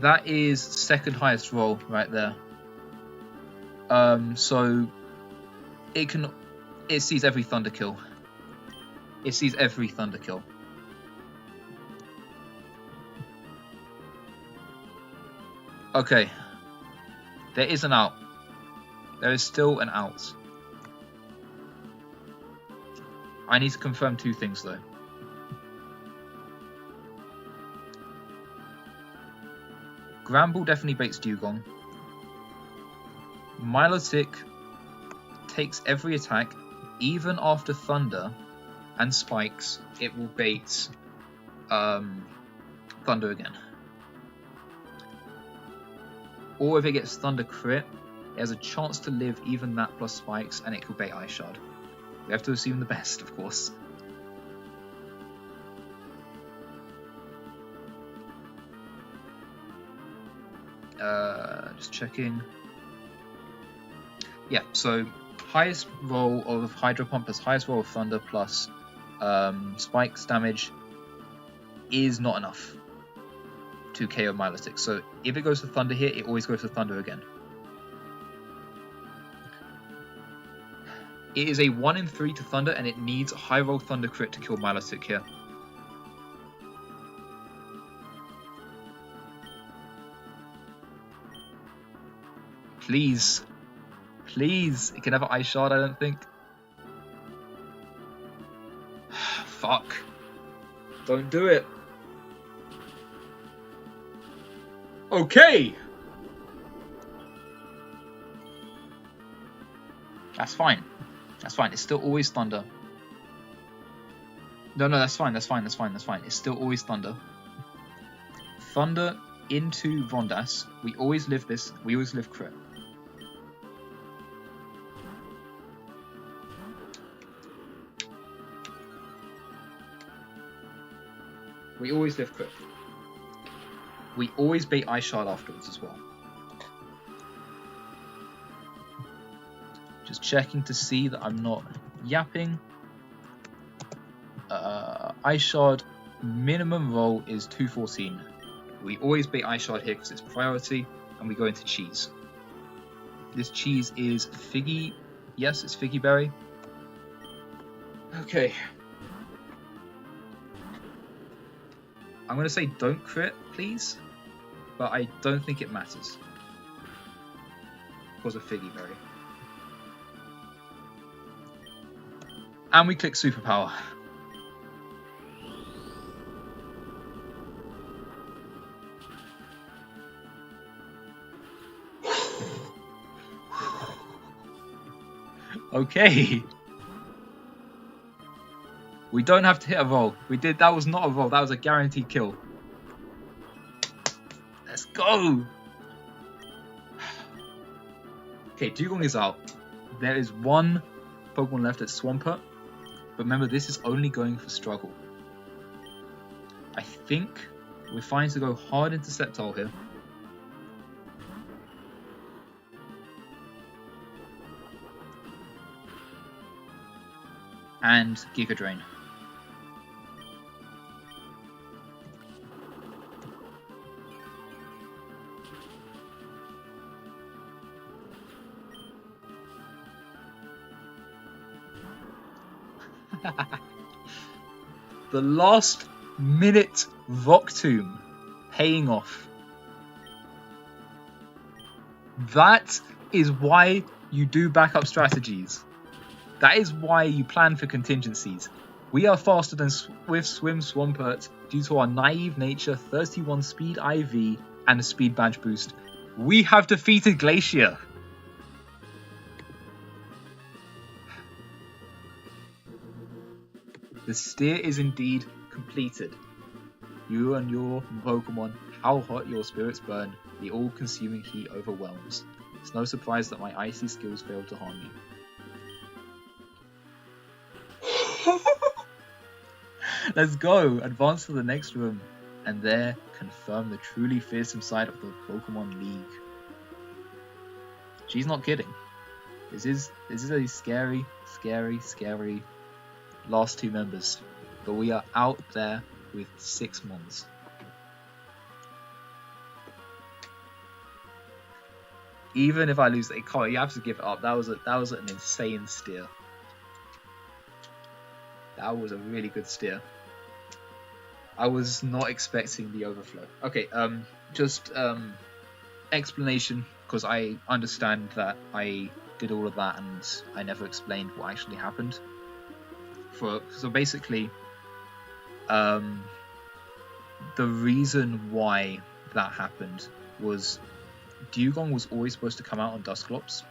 That is second highest roll right there. So it sees every Thunder kill. It sees every Thunder kill. Okay. There is an out. There is still an out. I need to confirm two things though. Gramble definitely baits Dugong. Milotic takes every attack, even after Thunder and Spikes, it will bait Thunder again. Or if it gets Thunder crit, it has a chance to live even that plus Spikes, and it could bait Ice Shard. We have to assume the best, of course. Just checking. Yeah, so highest roll of Hydro Pump plus highest roll of Thunder plus Spikes damage is not enough to KO Milotic. So if it goes to Thunder here, it always goes to Thunder again. It is a 1 in 3 to Thunder, and it needs a high roll Thunder crit to kill Milotic here. Please. Please. It can never Ice Shard, I don't think. Fuck. Don't do it. Okay. That's fine. That's fine. It's still always Thunder. No, that's fine. That's fine. That's fine. That's fine. It's still always Thunder. Thunder into Vondas. We always live this. We always live crit. We always live crit. We always bait Ice Shard afterwards as well. Just checking to see that I'm not yapping. Ice Shard minimum roll is 214. We always bait Ice Shard here because it's priority, and we go into cheese. This cheese is figgy. Yes, it's figgy berry. Okay. I'm going to say don't crit, please, but I don't think it matters because of figgy berry. And we click superpower. Okay. We don't have to hit a roll. We did. That was not a roll. That was a guaranteed kill. Let's go. Okay, Dugong is out. There is one Pokemon left at Swampert. But remember, this is only going for struggle. I think we're fine to go hard into Sceptile here. And Giga Drain. The last minute Rock Tomb paying off. That is why you do backup strategies. That is why you plan for contingencies. We are faster than with Swim Swampert due to our naive nature, 31 speed IV, and a speed badge boost. We have defeated Glacier. The steer is indeed completed. You and your Pokemon, how hot your spirits burn, the all-consuming heat overwhelms. It's no surprise that my icy skills failed to harm you. Let's go! Advance to the next room, and there confirm the truly fearsome side of the Pokemon League. She's not kidding. This is a scary, scary, scary last two members. But we are out there with 6 Mons. Even if I lose, you have to give it up. That was an insane steer. That was a really good steer. I was not expecting the overflow. Okay, just explanation, because I understand that I did all of that and I never explained what actually happened. So basically, the reason why that happened was Dugong was always supposed to come out on Dusclops,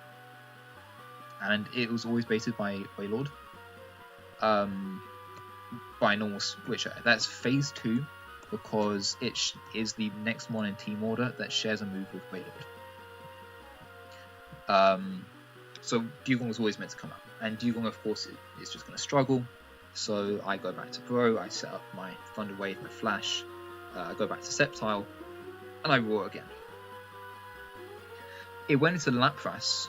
and it was always baited by Wailord. By normal switcher. That's phase 2 because it is the next mon in team order that shares a move with Wailord. So Dugong was always meant to come out, and Dugong of course is just going to struggle. So I go back to Bro, I set up my Thunder Wave, my Flash, I go back to Sceptile, and I roar again. It went into Lapras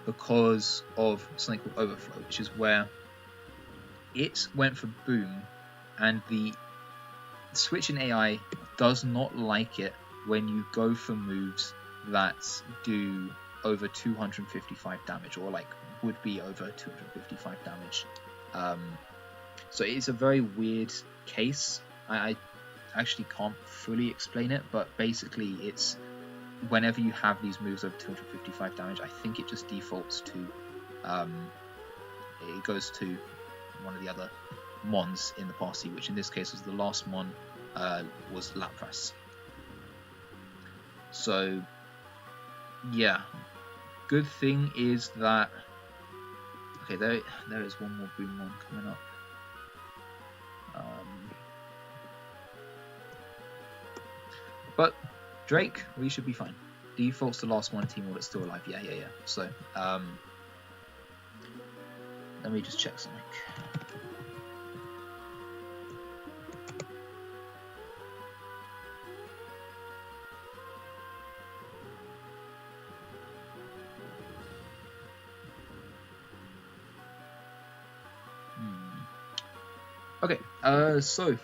because of something called Overflow, which is where it went for Boom, and the switch in AI does not like it when you go for moves that do over 255 damage, or like would be over 255 damage. So it's a very weird case. I actually can't fully explain it, but basically it's whenever you have these moves over 255 damage, I think it just defaults to it goes to one of the other mons in the party, which in this case was the last mon was Lapras. So yeah, good thing is that okay, there is one more green mon coming up. But Drake, we should be fine. Defaults to last one team while it's still alive. Yeah. So let me just check something. Okay, so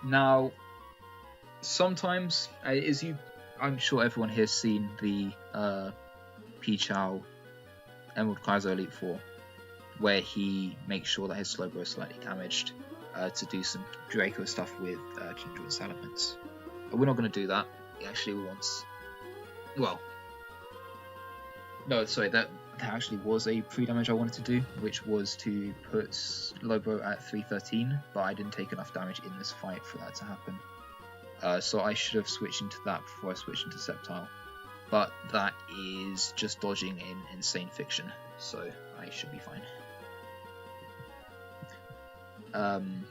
now sometimes, I'm sure everyone here has seen the Pichao Emerald Kaizo Elite 4, where he makes sure that his Slowbro is slightly damaged to do some Draco stuff with Kindred's elements. We're not going to do that. He actually wants, well, no, sorry, that actually was a pre-damage I wanted to do, which was to put Slowbro at 313, but I didn't take enough damage in this fight for that to happen. So I should have switched into that before I switched into Sceptile. But that is just dodging in Insane Fiction, so I should be fine.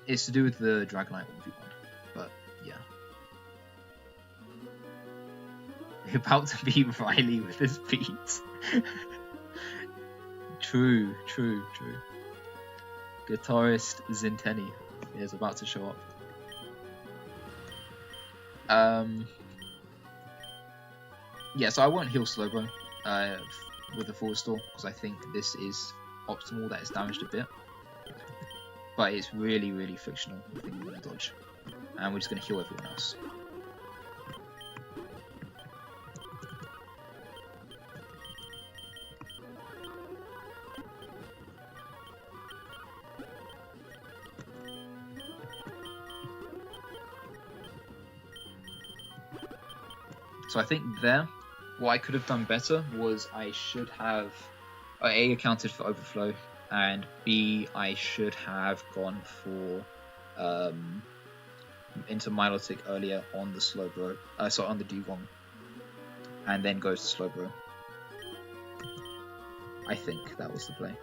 It's to do with the Dragonite 1v1, but yeah. We're about to beat Riley with his beats. True. Guitarist Zinteni is about to show up. Yeah, so I won't heal Slowbro with the full restore, because I think this is optimal, that it's damaged a bit. But it's really frictional, the thing we're going to dodge. And we're just going to heal everyone else. So I think there, what I could have done better was I should have A, accounted for overflow, and B, I should have gone for into Milotic earlier on the Slowbro, sorry, on the Dugong, and then goes to Slowbro. I think that was the play.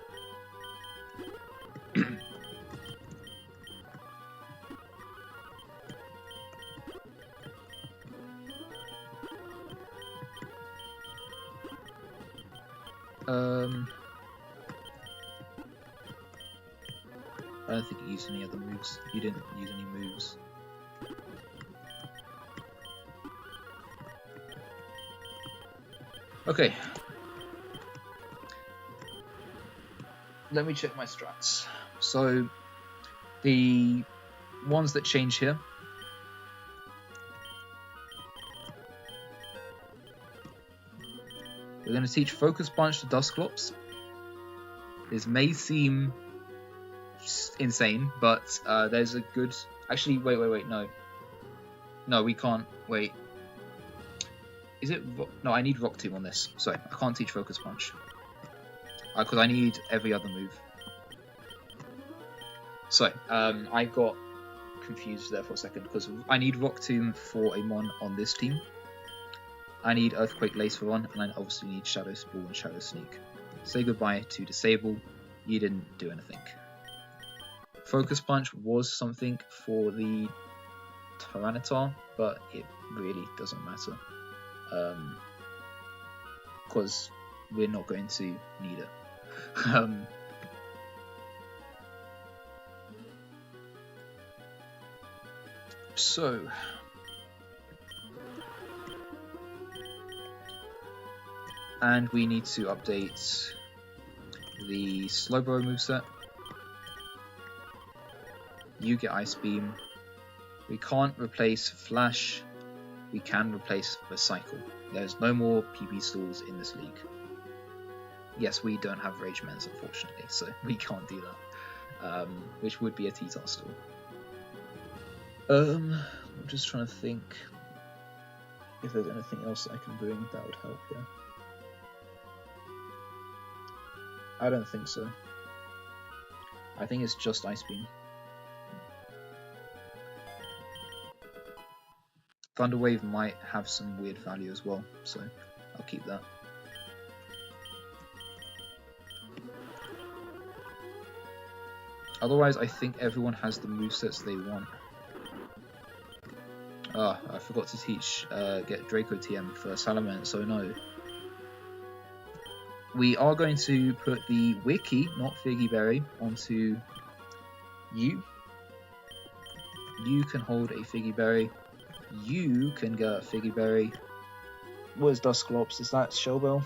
I don't think he used any other moves. He didn't use any moves. Okay. Let me check my strats. So, the ones that change here. We're going to teach Focus Punch to Dusclops. This may seem insane, but there's a good... Actually, wait, no. No, we can't. Wait. Is it... No, I need Rock Tomb on this. Sorry, I can't teach Focus Punch. Because I need every other move. Sorry, I got confused there for a second, because I need Rock Tomb for a mon on this team. I need Earthquake Lace for one, and I obviously need Shadow Spore and Shadow Sneak. Say goodbye to Disable. You didn't do anything. Focus Punch was something for the Tyranitar, but it really doesn't matter. Because we're not going to need it. So... And we need to update the Slowbro moveset. You get Ice Beam. We can't replace Flash. We can replace Recycle. There's no more PB stalls in this league. Yes, we don't have Rage Mens, unfortunately, so we can't do that. Which would be a T-Tar stall. I'm just trying to think if there's anything else I can bring that would help here. I don't think so. I think it's just Ice Beam. Thunder Wave might have some weird value as well, so I'll keep that. Otherwise, I think everyone has the movesets they want. Ah, I forgot to teach, get Draco TM for Salamence, so no. We are going to put the Wiki, not Figgy Berry, onto you. You can hold a Figgy Berry. You can get a Figgy Berry. Where's Dusclops? Is that Shellbell?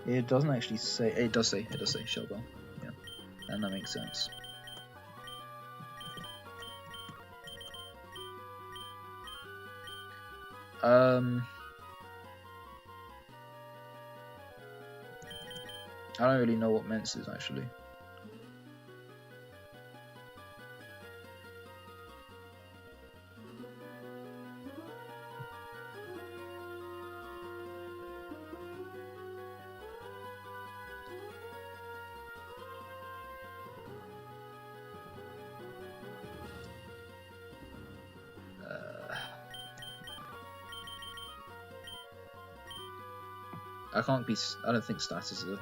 It doesn't actually say. It does say Shellbell. Yeah, and that makes sense. I don't really know what Mence is actually. I can't be. I don't think status is a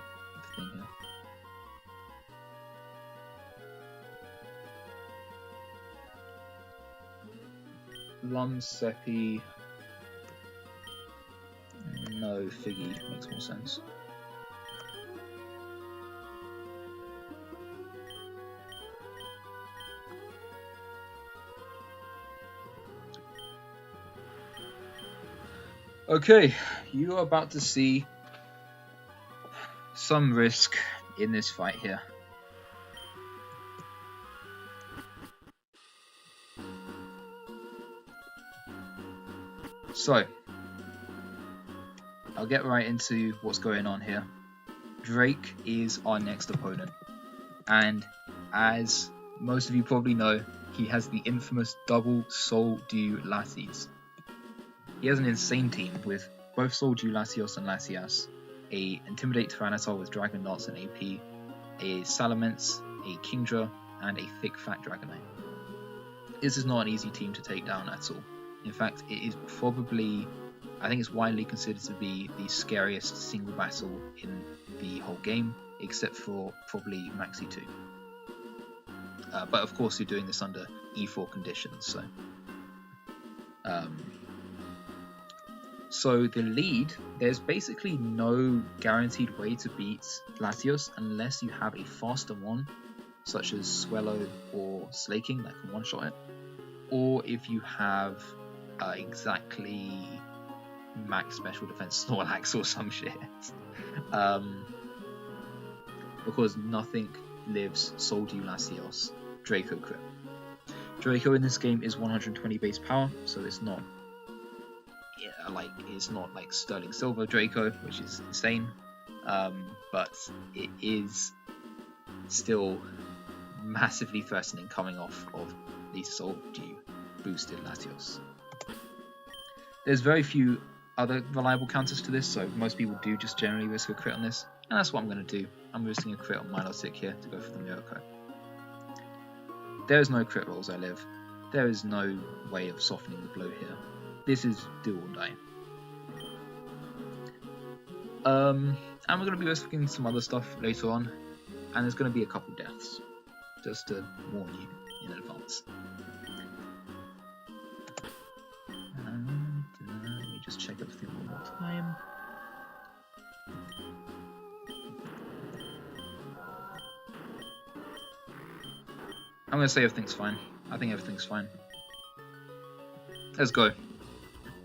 thing here. Lumseppi. No, Figgy makes more sense. Okay, you are about to see some risk in this fight here. So, I'll get right into what's going on here. Drake is our next opponent, and as most of you probably know, he has the infamous double Soul Dew Latias. He has an insane team with both Soul Dew Latios and Latias, a Intimidate Tyranitar with Dragon Darts and AP, a Salamence, a Kingdra, and a Thick Fat Dragonite. This is not an easy team to take down at all. In fact, it is probably, I think it's widely considered to be the scariest single battle in the whole game, except for probably Maxi 2. But of course you're doing this under E4 conditions, so... So the lead, there's basically no guaranteed way to beat Latios unless you have a faster one, such as Swellow or Slaking that can one-shot it, or if you have exactly max special defense Snorlax or some shit. Because nothing lives Soul Dew Latios Draco crit. Draco in this game is 120 base power, so it's not like Sterling Silver Draco, which is insane, but it is still massively threatening coming off of the Soul Dew boosted Latios. There's very few other reliable counters to this, so most people do just generally risk a crit on this, and that's what I'm going to do. I'm risking a crit on Milotic here to go for the Miracle. There is no crit rolls I live. There is no way of softening the blow here. This is do or die. And we're going to be risking some other stuff later on, and there's going to be a couple deaths, just to warn you in advance. And let me just check everything one more time. I'm going to say everything's fine. I think everything's fine. Let's go.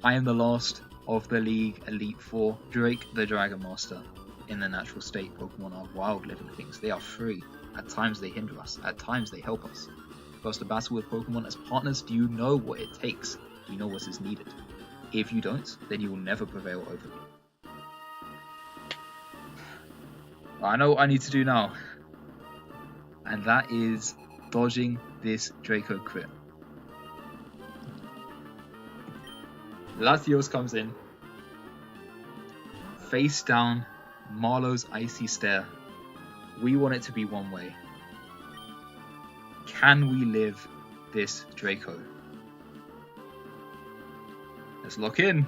I am the last of the League Elite Four. Drake the Dragon Master. In their natural state, Pokemon are wild living things. They are free. At times they hinder us. At times they help us. For us to battle with Pokemon as partners, do you know what it takes? Do you know what is needed? If you don't, then you will never prevail over me. I know what I need to do now. And that is dodging this Draco crit. Latios comes in. Face down, Marlowe's icy stare. We want it to be one way. Can we live this Draco? Let's lock in.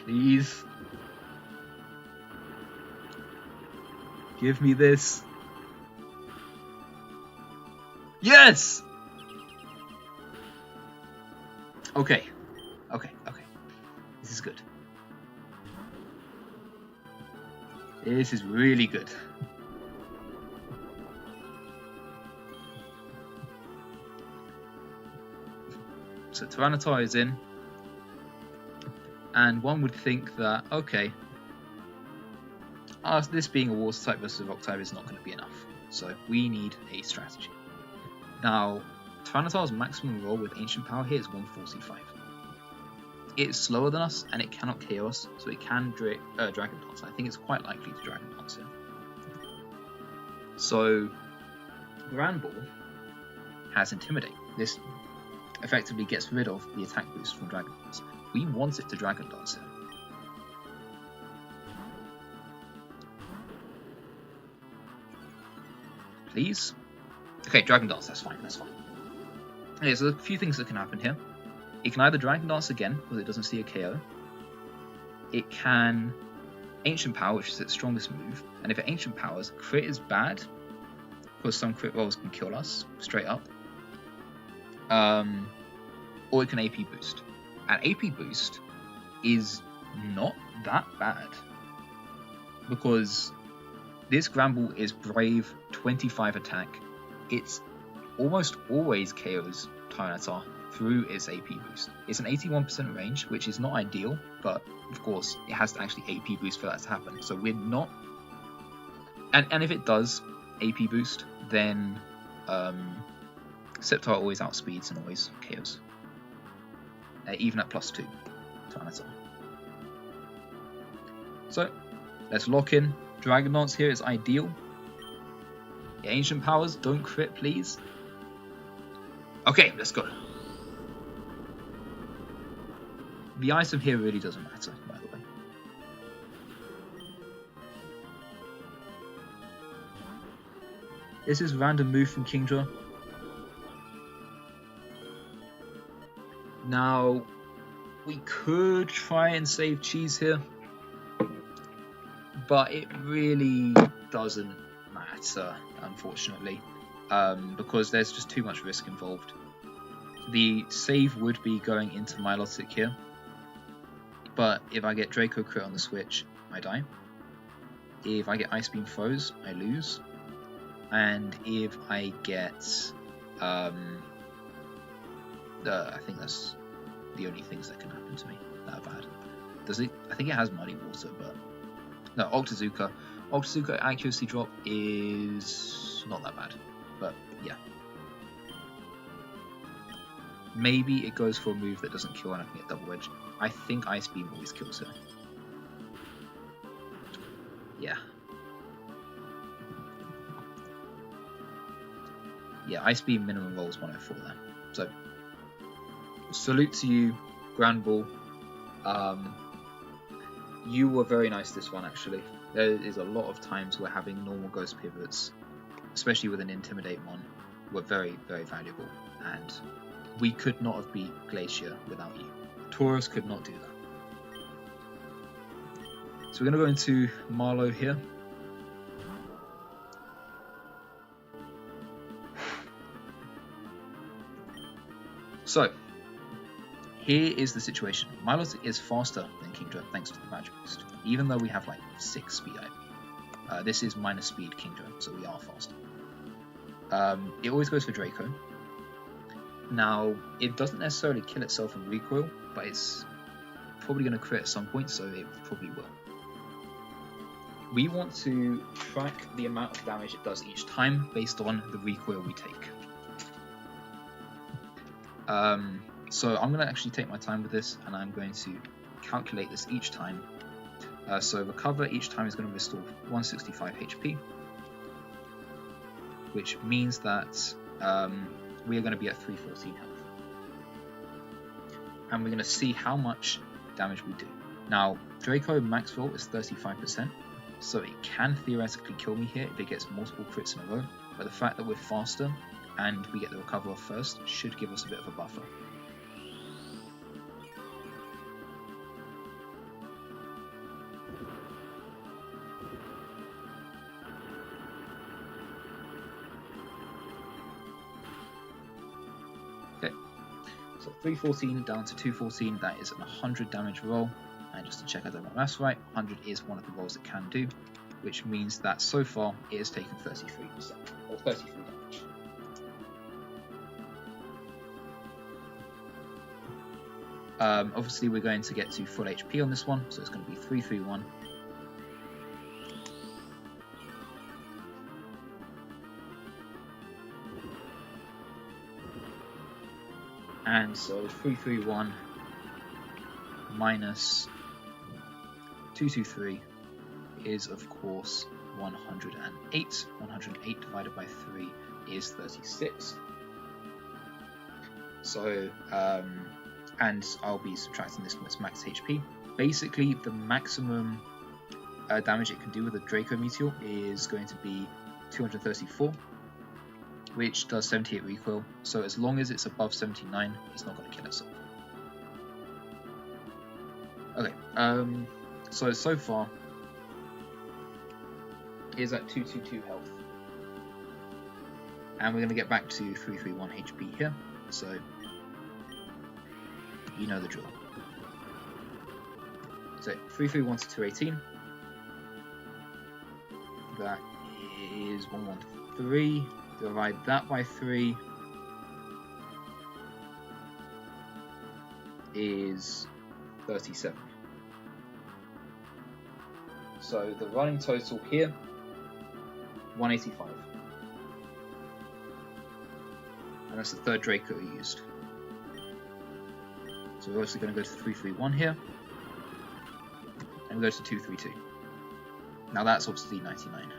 Please. Give me this. Yes! Okay. Okay. This is good. This is really good. So Tyranitar is in. And one would think that, okay, this being a water type versus a rock type is not going to be enough. So we need a strategy. Now, Tyranitar's maximum roll with Ancient Power here is 145. It's slower than us and it cannot KO us, so it can Dragon Dance. I think it's quite likely to Dragon Dance here. So, Grand Ball has Intimidate. This effectively gets rid of the attack boost from Dragon Dance. We want it to Dragon Dance here. Please? Okay, Dragon Dance, that's fine. Okay, so there's a few things that can happen here. It can either Dragon Dance again, because it doesn't see a KO. It can Ancient Power, which is its strongest move. And if it Ancient Powers, crit is bad, because some crit rolls can kill us, straight up. Or it can AP Boost. And AP Boost is not that bad, because this Granbull is Brave, 25 attack. It's almost always KOs Tyranitar through its AP boost. It's an 81% range, which is not ideal, but of course it has to actually AP boost for that to happen. So we're not, and if it does AP boost, then Sceptile always outspeeds and always KOs, even at +2 Tyranitar. So let's lock in. Dragon Dance here is ideal. The Ancient Powers, don't crit please. Okay, let's go. The item here really doesn't matter, by the way. This is random move from Kingdra. Now, we could try and save Cheese here, but it really doesn't matter, unfortunately, because there's just too much risk involved. The save would be going into Milotic here, but if I get Draco crit on the switch, I die. If I get Ice Beam froze, I lose. And if I get, I think that's the only things that can happen to me that are bad. Does it? I think it has Muddy Water, but no, Octazooka. Octazooka accuracy drop is not that bad, but yeah. Maybe it goes for a move that doesn't kill and I can get Double Edge. I think Ice Beam always kills her. Yeah. Yeah, Ice Beam minimum rolls 104 there. So, salute to you, Granbull. You were very nice this one, actually. There is a lot of times where having normal Ghost pivots, especially with an Intimidate one, were very, very valuable. And we could not have beat Glacier without you. Taurus could not do that. So we're going to go into Marlowe here. So, here is the situation. Milotic is faster than Kingdra thanks to the Badge Boost, even though we have like 6 speed IP. This is minus speed Kingdra, so we are faster. It always goes for Draco. Now, it doesn't necessarily kill itself in recoil, but it's probably going to crit at some point, so it probably will. We want to track the amount of damage it does each time based on the recoil we take. So I'm going to actually take my time with this, and I'm going to calculate this each time. So recover each time is going to restore 165 HP, which means that we are going to be at 314 health. and we're going to see how much damage we do. Now, Draco max roll is 35%, so it can theoretically kill me here if it gets multiple crits in a row, but the fact that we're faster and we get the recover off first should give us a bit of a buffer. Okay, so 314 down to 214, that is an 100 damage roll. And just to check I done my maths right, 100 is one of the rolls it can do, which means that so far it has taken 33%, or 33 damage. Obviously we're going to get to full HP on this one, so it's going to be 331. And so 331 minus 223 is of course 108. 108 divided by 3 is 36. So, and I'll be subtracting this from its max HP. Basically, the maximum damage it can do with a Draco Meteor is going to be 234, which does 78 recoil. So as long as it's above 79, it's not going to kill itself. Okay, so far, is at 222 health. And we're going to get back to 331 HP here, so you know the drill. So 331 to 218, that is 113, divide that by 3 is 37. So the running total here, 185. And that's the third Draco we used. So we're also going to go to 331 here. And go to 232. Now that's obviously 99.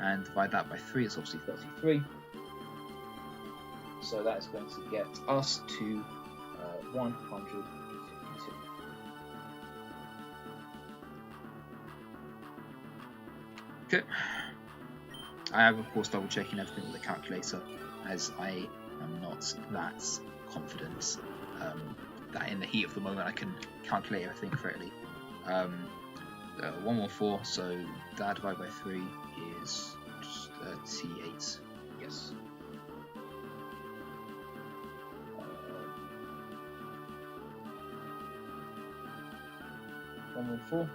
And divide that by 3, it's obviously 33. So that is going to get us to 152. Okay. I have, of course, double checking everything with the calculator, as I am not that confident that in the heat of the moment I can calculate everything correctly. 114, so that divided by 3 is 38. Yes. 114.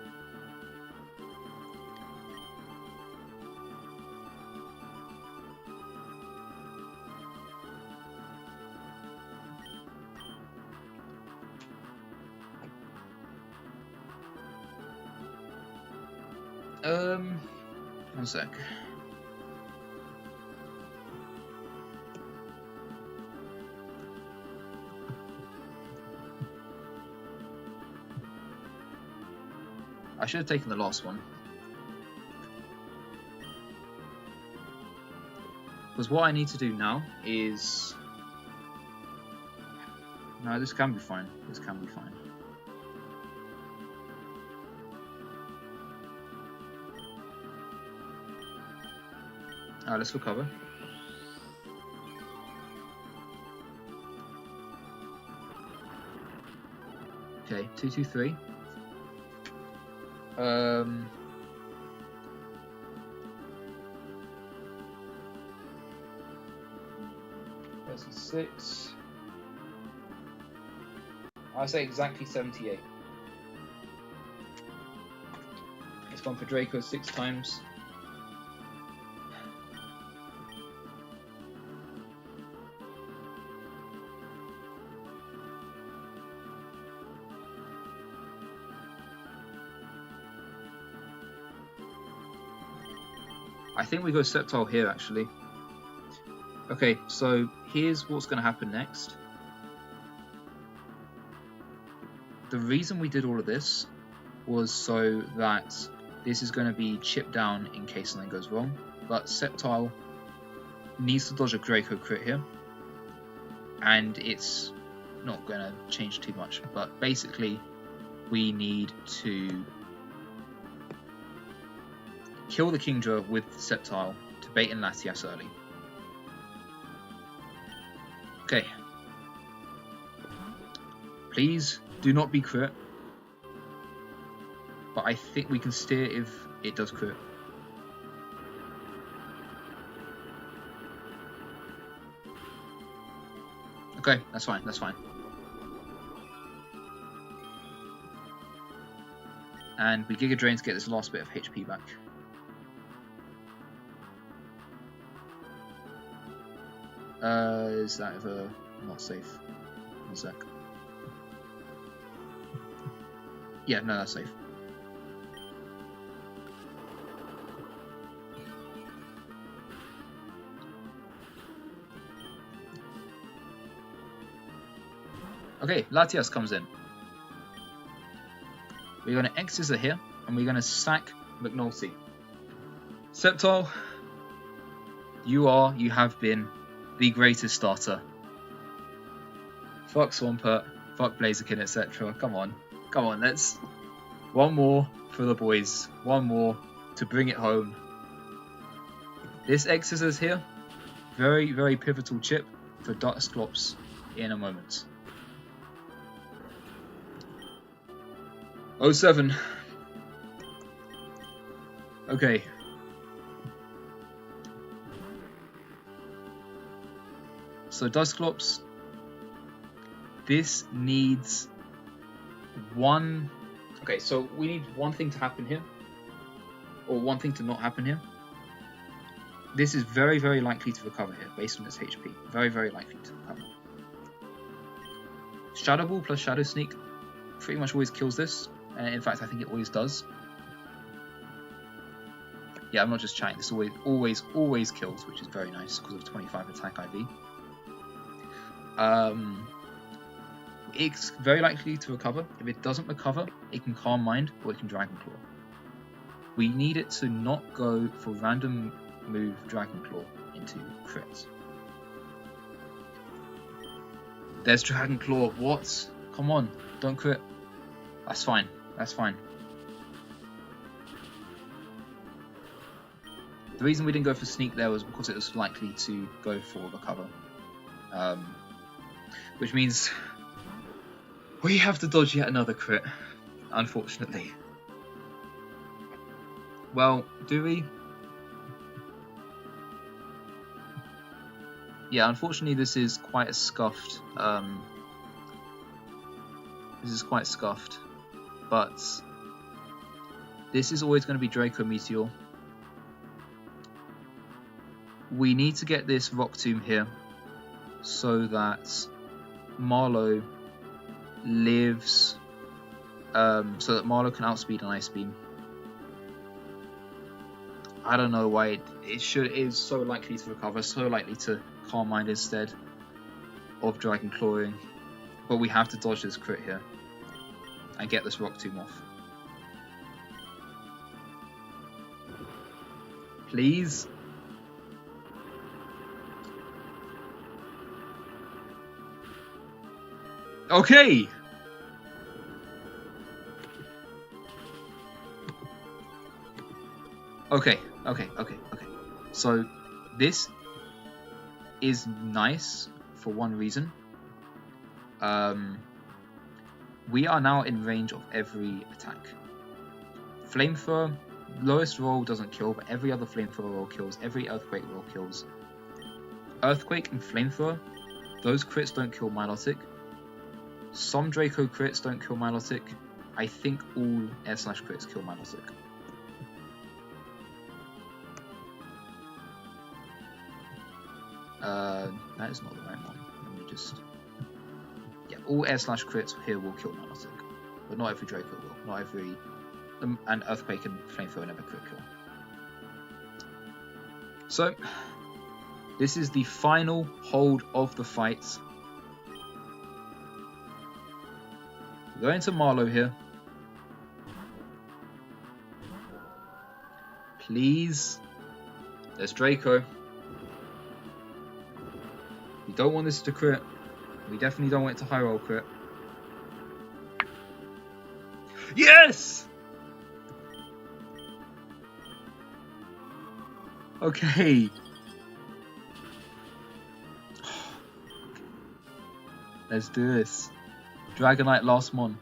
One sec. I should have taken the last one. Because what I need to do now is... No, this can be fine. This can be fine. Let's recover. Okay, 223. 36. I'll say exactly 78. It's gone for Draco 6 times. I think we go Sceptile here, actually. Okay, so here's what's going to happen next. The reason we did all of this was so that this is going to be chipped down in case something goes wrong. But Sceptile needs to dodge a Draco crit here. and it's not going to change too much. But basically, we need to kill the Kingdra with Sceptile to bait in Latias early. Okay. Please do not be crit. But I think we can steer if it does crit. Okay, that's fine, that's fine. And we Giga Drain to get this last bit of HP back. Is that ever not safe? One sec. Yeah, no, that's safe. Okay, Latias comes in. We're going to X-Scissor here, and we're going to sack McNulty. Sceptile, you have been the greatest starter. Fuck Swampert, fuck Blaziken, etc. Come on, let's... One more for the boys. One more to bring it home. This X-Scissors here, very, very pivotal chip for Dusclops in a moment. 07. Okay. So Dusclops, this needs one... Okay, so we need one thing to happen here, or one thing to not happen here. This is very, very likely to recover here, based on its HP. Very, very likely to recover. Shadow Ball plus Shadow Sneak pretty much always kills this. In fact, I think it always does. Yeah, I'm not just chatting. This always kills, which is very nice because of 25 attack IV. It's very likely to recover. If it doesn't recover, it can Calm Mind or it can Dragon Claw. We need it to not go for random move Dragon Claw into crits. There's Dragon Claw. What? Come on, don't crit. That's fine. That's fine. The reason we didn't go for Sneak there was because it was likely to go for Recover. Which means we have to dodge yet another crit, unfortunately. Well, do we? Yeah, unfortunately this is quite a scuffed, but this is always going to be Draco Meteor. We need to get this Rock Tomb here so that Marlowe lives, so that Marlowe can outspeed an Ice Beam. I don't know why it is so likely to recover, so likely to Calm Mind instead of Dragon Clawing, but we have to dodge this crit here and get this Rock Tomb off. Please? Okay! Okay. So, this is nice for one reason. We are now in range of every attack. Flamethrower, lowest roll doesn't kill, but every other Flamethrower roll kills, every Earthquake roll kills. Earthquake and Flamethrower, those crits don't kill Milotic. Some Draco crits don't kill Milotic. I think all Air Slash crits kill Milotic. That is not the right one. Let me just... Yeah, all Air Slash crits here will kill Milotic. But not every Draco will. Not every... And Earthquake and Flamethrower never crit kill. So, this is the final hold of the fight. We're going to Marlowe here. Please. There's Draco. We don't want this to crit. We definitely don't want it to high roll crit. Yes! Okay. Let's do this. Dragonite last mon.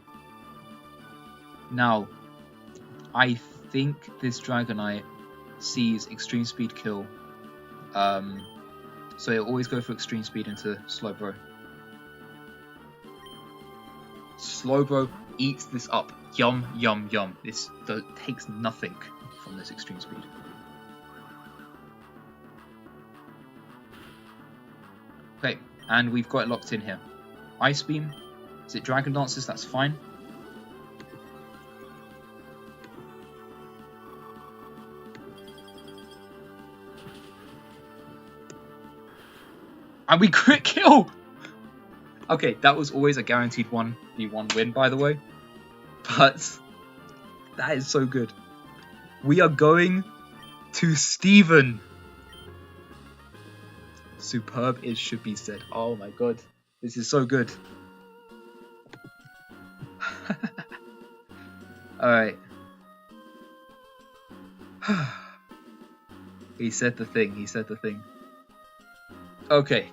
Now, I think this Dragonite sees extreme speed kill. So it'll always go for extreme speed into Slowbro. Slowbro eats this up. Yum, yum, yum. This takes nothing from this extreme speed. Okay, and we've got it locked in here. Ice Beam. Is it Dragon Dances? That's fine. And we crit kill! Okay, that was always a guaranteed 1v1 win, by the way. But that is so good. We are going to Steven. Superb, it should be said. Oh my god. This is so good. Alright. He said the thing, he said the thing. Okay.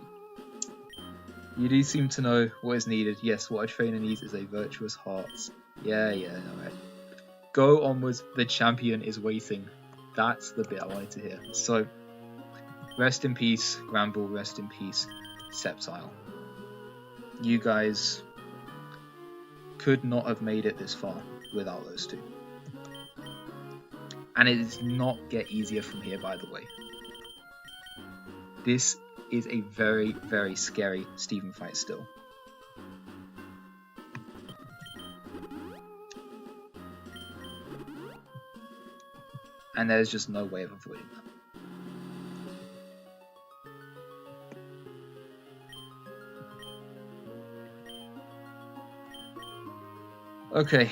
You do seem to know what is needed. Yes, what a trainer needs is a virtuous heart. Yeah, alright. Go onwards, the champion is waiting. That's the bit I wanted to hear. So, rest in peace, Granbull, rest in peace, Sceptile. You guys could not have made it this far without those two. And it does not get easier from here, by the way. This is a very, very scary Steven fight still. And there's just no way of avoiding that. Okay.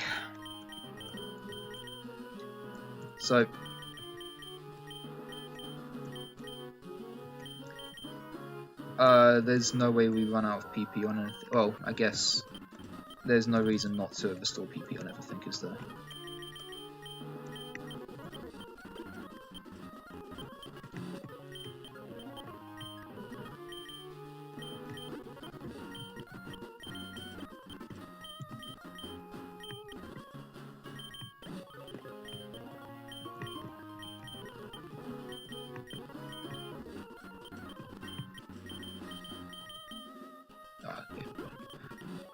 So there's no way we run out of PP on anything. Well, I guess there's no reason not to restore PP on everything, is there?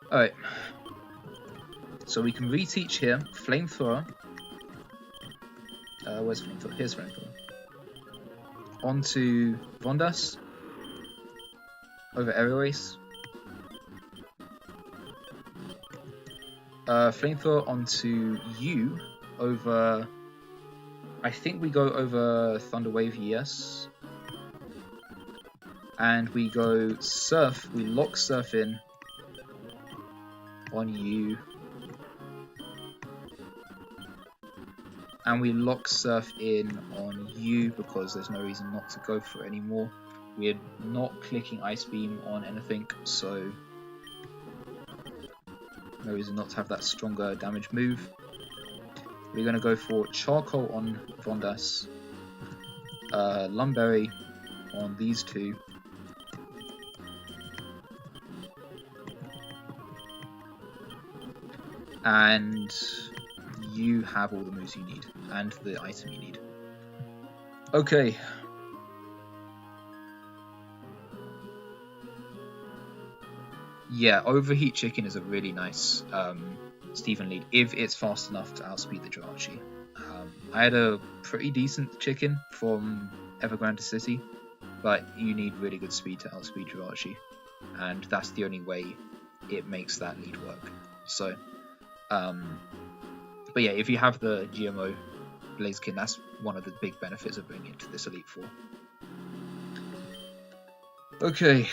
Alright, so we can reteach here, Flamethrower, where's Flamethrower? Here's Flamethrower, onto Vondas, over Aerial Ace, Flamethrower onto you, over, I think we go over Thunder Wave, yes, and we go Surf, we lock Surf in, on you, and we lock Surf in on you because there's no reason not to go for it anymore. We're not clicking Ice Beam on anything, so no reason not to have that stronger damage move. We're going to go for Charcoal on Vondas, Lumberry on these two, and you have all the moves you need, and the item you need. Okay. Yeah, Overheat Chicken is a really nice Steven lead, if it's fast enough to outspeed the Jirachi. I had a pretty decent Chicken from Evergrande City, but you need really good speed to outspeed Jirachi, and that's the only way it makes that lead work. So, but yeah, if you have the GMO Blaziken, that's one of the big benefits of bringing it to this Elite Four. Okay.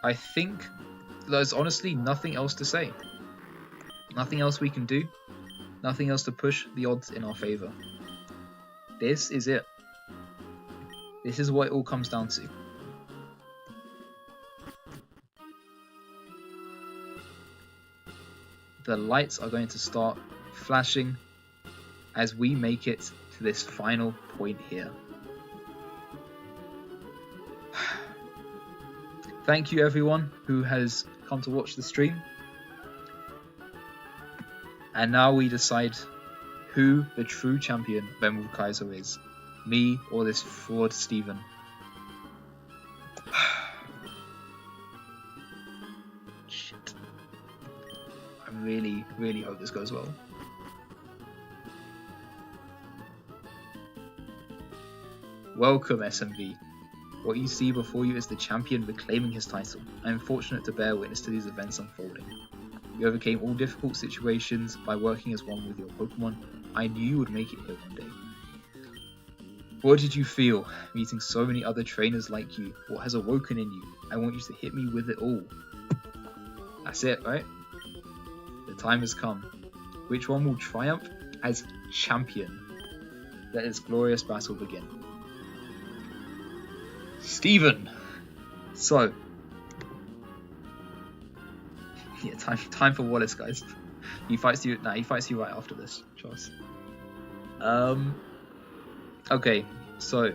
I think there's honestly nothing else to say. Nothing else we can do. Nothing else to push the odds in our favor. This is it. This is what it all comes down to. The lights are going to start flashing as we make it to this final point here. Thank you everyone who has come to watch the stream. And now we decide who the true champion of Emerald Kaizo is. Me or this fraud Steven. Shit. I really, really hope this goes well. Welcome SMV. What you see before you is the champion reclaiming his title. I am fortunate to bear witness to these events unfolding. You overcame all difficult situations by working as one with your Pokemon. I knew you would make it here one day. What did you feel, meeting so many other trainers like you? What has awoken in you? I want you to hit me with it all. That's it, right? The time has come. Which one will triumph as champion? Let this glorious battle begin. Steven! So, yeah, time for Wallace, guys. He fights you. Nah, he fights you right after this. Trust. Okay, so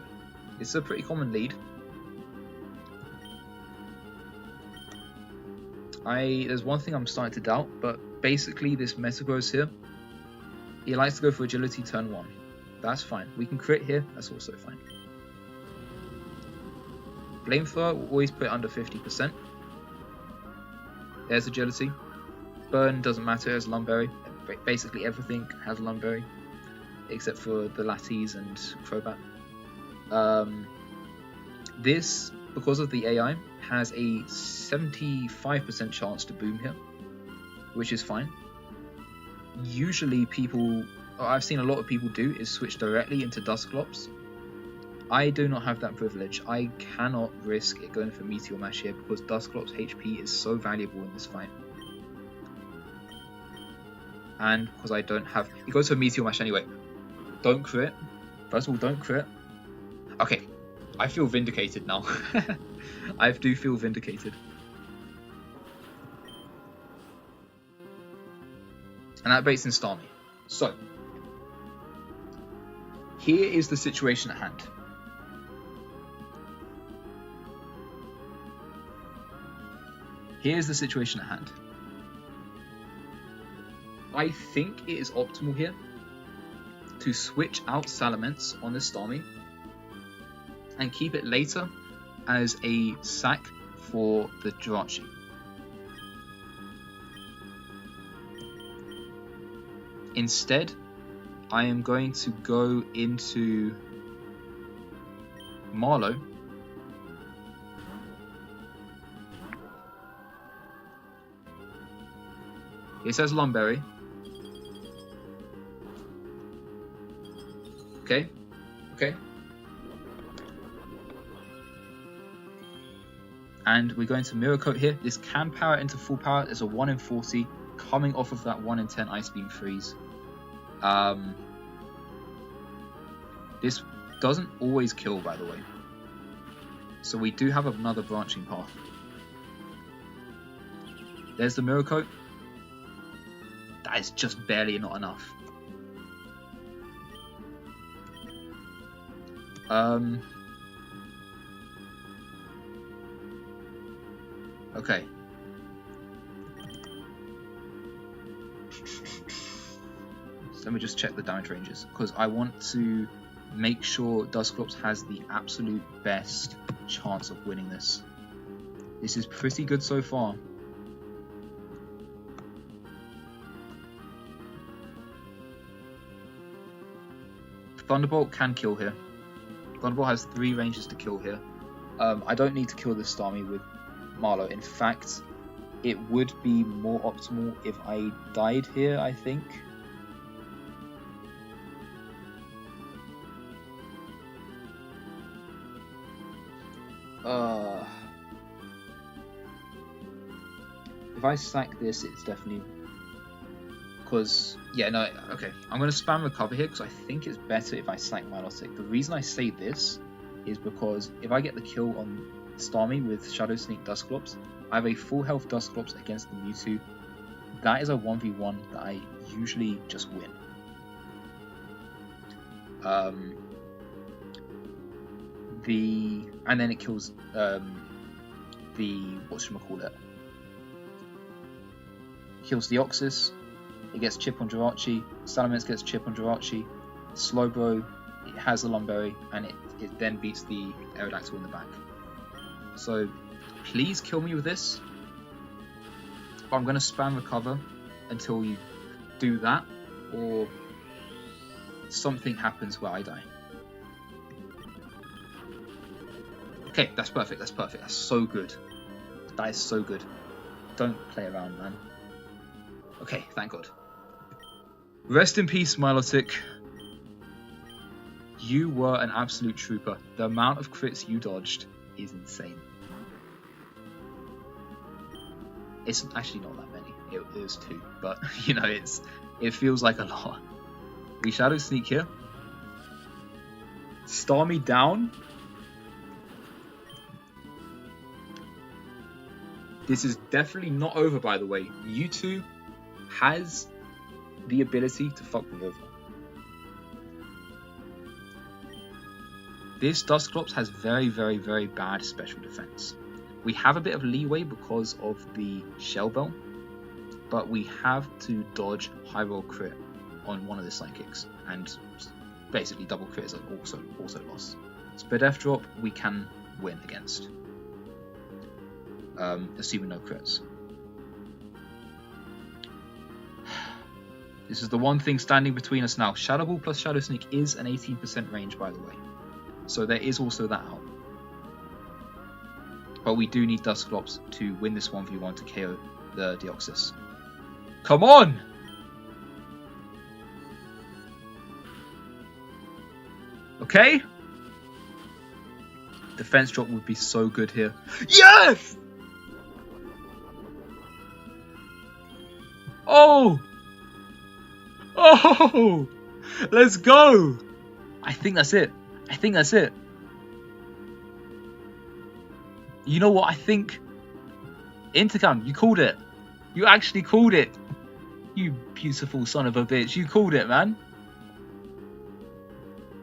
it's a pretty common lead. There's one thing I'm starting to doubt, but basically this Metagross here, he likes to go for agility turn 1. That's fine. We can crit here. That's also fine. Flamethrower will always put it under 50%. There's agility. Burn doesn't matter as Lumberry. Basically everything has Lumberry, except for the Latties and Crobat. This, because of the AI, has a 75% chance to boom here, which is fine. Usually I've seen a lot of people do is switch directly into Dusclops. I do not have that privilege. I cannot risk it going for Meteor Mash here because Dusclops' HP is so valuable in this fight. And because I don't have... He goes for Meteor Mash anyway. Don't crit. First of all, don't crit. Okay, I feel vindicated now. I do feel vindicated. And that baits in Starmie. So, here is the situation at hand. Here's the situation at hand. I think it is optimal here to switch out Salamence on this Starmie and keep it later as a sack for the Jirachi. Instead, I am going to go into Marlow. It says Lumberry. Okay. And we're going to Mirror Coat here. This can power into full power. There's a 1 in 40 coming off of that 1 in 10 Ice Beam freeze. This doesn't always kill, by the way. So we do have another branching path. There's the Mirror Coat. That is just barely not enough. Okay. So let me just check the damage ranges, because I want to make sure Dusclops has the absolute best chance of winning this. This is pretty good so far. Thunderbolt can kill here. Thunderbolt has 3 ranges to kill here. I don't need to kill this Starmie with Marlow. In fact, it would be more optimal if I died here, I think. if I sack this, it's definitely because yeah, no, okay. I'm gonna spam recover here because I think it's better if I sack Milotic. The reason I say this is because if I get the kill on Starmie with Shadow Sneak Dusclops, I have a full health Dusclops against the Mewtwo. That is a 1v1 that I usually just win. And then it kills the whatchamacallit. Kills Deoxys. It gets chip on Jirachi. Salamence gets chip on Jirachi. Slowbro, it has the Lumberry, and it then beats the Aerodactyl in the back. So please kill me with this. I'm going to spam recover until you do that, or something happens where I die. Okay, that's perfect, that's perfect, that's so good. That is so good. Don't play around, man. Okay, thank God. Rest in peace, Milotic. You were an absolute trooper. The amount of crits you dodged is insane. It's actually not that many. It was 2, but you know, it feels like a lot. We Shadow Sneak here. Starmie down. This is definitely not over, by the way. Mewtwo has the ability to fuck me over. This Dusclops has very, very, very bad special defense. We have a bit of leeway because of the Shell Bell, but we have to dodge high roll crit on one of the psychics, and basically double crit is also lost. Spadef drop we can win against, assuming no crits. This is the one thing standing between us now. Shadow Ball plus Shadow Sneak is an 18% range, by the way, so there is also that out. But we do need Dusclops to win this 1v1 to KO the Deoxys. Come on! Okay? Defense drop would be so good here. Yes! Oh! Oh! Let's go! I think that's it. I think that's it. You know what? I think Intercam, you called it. You actually called it. You beautiful son of a bitch. You called it, man.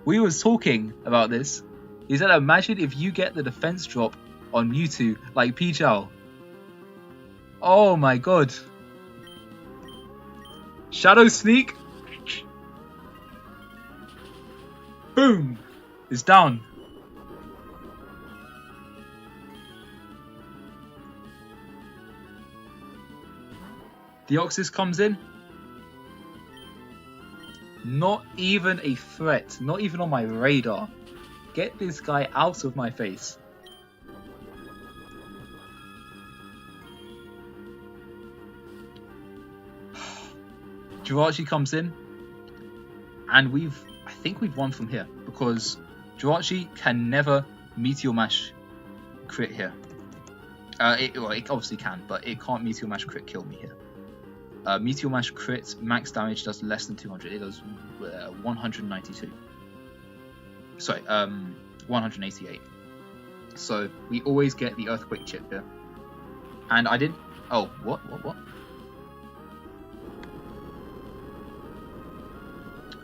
We was talking about this. He said, imagine if you get the defense drop on Mewtwo like Pichao. Oh my god. Shadow Sneak. Boom. It's down. Deoxys comes in. Not even a threat. Not even on my radar. Get this guy out of my face. Jirachi comes in. And I think we've won from here. Because Jirachi can never Meteor Mash crit here. It obviously can, but it can't Meteor Mash crit kill me here. Meteor Mash crit max damage does less than 200. It does 192. Sorry, 188. So we always get the Earthquake chip here. And I didn't... Oh, what?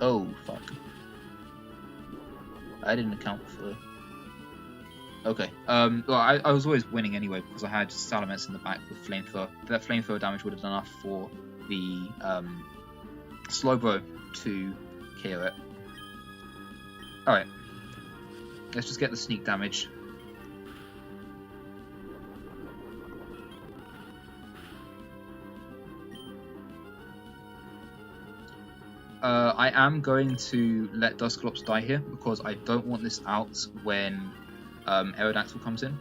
Oh, fuck. I didn't account for... Okay. Well, I was always winning anyway because I had Salamence in the back with Flamethrower. That Flamethrower damage would have done enough for the Slowbro to KO it. Alright. Let's just get the sneak damage. I am going to let Dusclops die here because I don't want this out when Aerodactyl comes in.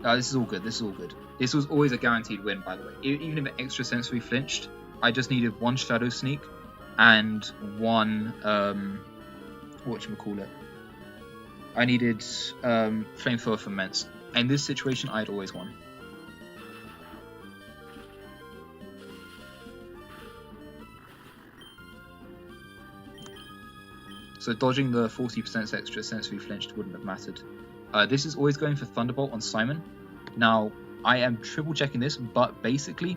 This is all good. This is all good. This was always a guaranteed win, by the way. Even if Extra Sensory flinched, I just needed one Shadow Sneak and one whatchamacallit. I needed Flamethrower for Mence. In this situation, I had always won. So dodging the 40% extra sensory flinched wouldn't have mattered. This is always going for Thunderbolt on Simon. Now, I am triple checking this, but basically,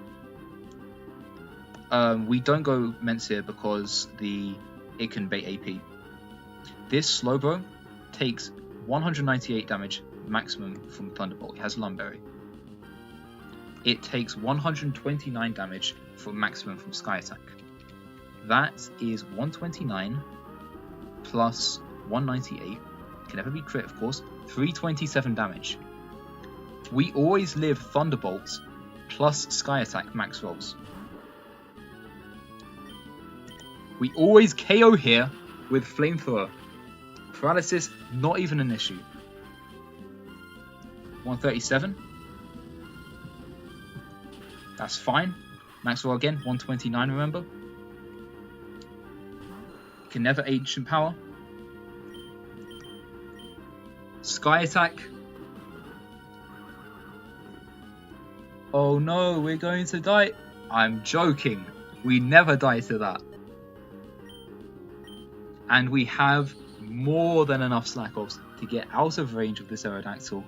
we don't go Mence here because it can bait AP. This Slowbro takes 198 damage maximum from Thunderbolt. It has Lumberry. It takes 129 damage for maximum from Sky Attack. That is 129 plus 198. Can never be crit, of course. 327 damage. We always live Thunderbolts plus Sky Attack max rolls. We always KO here with Flamethrower. Paralysis, not even an issue. 137. That's fine. Max roll again, 129, remember? Can never Ancient Power. Sky Attack. Oh no, we're going to die. I'm joking. We never die to that. And we have more than enough Slack Offs to get out of range of this Aerodactyl.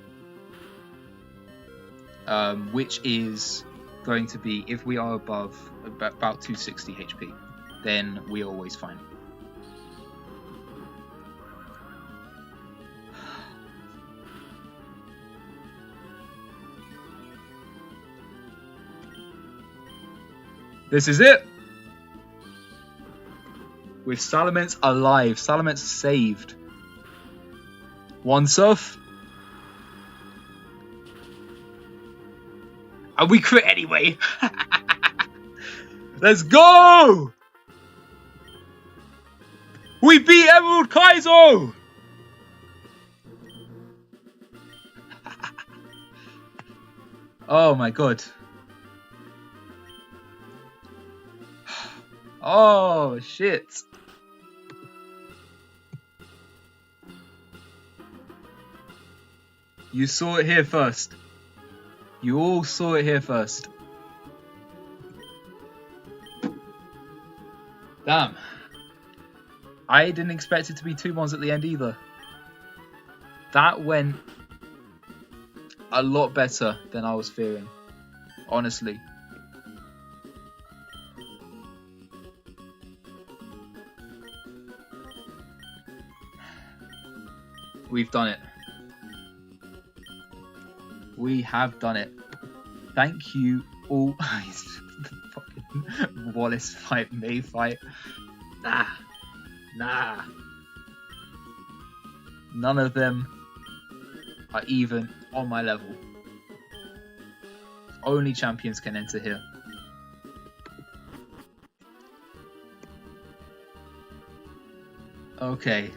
Which is going to be, if we are above about 260 HP, then we are always fine. This is it! With Salamence alive, Salamence saved. One surf. And we crit anyway. Let's go! We beat Emerald Kaizo! Oh my god. Oh shit. You saw it here first. You all saw it here first. Damn. I didn't expect it to be 2-1s at the end either. That went a lot better than I was fearing. Honestly. We've done it. We have done it. Thank you all. Fucking Wallace fight, May fight. Nah. None of them are even on my level. Only champions can enter here. Okay.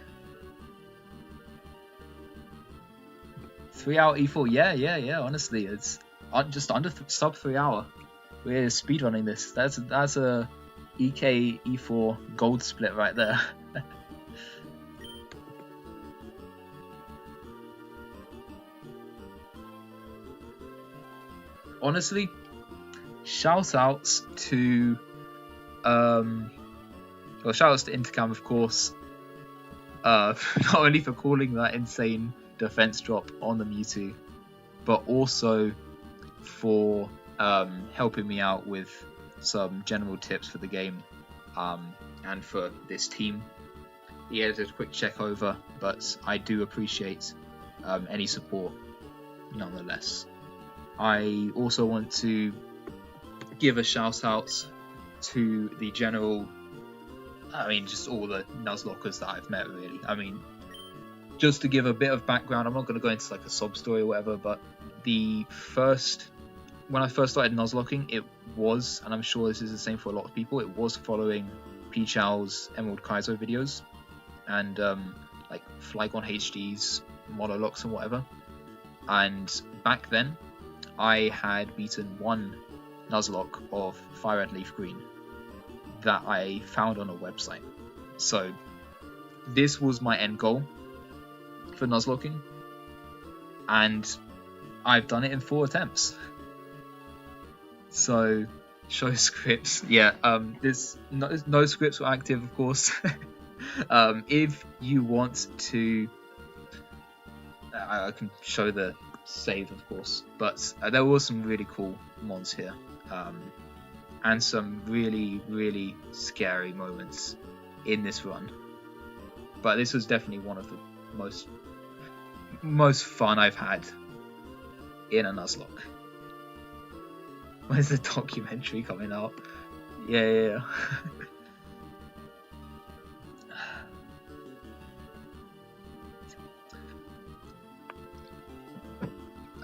3 hour E4, yeah. Honestly, it's just under sub 3 hour. We're speedrunning this. That's a EK E4 gold split right there. Honestly, shout outs to shout outs to Intercam, of course. Not only for calling that insane defense drop on the Mewtwo, but also for helping me out with some general tips for the game and for this team. He edited a quick check over, but I do appreciate any support nonetheless. I also want to give a shout out to the general, just all the Nuzlockers that I've met, really. Just to give a bit of background, I'm not going to go into like a sob story or whatever, but when I first started Nuzlocking, it was, and I'm sure this is the same for a lot of people, it was following Pichow's Emerald Kaizo videos and like Flygon HD's monologues and whatever. And back then, I had beaten one Nuzlocke of Fire Red Leaf Green that I found on a website. So this was my end goal. for nuzlocking, and I've done it in 4 attempts. So, show scripts. Yeah, there's no scripts were active, of course. If you want to, I can show the save, of course, but there were some really cool mods here, and some really scary moments in this run. But this was definitely one of the most fun I've had in a Nuzlocke. Where's the documentary coming out? Yeah.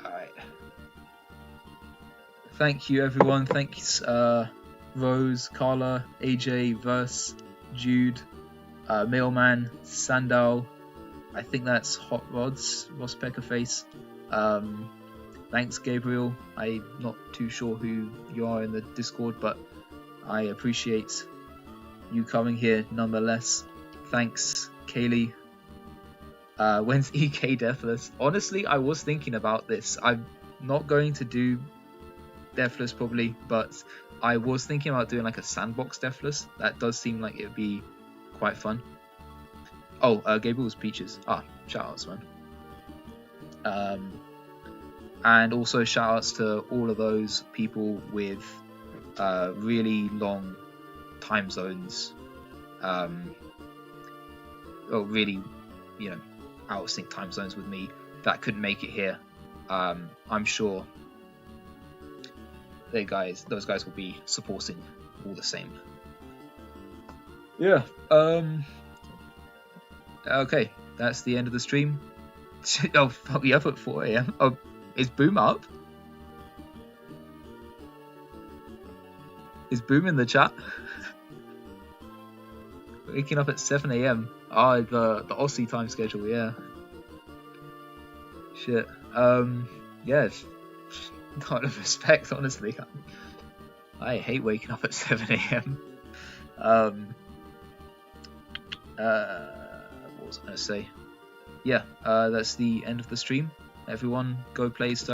Alright. Thank you, everyone. Thanks, Rose, Carla, AJ, Verse, Jude, Mailman, Sandal. I think that's Hot Rods, Ross Peckerface. Thanks, Gabriel. I'm not too sure who you are in the Discord, but I appreciate you coming here nonetheless. Thanks, Kaylee. When's EK Deathless? Honestly, I was thinking about this. I'm not going to do Deathless probably, but I was thinking about doing like a sandbox Deathless. That does seem like it would be quite fun. Oh, Gabriel's Peaches. Shoutouts, man. And also shoutouts to all of those people with really long time zones, or really, out of sync time zones with me that couldn't make it here. I'm sure those guys will be supporting all the same. Yeah. Okay, that's the end of the stream. Oh, fuck, we up at 4 AM. Oh, is Boom up? Is Boom in the chat? Waking up at 7 AM. The Aussie time schedule, yeah. Shit. Yeah. Not of respect, honestly. I hate waking up at 7 AM. What was I gonna say? Yeah, that's the end of the stream. Everyone, go play stuff.